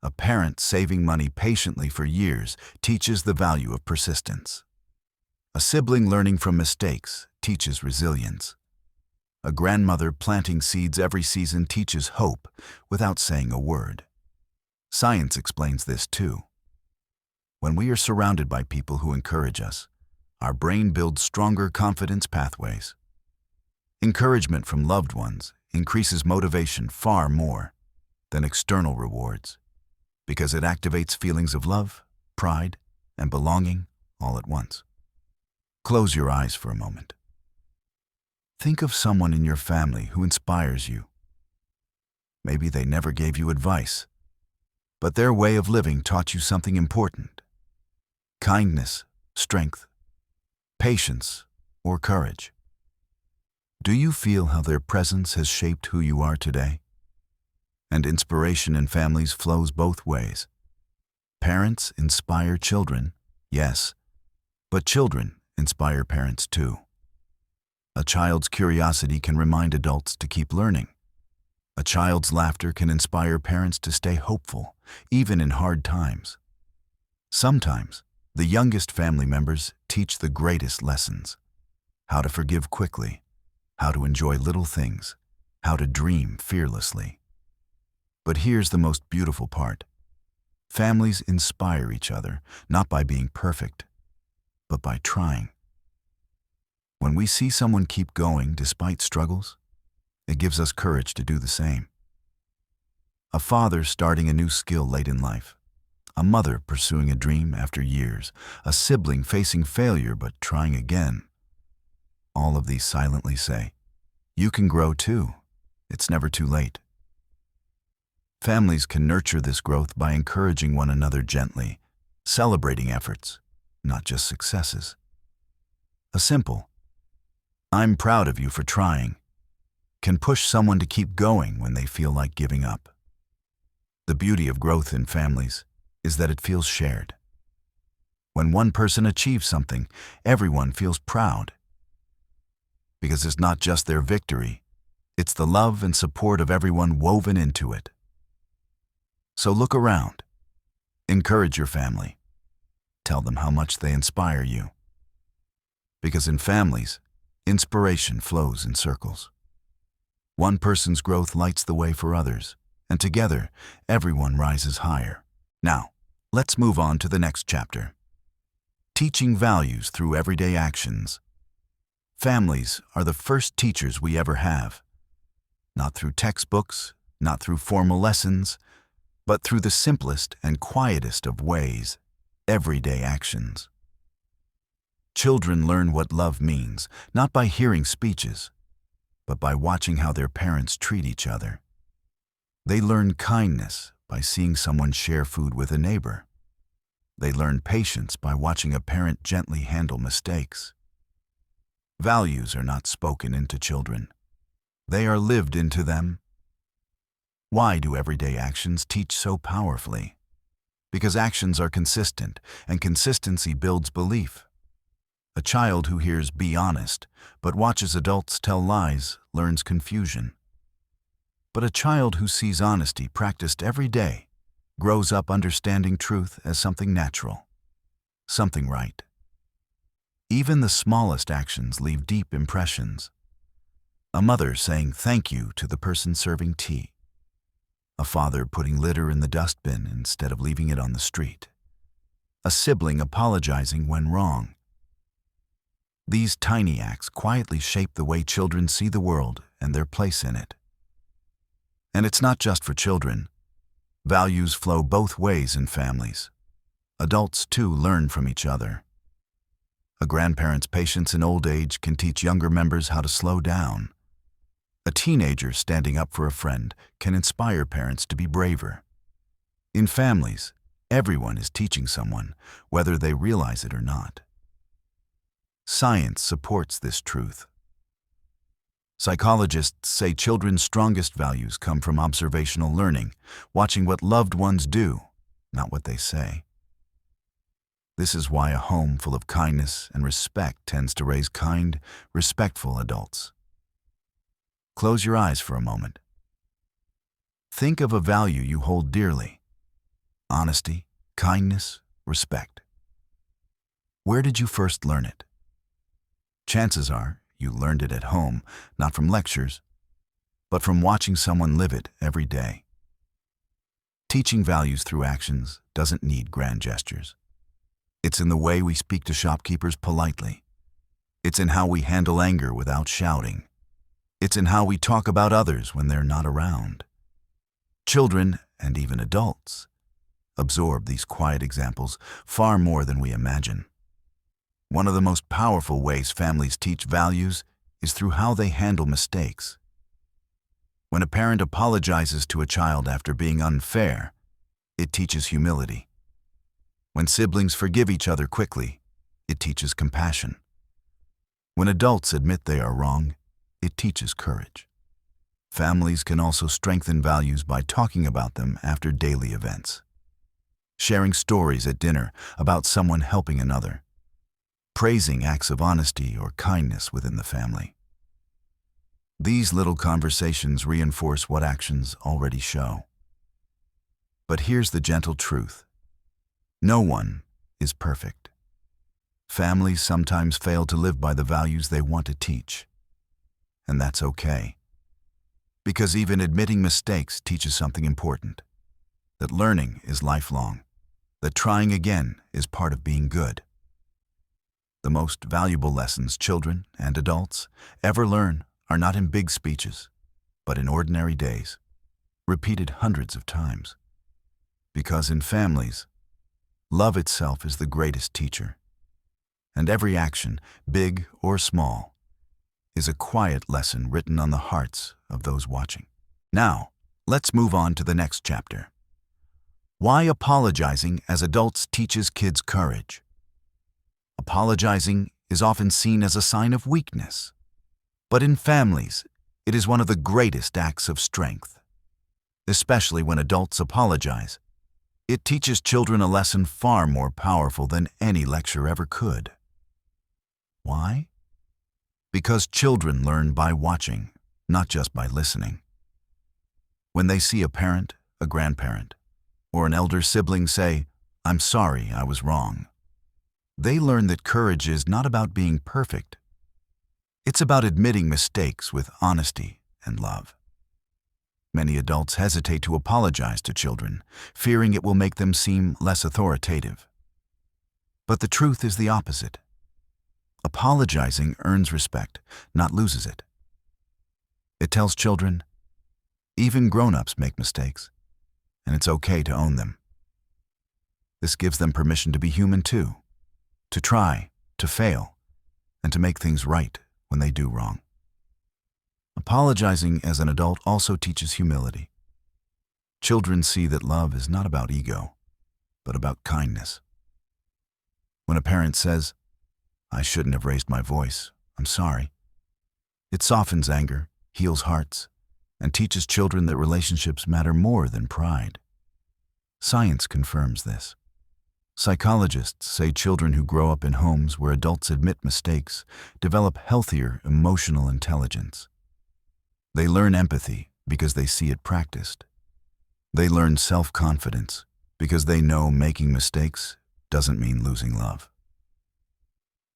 A parent saving money patiently for years teaches the value of persistence. A sibling learning from mistakes teaches resilience. A grandmother planting seeds every season teaches hope without saying a word. Science explains this too. When we are surrounded by people who encourage us, our brain builds stronger confidence pathways. Encouragement from loved ones increases motivation far more than external rewards, because it activates feelings of love, pride, and belonging all at once. Close your eyes for a moment. Think of someone in your family who inspires you. Maybe they never gave you advice, but their way of living taught you something important. Kindness, strength, patience, or courage. Do you feel how their presence has shaped who you are today? And inspiration in families flows both ways. Parents inspire children, yes, but children inspire parents too. A child's curiosity can remind adults to keep learning. A child's laughter can inspire parents to stay hopeful, even in hard times. Sometimes, the youngest family members teach the greatest lessons. How to forgive quickly, how to enjoy little things, how to dream fearlessly. But here's the most beautiful part. Families inspire each other, not by being perfect, but by trying. When we see someone keep going despite struggles, it gives us courage to do the same. A father starting a new skill late in life, a mother pursuing a dream after years, a sibling facing failure but trying again. All of these silently say, "You can grow too. It's never too late." Families can nurture this growth by encouraging one another gently, celebrating efforts, not just successes. A simple, "I'm proud of you for trying," can push someone to keep going when they feel like giving up. The beauty of growth in families is that it feels shared. When one person achieves something, everyone feels proud. Because it's not just their victory, it's the love and support of everyone woven into it. So look around. Encourage your family. Tell them how much they inspire you. Because in families, inspiration flows in circles. One person's growth lights the way for others, and together, everyone rises higher. Now, let's move on to the next chapter. Teaching values through everyday actions. Families are the first teachers we ever have. Not through textbooks, not through formal lessons, but through the simplest and quietest of ways, everyday actions. Children learn what love means, not by hearing speeches, but by watching how their parents treat each other. They learn kindness by seeing someone share food with a neighbor. They learn patience by watching a parent gently handle mistakes. Values are not spoken into children. They are lived into them. Why do everyday actions teach so powerfully? Because actions are consistent, and consistency builds belief. A child who hears "be honest," but watches adults tell lies, learns confusion. But a child who sees honesty practiced every day grows up understanding truth as something natural, something right. Even the smallest actions leave deep impressions. A mother saying thank you to the person serving tea. A father putting litter in the dustbin instead of leaving it on the street. A sibling apologizing when wrong. These tiny acts quietly shape the way children see the world and their place in it. And it's not just for children. Values flow both ways in families. Adults, too, learn from each other. A grandparent's patience in old age can teach younger members how to slow down. A teenager standing up for a friend can inspire parents to be braver. In families, everyone is teaching someone, whether they realize it or not. Science supports this truth. Psychologists say children's strongest values come from observational learning, watching what loved ones do, not what they say. This is why a home full of kindness and respect tends to raise kind, respectful adults. Close your eyes for a moment. Think of a value you hold dearly. Honesty, kindness, respect. Where did you first learn it? Chances are you learned it at home, not from lectures, but from watching someone live it every day. Teaching values through actions doesn't need grand gestures. It's in the way we speak to shopkeepers politely. It's in how we handle anger without shouting. It's in how we talk about others when they're not around. Children, and even adults, absorb these quiet examples far more than we imagine. One of the most powerful ways families teach values is through how they handle mistakes. When a parent apologizes to a child after being unfair, it teaches humility. When siblings forgive each other quickly, it teaches compassion. When adults admit they are wrong, it teaches courage. Families can also strengthen values by talking about them after daily events. Sharing stories at dinner about someone helping another. Praising acts of honesty or kindness within the family. These little conversations reinforce what actions already show. But here's the gentle truth. No one is perfect. Families sometimes fail to live by the values they want to teach. And that's okay. Because even admitting mistakes teaches something important. That learning is lifelong. That trying again is part of being good. The most valuable lessons children and adults ever learn are not in big speeches, but in ordinary days, repeated hundreds of times. Because in families, love itself is the greatest teacher. And every action, big or small, is a quiet lesson written on the hearts of those watching. Now, Let's move on to the next chapter. Why apologizing as adults teaches kids courage. Apologizing is often seen as a sign of weakness, but in families, it is one of the greatest acts of strength. Especially when adults apologize, it teaches children a lesson far more powerful than any lecture ever could. Why? Because children learn by watching, not just by listening. When they see a parent, a grandparent, or an elder sibling say, "I'm sorry, I was wrong," they learn that courage is not about being perfect. It's about admitting mistakes with honesty and love. Many adults hesitate to apologize to children, fearing it will make them seem less authoritative. But the truth is the opposite. Apologizing earns respect, not loses it. It tells children, even grown-ups make mistakes, and it's okay to own them. This gives them permission to be human too, to try, to fail, and to make things right when they do wrong. Apologizing as an adult also teaches humility. Children see that love is not about ego, but about kindness. When a parent says, "I shouldn't have raised my voice, I'm sorry," it softens anger, heals hearts, and teaches children that relationships matter more than pride. Science confirms this. Psychologists say children who grow up in homes where adults admit mistakes develop healthier emotional intelligence. They learn empathy because they see it practiced. They learn self-confidence because they know making mistakes doesn't mean losing love.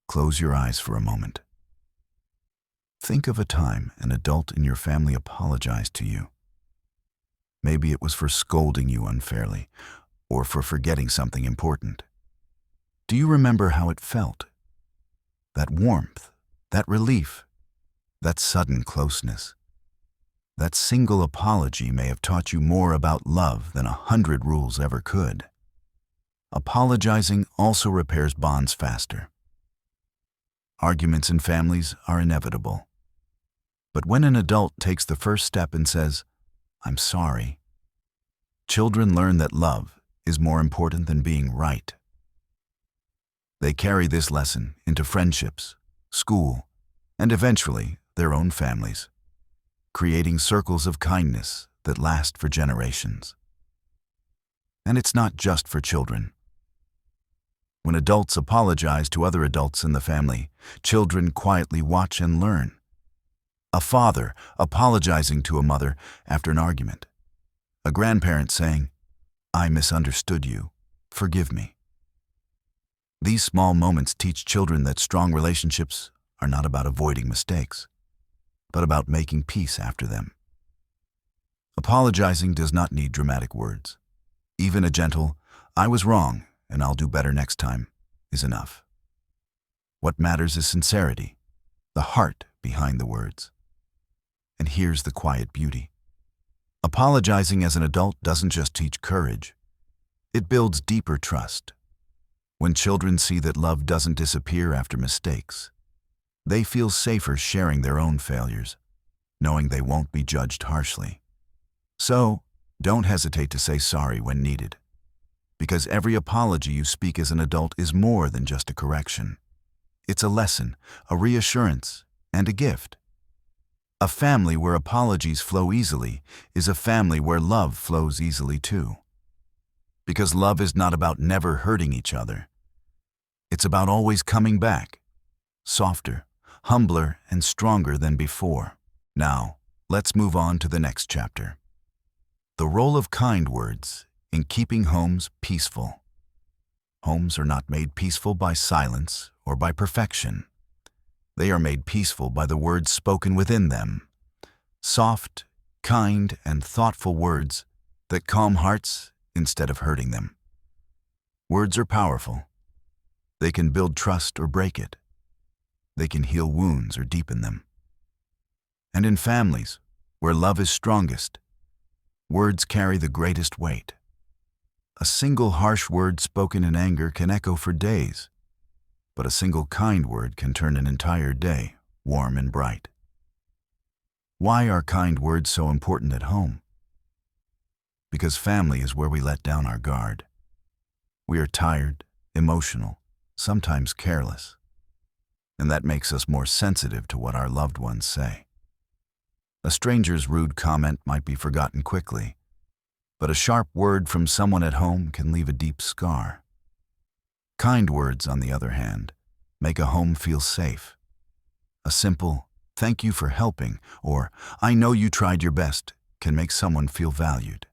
Close your eyes for a moment. Think of a time an adult in your family apologized to you. Maybe it was for scolding you unfairly or for forgetting something important. Do you remember how it felt? That warmth, that relief, that sudden closeness. That single apology may have taught you more about love than 100 rules ever could. Apologizing also repairs bonds faster. Arguments in families are inevitable. But when an adult takes the first step and says, "I'm sorry," children learn that love is more important than being right. They carry this lesson into friendships, school, and eventually their own families, creating circles of kindness that last for generations. And it's not just for children. When adults apologize to other adults in the family, children quietly watch and learn. A father apologizing to a mother after an argument. A grandparent saying, "I misunderstood you. Forgive me." These small moments teach children that strong relationships are not about avoiding mistakes, but about making peace after them. Apologizing does not need dramatic words. Even a gentle, "I was wrong and I'll do better next time," is enough. What matters is sincerity, the heart behind the words. And here's the quiet beauty. Apologizing as an adult doesn't just teach courage. It builds deeper trust. When children see that love doesn't disappear after mistakes, they feel safer sharing their own failures, knowing they won't be judged harshly. So, don't hesitate to say sorry when needed, because every apology you speak as an adult is more than just a correction. It's a lesson, a reassurance, and a gift. A family where apologies flow easily is a family where love flows easily too. Because love is not about never hurting each other. It's about always coming back, softer, humbler, and stronger than before. Now, let's move on to the next chapter. The role of kind words in keeping homes peaceful. Homes are not made peaceful by silence or by perfection. They are made peaceful by the words spoken within them. Soft, kind, and thoughtful words that calm hearts instead of hurting them. Words are powerful. They can build trust or break it. They can heal wounds or deepen them. And in families, where love is strongest, words carry the greatest weight. A single harsh word spoken in anger can echo for days, but a single kind word can turn an entire day warm and bright. Why are kind words so important at home? because family is where we let down our guard. We are tired, emotional, sometimes careless, and that makes us more sensitive to what our loved ones say. A stranger's rude comment might be forgotten quickly, but a sharp word from someone at home can leave a deep scar. Kind words, on the other hand, make a home feel safe. A simple, "Thank you for helping," or "I know you tried your best," can make someone feel valued.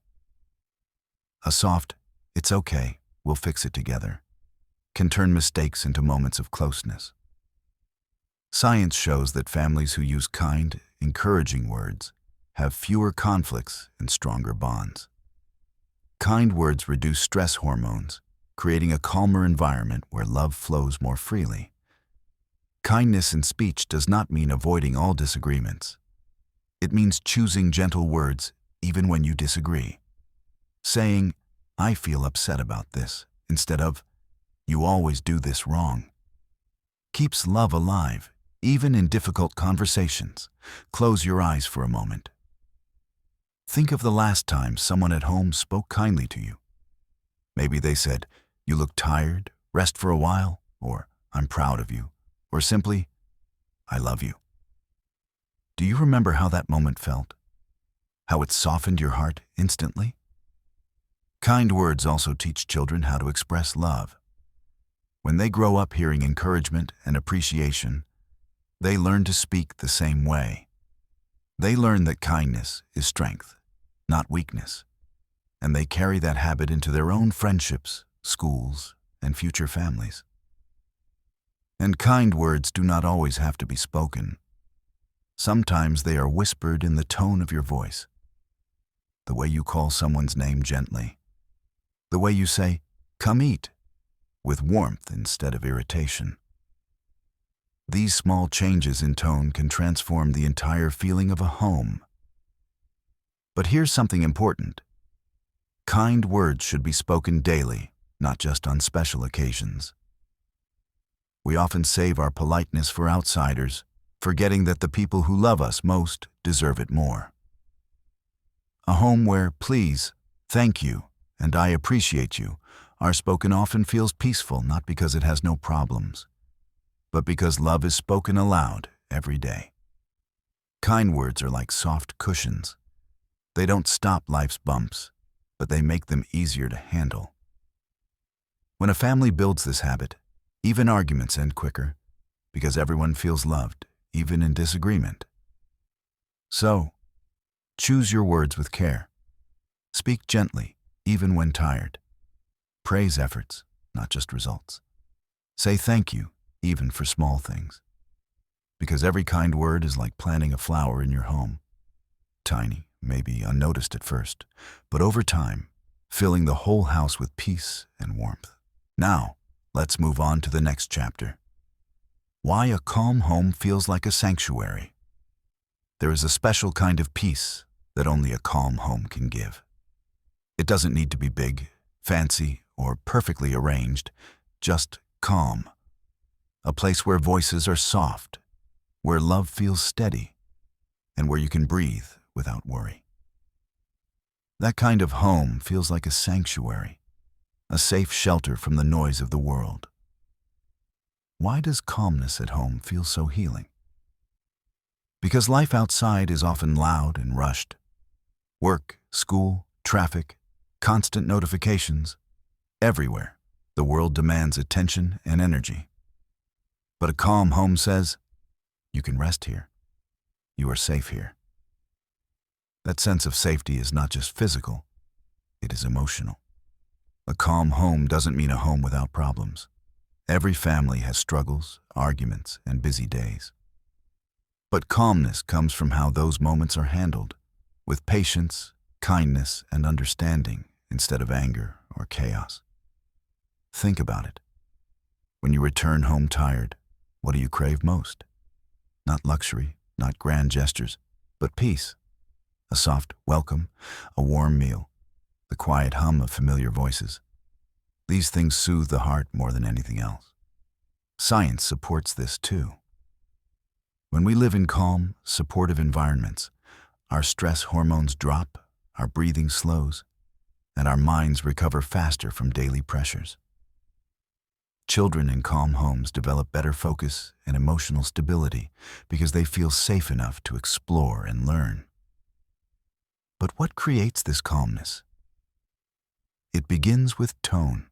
A soft, "It's okay, we'll fix it together," can turn mistakes into moments of closeness. Science shows that families who use kind, encouraging words have fewer conflicts and stronger bonds. Kind words reduce stress hormones, creating a calmer environment where love flows more freely. Kindness in speech does not mean avoiding all disagreements. It means choosing gentle words even when you disagree. Saying, "I feel upset about this," instead of, "You always do this wrong," keeps love alive, even in difficult conversations. Close your eyes for a moment. Think of the last time someone at home spoke kindly to you. Maybe they said, "You look tired, rest for a while," or "I'm proud of you," or simply, "I love you." Do you remember how that moment felt? How it softened your heart instantly? Kind words also teach children how to express love. When they grow up hearing encouragement and appreciation, they learn to speak the same way. They learn that kindness is strength, not weakness, and they carry that habit into their own friendships, schools, and future families. And kind words do not always have to be spoken. Sometimes they are whispered in the tone of your voice. The way you call someone's name gently. The way you say, "Come eat," with warmth instead of irritation. These small changes in tone can transform the entire feeling of a home. But here's something important. Kind words should be spoken daily, not just on special occasions. We often save our politeness for outsiders, forgetting that the people who love us most deserve it more. A home where "please," "thank you," and "I appreciate you" are spoken often feels peaceful, not because it has no problems, but because love is spoken aloud every day. Kind words are like soft cushions. They don't stop life's bumps, but they make them easier to handle. When a family builds this habit, even arguments end quicker, because everyone feels loved, even in disagreement. So, choose your words with care. Speak gently, even when tired. Praise efforts, not just results. Say thank you, even for small things. Because every kind word is like planting a flower in your home. Tiny, maybe unnoticed at first, but over time, filling the whole house with peace and warmth. Now, let's move on to the next chapter. Why a calm home feels like a sanctuary. There is a special kind of peace that only a calm home can give. It doesn't need to be big, fancy, or perfectly arranged, just calm. A place where voices are soft, where love feels steady, and where you can breathe without worry. That kind of home feels like a sanctuary, a safe shelter from the noise of the world. Why does calmness at home feel so healing? Because life outside is often loud and rushed. Work, school, traffic, constant notifications. Everywhere, the world demands attention and energy. But a calm home says, "You can rest here. You are safe here." That sense of safety is not just physical, it is emotional. A calm home doesn't mean a home without problems. Every family has struggles, arguments, and busy days. But calmness comes from how those moments are handled, with patience, kindness, and understanding instead of anger or chaos. Think about it. When you return home tired, what do you crave most? Not luxury, not grand gestures, but peace. A soft welcome, a warm meal, the quiet hum of familiar voices. These things soothe the heart more than anything else. Science supports this too. When we live in calm, supportive environments, our stress hormones drop, our breathing slows, and our minds recover faster from daily pressures. Children in calm homes develop better focus and emotional stability because they feel safe enough to explore and learn. But what creates this calmness? It begins with tone.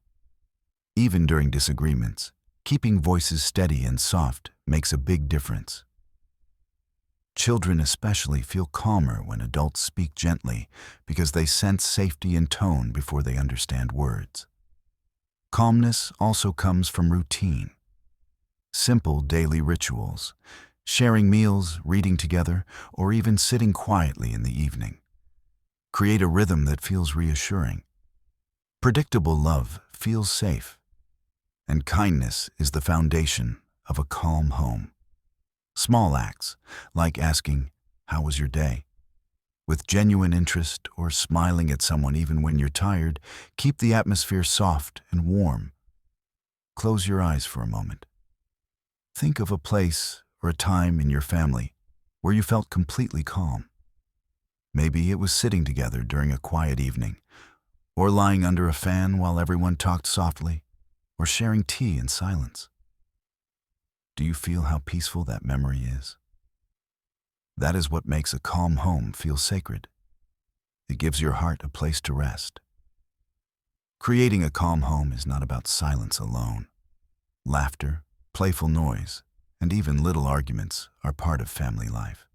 Even during disagreements, keeping voices steady and soft makes a big difference. Children especially feel calmer when adults speak gently because they sense safety in tone before they understand words. Calmness also comes from routine. Simple daily rituals, sharing meals, reading together, or even sitting quietly in the evening, create a rhythm that feels reassuring. Predictable love feels safe, and kindness is the foundation of a calm home. Small acts, like asking, "How was your day?" with genuine interest or smiling at someone even when you're tired, keep the atmosphere soft and warm. Close your eyes for a moment. Think of a place or a time in your family where you felt completely calm. Maybe it was sitting together during a quiet evening, or lying under a fan while everyone talked softly, or sharing tea in silence. Do you feel how peaceful that memory is? That is what makes a calm home feel sacred. It gives your heart a place to rest. Creating a calm home is not about silence alone. Laughter, playful noise, and even little arguments are part of family life.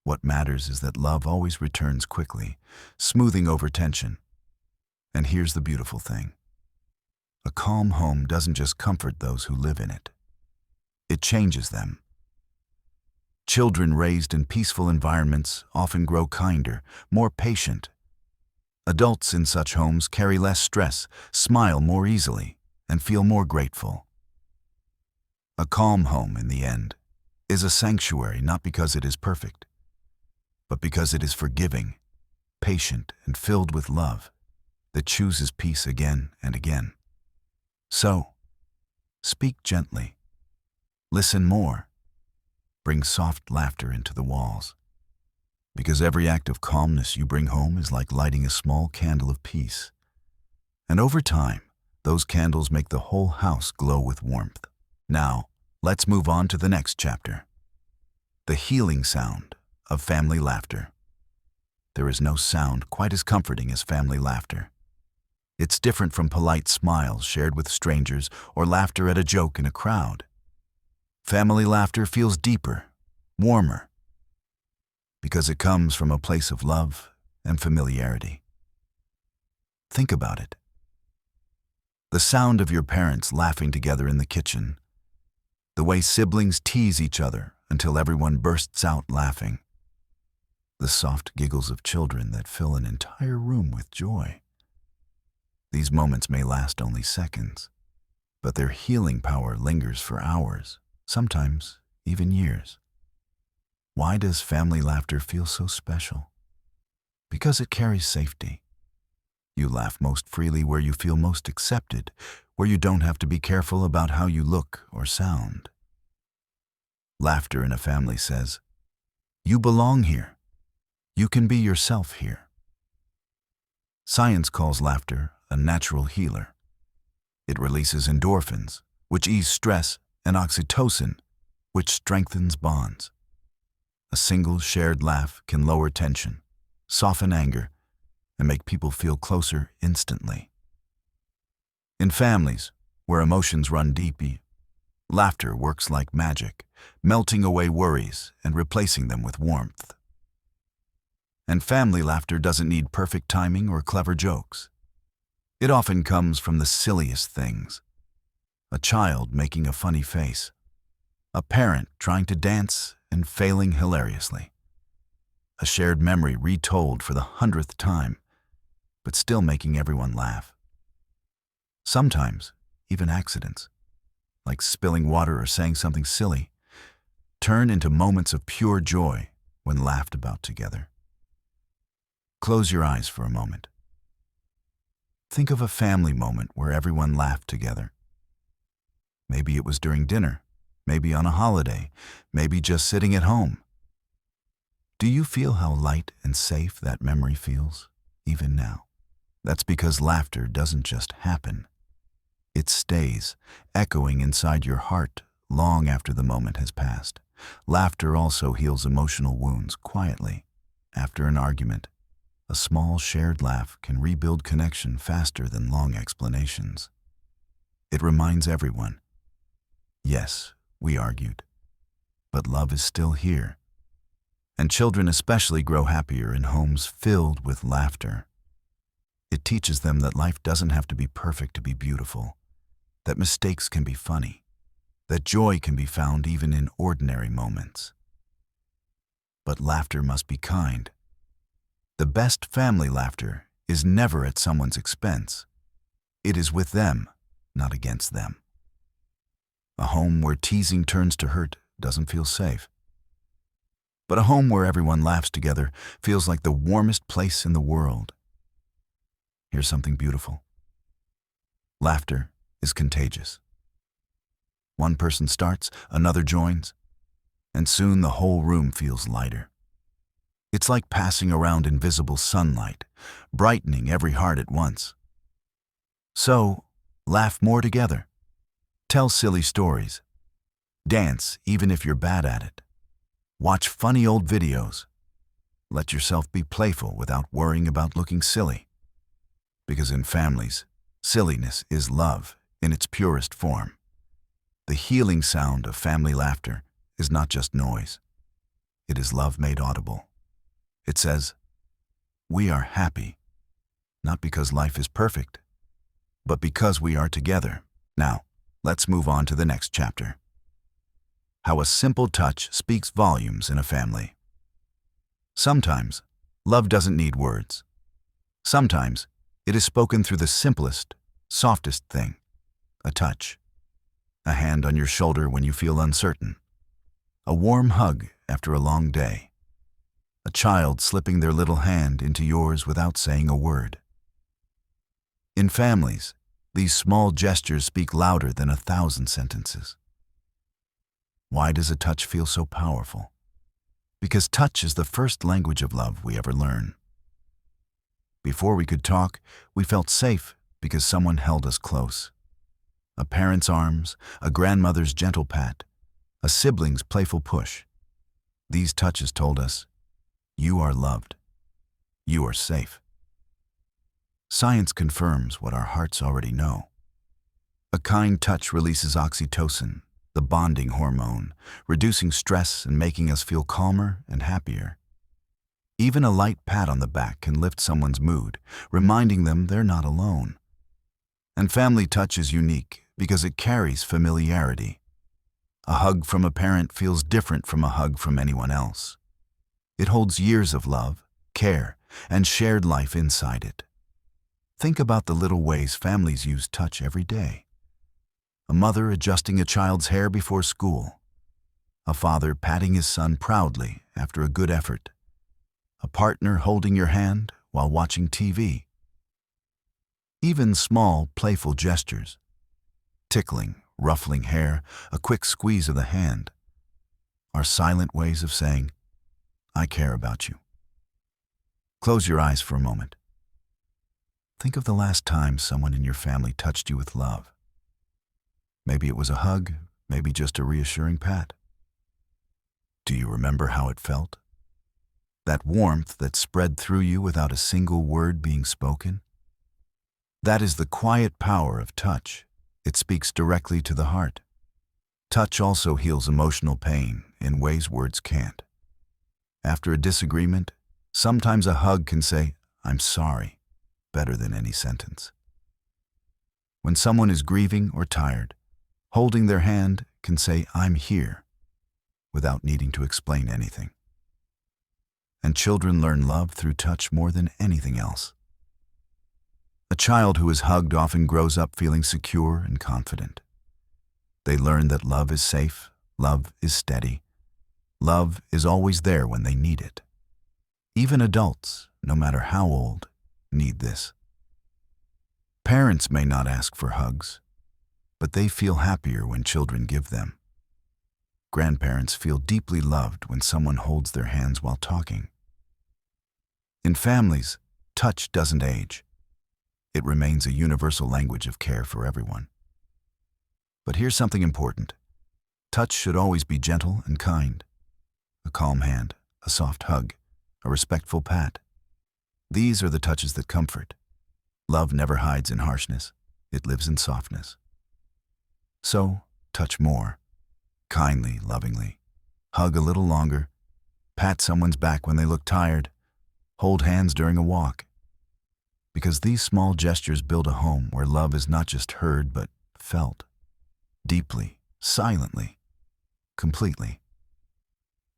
What matters is that love always returns quickly, smoothing over tension. And here's the beautiful thing. A calm home doesn't just comfort those who live in it. It changes them. Children raised in peaceful environments often grow kinder, more patient. Adults in such homes carry less stress, smile more easily, and feel more grateful. A calm home, in the end, is a sanctuary not because it is perfect, but because it is forgiving, patient, and filled with love that chooses peace again and again. So, speak gently, listen more, bring soft laughter into the walls. Because every act of calmness you bring home is like lighting a small candle of peace. And over time, those candles make the whole house glow with warmth. Now, let's move on to the next chapter. The healing sound of family laughter. There is no sound quite as comforting as family laughter. It's different from polite smiles shared with strangers or laughter at a joke in a crowd. Family laughter feels deeper, warmer, because it comes from a place of love and familiarity. Think about it. The sound of your parents laughing together in the kitchen, the way siblings tease each other until everyone bursts out laughing, the soft giggles of children that fill an entire room with joy. These moments may last only seconds, but their healing power lingers for hours, sometimes even years. Why does family laughter feel so special? Because it carries safety. You laugh most freely where you feel most accepted, where you don't have to be careful about how you look or sound. Laughter in a family says, "You belong here. You can be yourself here." Science calls laughter a natural healer. It releases endorphins, which ease stress, and oxytocin, which strengthens bonds. A single shared laugh can lower tension, soften anger, and make people feel closer instantly. In families where emotions run deep, laughter works like magic, melting away worries and replacing them with warmth. And family laughter doesn't need perfect timing or clever jokes. It often comes from the silliest things. A child making a funny face, a parent trying to dance and failing hilariously, a shared memory retold for the 100th time, but still making everyone laugh. Sometimes, even accidents, like spilling water or saying something silly, turn into moments of pure joy when laughed about together. Close your eyes for a moment. Think of a family moment where everyone laughed together. Maybe it was during dinner, maybe on a holiday, maybe just sitting at home. Do you feel how light and safe that memory feels, even now? That's because laughter doesn't just happen. It stays, echoing inside your heart long after the moment has passed. Laughter also heals emotional wounds quietly. After an argument, a small shared laugh can rebuild connection faster than long explanations. It reminds everyone, yes, we argued, but love is still here. And children especially grow happier in homes filled with laughter. It teaches them that life doesn't have to be perfect to be beautiful, that mistakes can be funny, that joy can be found even in ordinary moments. But laughter must be kind. The best family laughter is never at someone's expense. It is with them, not against them. A home where teasing turns to hurt doesn't feel safe. But a home where everyone laughs together feels like the warmest place in the world. Here's something beautiful. Laughter is contagious. One person starts, another joins, and soon the whole room feels lighter. It's like passing around invisible sunlight, brightening every heart at once. So, laugh more together. Tell silly stories. Dance even if you're bad at it. Watch funny old videos. Let yourself be playful without worrying about looking silly. Because in families, silliness is love in its purest form. The healing sound of family laughter is not just noise. It is love made audible. It says, we are happy, not because life is perfect, but because we are together. Now, let's move on to the next chapter. How a simple touch speaks volumes in a family. Sometimes, love doesn't need words. Sometimes, it is spoken through the simplest, softest thing, a touch. A hand on your shoulder when you feel uncertain. A warm hug after a long day. A child slipping their little hand into yours without saying a word. In families, these small gestures speak louder than 1,000 sentences. Why does a touch feel so powerful? Because touch is the first language of love we ever learn. Before we could talk, we felt safe because someone held us close. A parent's arms, a grandmother's gentle pat, a sibling's playful push. These touches told us, you are loved. You are safe. Science confirms what our hearts already know. A kind touch releases oxytocin, the bonding hormone, reducing stress and making us feel calmer and happier. Even a light pat on the back can lift someone's mood, reminding them they're not alone. And family touch is unique because it carries familiarity. A hug from a parent feels different from a hug from anyone else. It holds years of love, care, and shared life inside it. Think about the little ways families use touch every day. A mother adjusting a child's hair before school. A father patting his son proudly after a good effort. A partner holding your hand while watching TV. Even small, playful gestures. Tickling, ruffling hair, a quick squeeze of the hand, are silent ways of saying, I care about you. Close your eyes for a moment. Think of the last time someone in your family touched you with love. Maybe it was a hug, maybe just a reassuring pat. Do you remember how it felt? That warmth that spread through you without a single word being spoken? That is the quiet power of touch. It speaks directly to the heart. Touch also heals emotional pain in ways words can't. After a disagreement, sometimes a hug can say, I'm sorry, better than any sentence. When someone is grieving or tired, holding their hand can say, I'm here, without needing to explain anything. And children learn love through touch more than anything else. A child who is hugged often grows up feeling secure and confident. They learn that love is safe, love is steady, love is always there when they need it. Even adults, no matter how old, need this. Parents may not ask for hugs, but they feel happier when children give them. Grandparents feel deeply loved when someone holds their hands while talking. In families, touch doesn't age. it remains a universal language of care for everyone. But here's something important. Touch should always be gentle and kind. A calm hand, a soft hug, a respectful pat. These are the touches that comfort. Love never hides in harshness. It lives in softness. So, touch more. Kindly, lovingly. Hug a little longer. Pat someone's back when they look tired. Hold hands during a walk. Because these small gestures build a home where love is not just heard but felt. Deeply, silently, completely.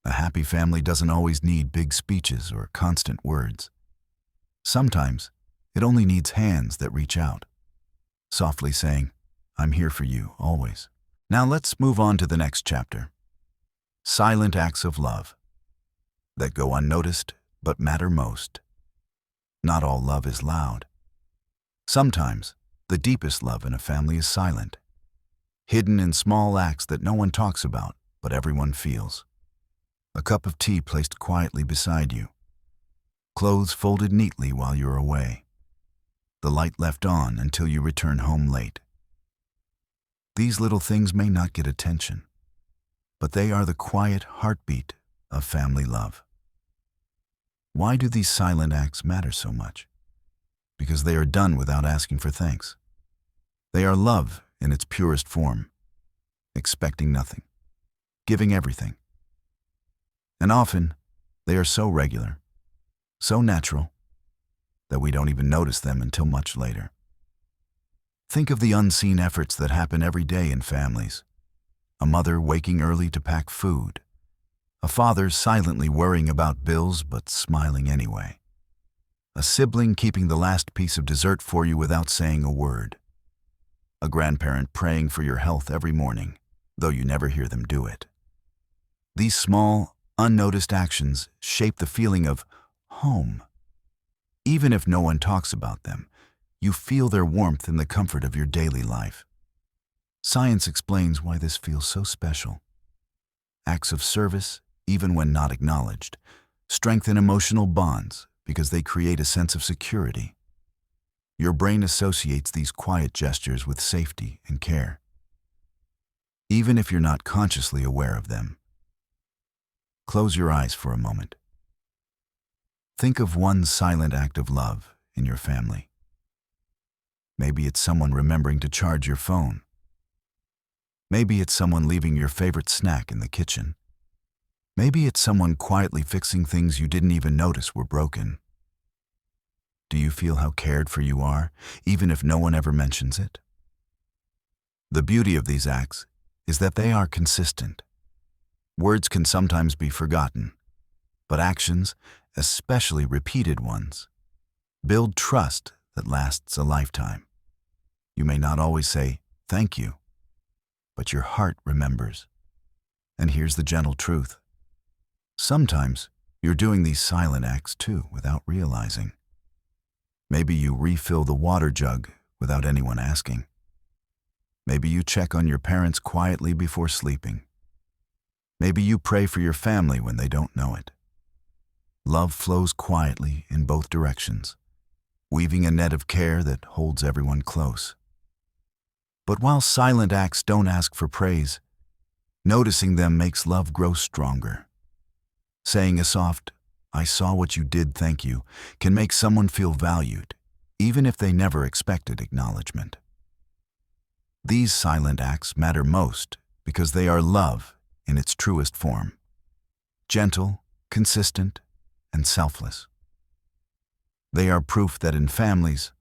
A happy family doesn't always need big speeches or constant words. Sometimes, it only needs hands that reach out, softly saying, "I'm here for you, always." Now let's move on to the next chapter. Silent acts of love that go unnoticed but matter most. Not all love is loud. Sometimes, the deepest love in a family is silent, hidden in small acts that no one talks about, but everyone feels. A cup of tea placed quietly beside you. Clothes folded neatly while you're away. The light left on until you return home late. These little things may not get attention, but they are the quiet heartbeat of family love. Why do these silent acts matter so much? Because they are done without asking for thanks. They are love in its purest form, expecting nothing, giving everything. And often, they are so regular, so natural, that we don't even notice them until much later. Think of the unseen efforts that happen every day in families. A mother waking early to pack food. A father silently worrying about bills but smiling anyway. A sibling keeping the last piece of dessert for you without saying a word. A grandparent praying for your health every morning, though you never hear them do it. These small, unnoticed actions shape the feeling of home. Even if no one talks about them, you feel their warmth in the comfort of your daily life. Science explains why this feels so special. Acts of service, even when not acknowledged, strengthen emotional bonds because they create a sense of security. Your brain associates these quiet gestures with safety and care, even if you're not consciously aware of them. Close your eyes for a moment. Think of one silent act of love in your family. Maybe it's someone remembering to charge your phone. Maybe it's someone leaving your favorite snack in the kitchen. Maybe it's someone quietly fixing things you didn't even notice were broken. Do you feel how cared for you are, even if no one ever mentions it? The beauty of these acts is that they are consistent. Words can sometimes be forgotten, but actions, especially repeated ones, build trust that lasts a lifetime. You may not always say, "Thank you," but your heart remembers. And here's the gentle truth. Sometimes you're doing these silent acts too without realizing. Maybe you refill the water jug without anyone asking. Maybe you check on your parents quietly before sleeping. Maybe you pray for your family when they don't know it. Love flows quietly in both directions, weaving a net of care that holds everyone close. But while silent acts don't ask for praise, noticing them makes love grow stronger. Saying a soft, "I saw what you did, thank you," can make someone feel valued, even if they never expected acknowledgement. These silent acts matter most because they are love in its truest form. Gentle, consistent, and selfless. They are proof that in families,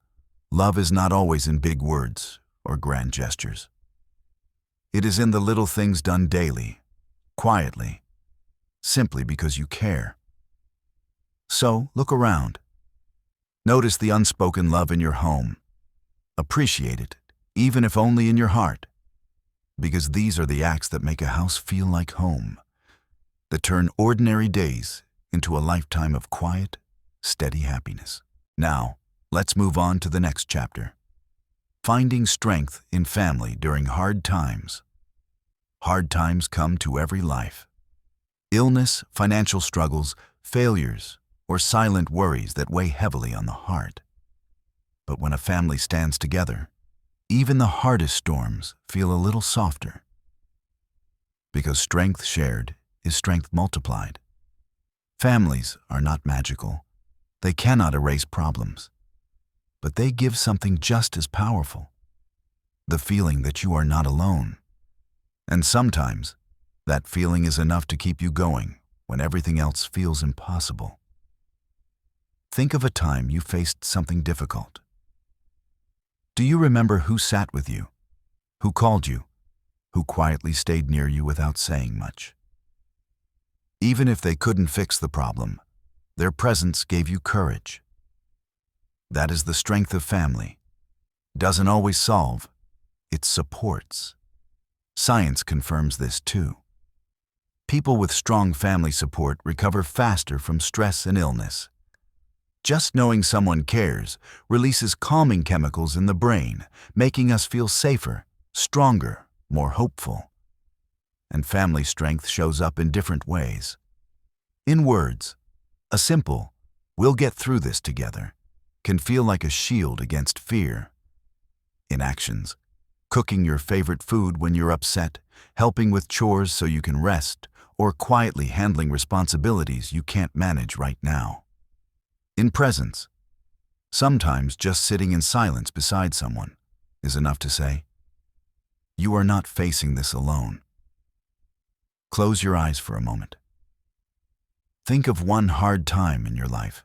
love is not always in big words or grand gestures. It is in the little things done daily, quietly, simply because you care. So, look around. Notice the unspoken love in your home. Appreciate it, even if only in your heart. Because these are the acts that make a house feel like home, that turn ordinary days into a lifetime of quiet, steady happiness. Now, let's move on to the next chapter. Finding strength in family during hard times. Hard times come to every life. Illness, financial struggles, failures, or silent worries that weigh heavily on the heart. But when a family stands together, even the hardest storms feel a little softer. Because strength shared is strength multiplied. Families are not magical. They cannot erase problems. But they give something just as powerful: the feeling that you are not alone. And sometimes, that feeling is enough to keep you going when everything else feels impossible. Think of a time you faced something difficult. Do you remember who sat with you, who called you, who quietly stayed near you without saying much? Even if they couldn't fix the problem, their presence gave you courage. That is the strength of family. Doesn't always solve, it supports. Science confirms this too. People with strong family support recover faster from stress and illness. Just knowing someone cares releases calming chemicals in the brain, making us feel safer, stronger, more hopeful. And family strength shows up in different ways. In words, a simple, "We'll get through this together," can feel like a shield against fear. In actions, cooking your favorite food when you're upset, helping with chores so you can rest, or quietly handling responsibilities you can't manage right now. In presence, sometimes just sitting in silence beside someone is enough to say, "You are not facing this alone." Close your eyes for a moment. Think of one hard time in your life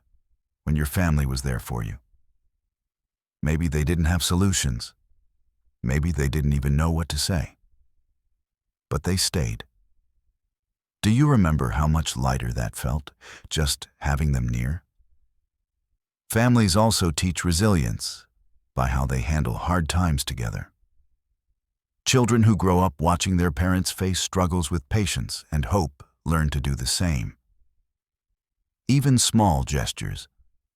when your family was there for you. Maybe they didn't have solutions. Maybe they didn't even know what to say. But they stayed. Do you remember how much lighter that felt, just having them near? Families also teach resilience by how they handle hard times together. Children who grow up watching their parents face struggles with patience and hope learn to do the same. Even small gestures,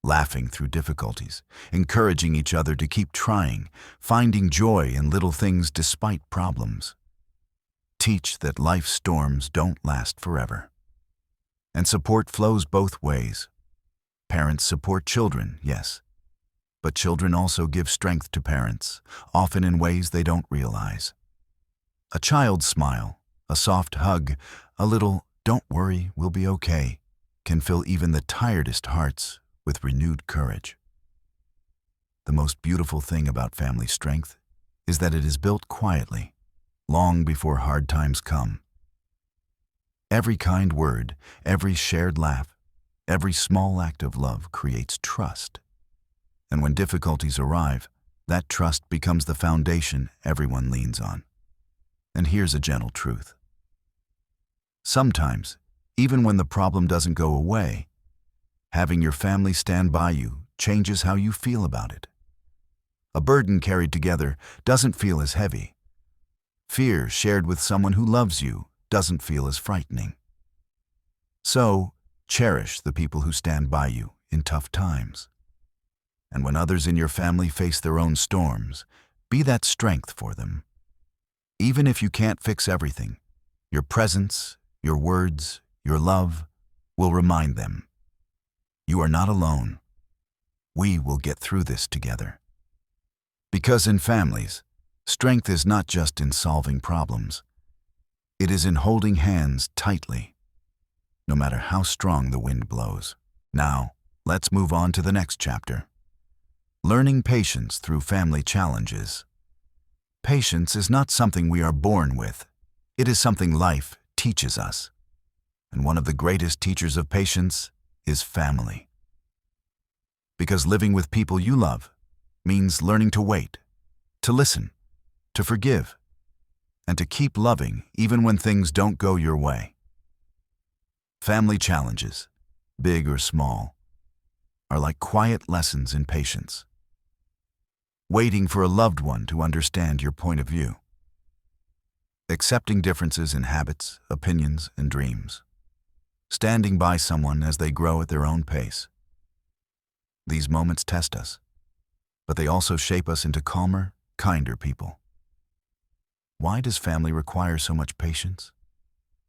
laughing through difficulties, encouraging each other to keep trying, finding joy in little things despite problems, teach that life's storms don't last forever. And support flows both ways. Parents support children, yes, but children also give strength to parents, often in ways they don't realize. A child's smile, a soft hug, a little "don't worry, we'll be okay," can fill even the tiredest hearts with renewed courage. The most beautiful thing about family strength is that it is built quietly, long before hard times come. Every kind word, every shared laugh, every small act of love creates trust. And when difficulties arrive, that trust becomes the foundation everyone leans on. And here's a gentle truth. Sometimes, even when the problem doesn't go away, having your family stand by you changes how you feel about it. A burden carried together doesn't feel as heavy. Fear shared with someone who loves you doesn't feel as frightening. So, cherish the people who stand by you in tough times. And when others in your family face their own storms, be that strength for them. Even if you can't fix everything, your presence, your words, your love will remind them, "You are not alone. We will get through this together." Because in families, strength is not just in solving problems. It is in holding hands tightly, no matter how strong the wind blows. Now, let's move on to the next chapter. Learning patience through family challenges. Patience is not something we are born with. It is something life teaches us. And one of the greatest teachers of patience is family. Because living with people you love means learning to wait, to listen, to forgive, and to keep loving even when things don't go your way. Family challenges, big or small, are like quiet lessons in patience. Waiting for a loved one to understand your point of view. Accepting differences in habits, opinions, and dreams. Standing by someone as they grow at their own pace. These moments test us, but they also shape us into calmer, kinder people. Why does family require so much patience?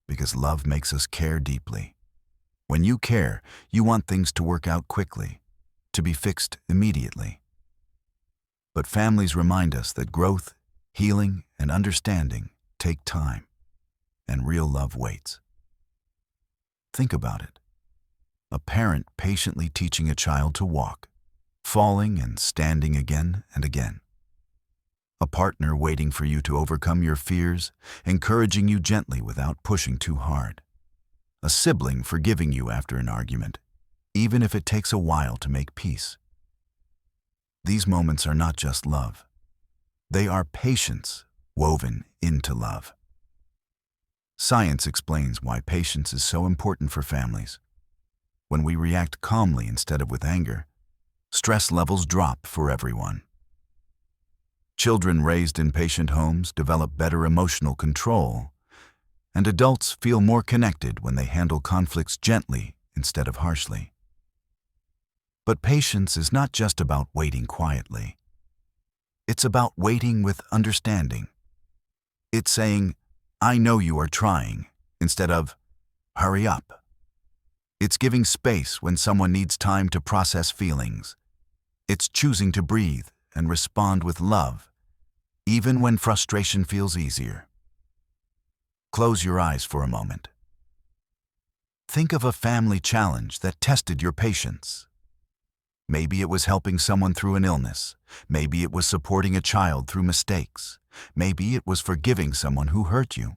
Because love makes us care deeply. When you care, you want things to work out quickly, to be fixed immediately. But families remind us that growth, healing, and understanding take time, and real love waits. Think about it. A parent patiently teaching a child to walk, falling and standing again and again. A partner waiting for you to overcome your fears, encouraging you gently without pushing too hard. A sibling forgiving you after an argument, even if it takes a while to make peace. These moments are not just love. They are patience woven into love. Science explains why patience is so important for families. When we react calmly instead of with anger, stress levels drop for everyone. Children raised in patient homes develop better emotional control, and adults feel more connected when they handle conflicts gently instead of harshly. But patience is not just about waiting quietly. It's about waiting with understanding. It's saying, "I know you are trying," instead of, "Hurry up." It's giving space when someone needs time to process feelings. It's choosing to breathe and respond with love, even when frustration feels easier. Close your eyes for a moment. Think of a family challenge that tested your patience. Maybe it was helping someone through an illness. Maybe it was supporting a child through mistakes. Maybe it was forgiving someone who hurt you.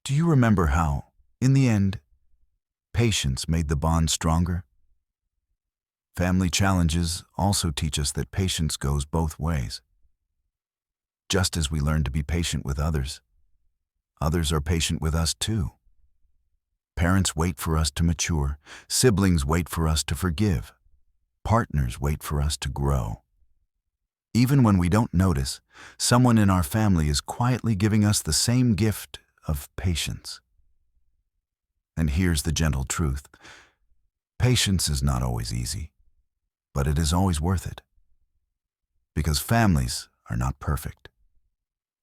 Do you remember how, in the end, patience made the bond stronger? Family challenges also teach us that patience goes both ways. Just as we learn to be patient with others, others are patient with us too. Parents wait for us to mature. Siblings wait for us to forgive. Partners wait for us to grow. Even when we don't notice, someone in our family is quietly giving us the same gift of patience. And here's the gentle truth. Patience is not always easy, but it is always worth it. Because families are not perfect.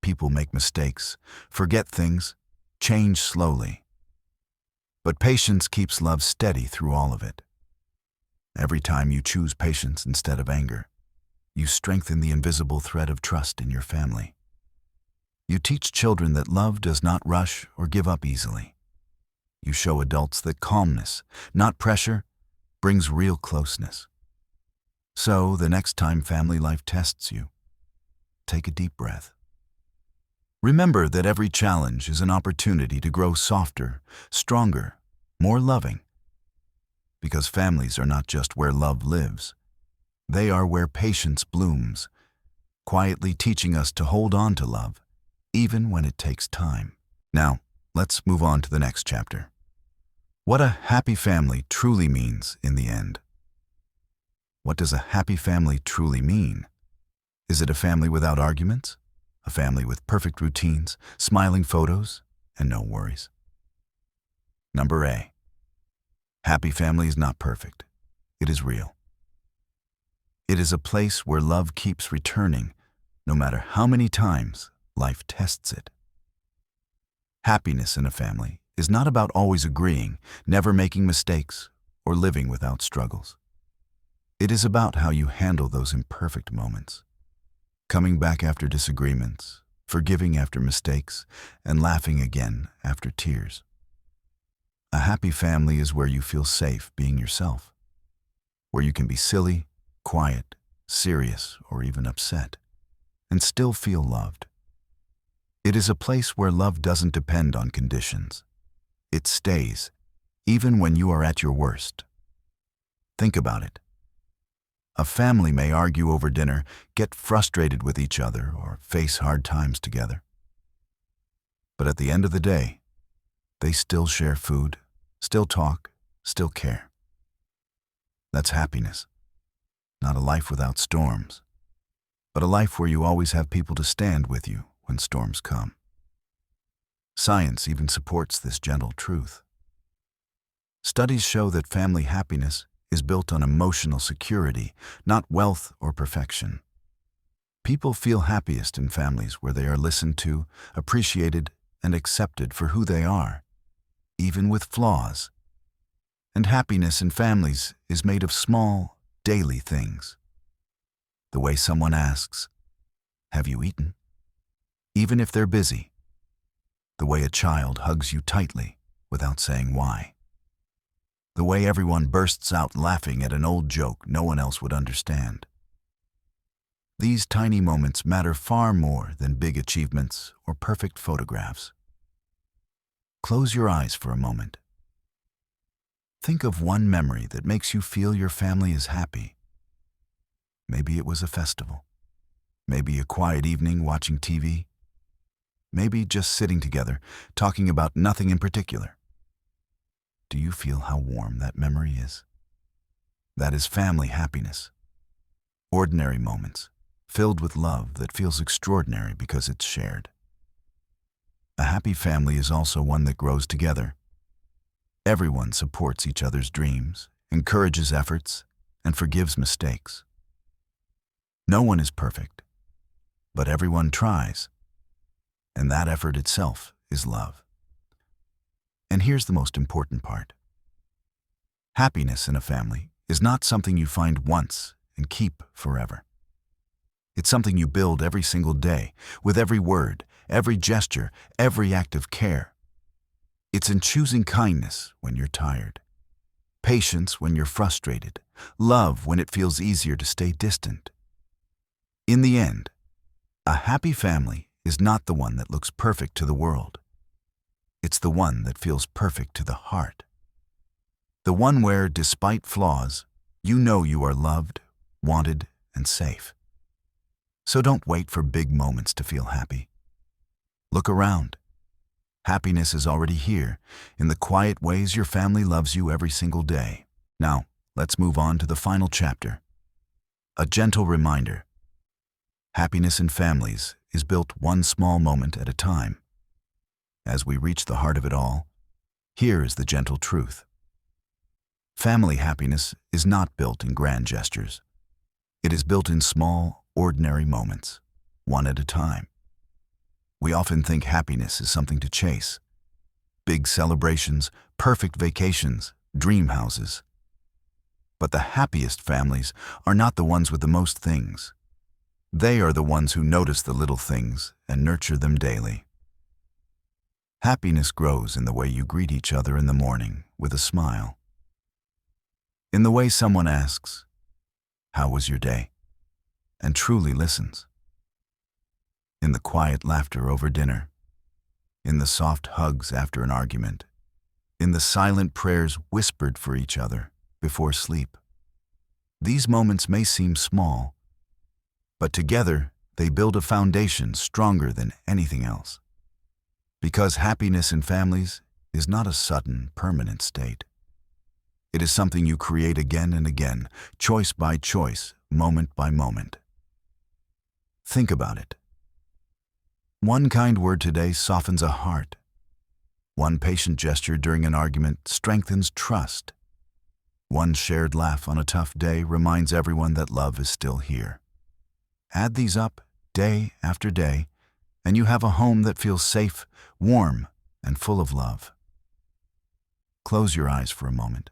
People make mistakes, forget things, change slowly. But patience keeps love steady through all of it. Every time you choose patience instead of anger, you strengthen the invisible thread of trust in your family. You teach children that love does not rush or give up easily. You show adults that calmness, not pressure, brings real closeness. So, the next time family life tests you, take a deep breath. Remember that every challenge is an opportunity to grow softer, stronger, more loving. Because families are not just where love lives. They are where patience blooms, quietly teaching us to hold on to love, even when it takes time. Now, let's move on to the next chapter. What a happy family truly means in the end. What does a happy family truly mean? Is it a family without arguments? A family with perfect routines, smiling photos, and no worries? Number A. Happy family is not perfect. It is real. It is a place where love keeps returning, no matter how many times life tests it. Happiness in a family is not about always agreeing, never making mistakes, or living without struggles. It is about how you handle those imperfect moments, coming back after disagreements, forgiving after mistakes, and laughing again after tears. A happy family is where you feel safe being yourself, where you can be silly, quiet, serious, or even upset, and still feel loved. It is a place where love doesn't depend on conditions. It stays, even when you are at your worst. Think about it. A family may argue over dinner, get frustrated with each other, or face hard times together. But at the end of the day, they still share food, still talk, still care. That's happiness. Not a life without storms, but a life where you always have people to stand with you when storms come. Science even supports this gentle truth. Studies show that family happiness is built on emotional security, not wealth or perfection. People feel happiest in families where they are listened to, appreciated, and accepted for who they are, even with flaws. And happiness in families is made of small, daily things. The way someone asks, "Have you eaten?" Even if they're busy. The way a child hugs you tightly without saying why. The way everyone bursts out laughing at an old joke no one else would understand. These tiny moments matter far more than big achievements or perfect photographs. Close your eyes for a moment. Think of one memory that makes you feel your family is happy. Maybe it was a festival. Maybe a quiet evening watching TV. Maybe just sitting together, talking about nothing in particular. Do you feel how warm that memory is? That is family happiness. Ordinary moments, filled with love that feels extraordinary because it's shared. A happy family is also one that grows together. Everyone supports each other's dreams, encourages efforts, and forgives mistakes. No one is perfect, but everyone tries, and that effort itself is love. And here's the most important part. Happiness in a family is not something you find once and keep forever. It's something you build every single day, with every word, every gesture, every act of care. It's in choosing kindness when you're tired, patience when you're frustrated, love when it feels easier to stay distant. In the end, a happy family is not the one that looks perfect to the world. It's the one that feels perfect to the heart. The one where, despite flaws, you know you are loved, wanted, and safe. So don't wait for big moments to feel happy. Look around. Happiness is already here, in the quiet ways your family loves you every single day. Now, let's move on to the final chapter. A gentle reminder. Happiness in families is built one small moment at a time. As we reach the heart of it all, here is the gentle truth. Family happiness is not built in grand gestures. It is built in small, ordinary moments, one at a time. We often think happiness is something to chase. Big celebrations, perfect vacations, dream houses. But the happiest families are not the ones with the most things. They are the ones who notice the little things and nurture them daily. Happiness grows in the way you greet each other in the morning with a smile. In the way someone asks, "How was your day?" and truly listens. In the quiet laughter over dinner, in the soft hugs after an argument, in the silent prayers whispered for each other before sleep. These moments may seem small, but together they build a foundation stronger than anything else. Because happiness in families is not a sudden, permanent state. It is something you create again and again, choice by choice, moment by moment. Think about it. One kind word today softens a heart. One patient gesture during an argument strengthens trust. One shared laugh on a tough day reminds everyone that love is still here. Add these up day after day, and you have a home that feels safe, warm, and full of love. Close your eyes for a moment.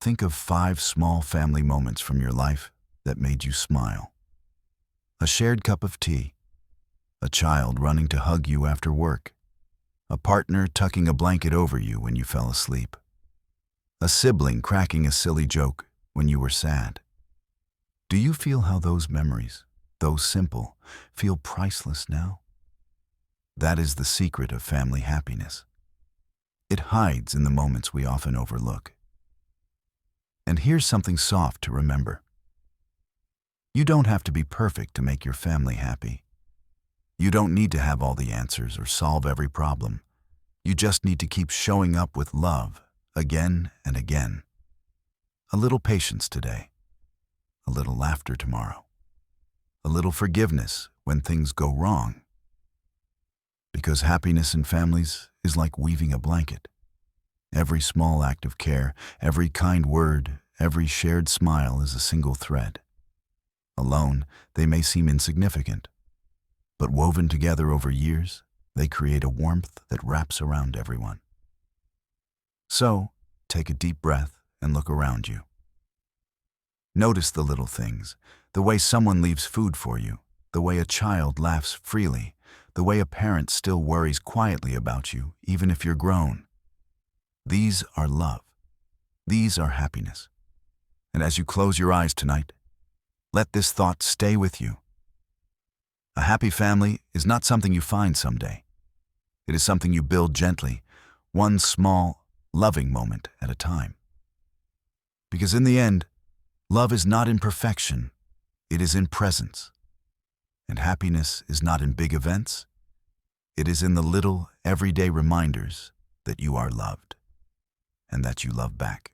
Think of 5 small family moments from your life that made you smile. A shared cup of tea, a child running to hug you after work, a partner tucking a blanket over you when you fell asleep, a sibling cracking a silly joke when you were sad. Do you feel how those memories, though simple, feel priceless now? That is the secret of family happiness. It hides in the moments we often overlook. And here's something soft to remember. You don't have to be perfect to make your family happy. You don't need to have all the answers or solve every problem. You just need to keep showing up with love again and again. A little patience today, a little laughter tomorrow, a little forgiveness when things go wrong. Because happiness in families is like weaving a blanket. Every small act of care, every kind word, every shared smile is a single thread. Alone, they may seem insignificant, but woven together over years, they create a warmth that wraps around everyone. So, take a deep breath and look around you. Notice the little things, the way someone leaves food for you, the way a child laughs freely, the way a parent still worries quietly about you, even if you're grown. These are love. These are happiness. And as you close your eyes tonight, let this thought stay with you. A happy family is not something you find someday. It is something you build gently, one small, loving moment at a time. Because in the end, love is not in perfection, it is in presence. And happiness is not in big events, it is in the little, everyday reminders that you are loved and that you love back.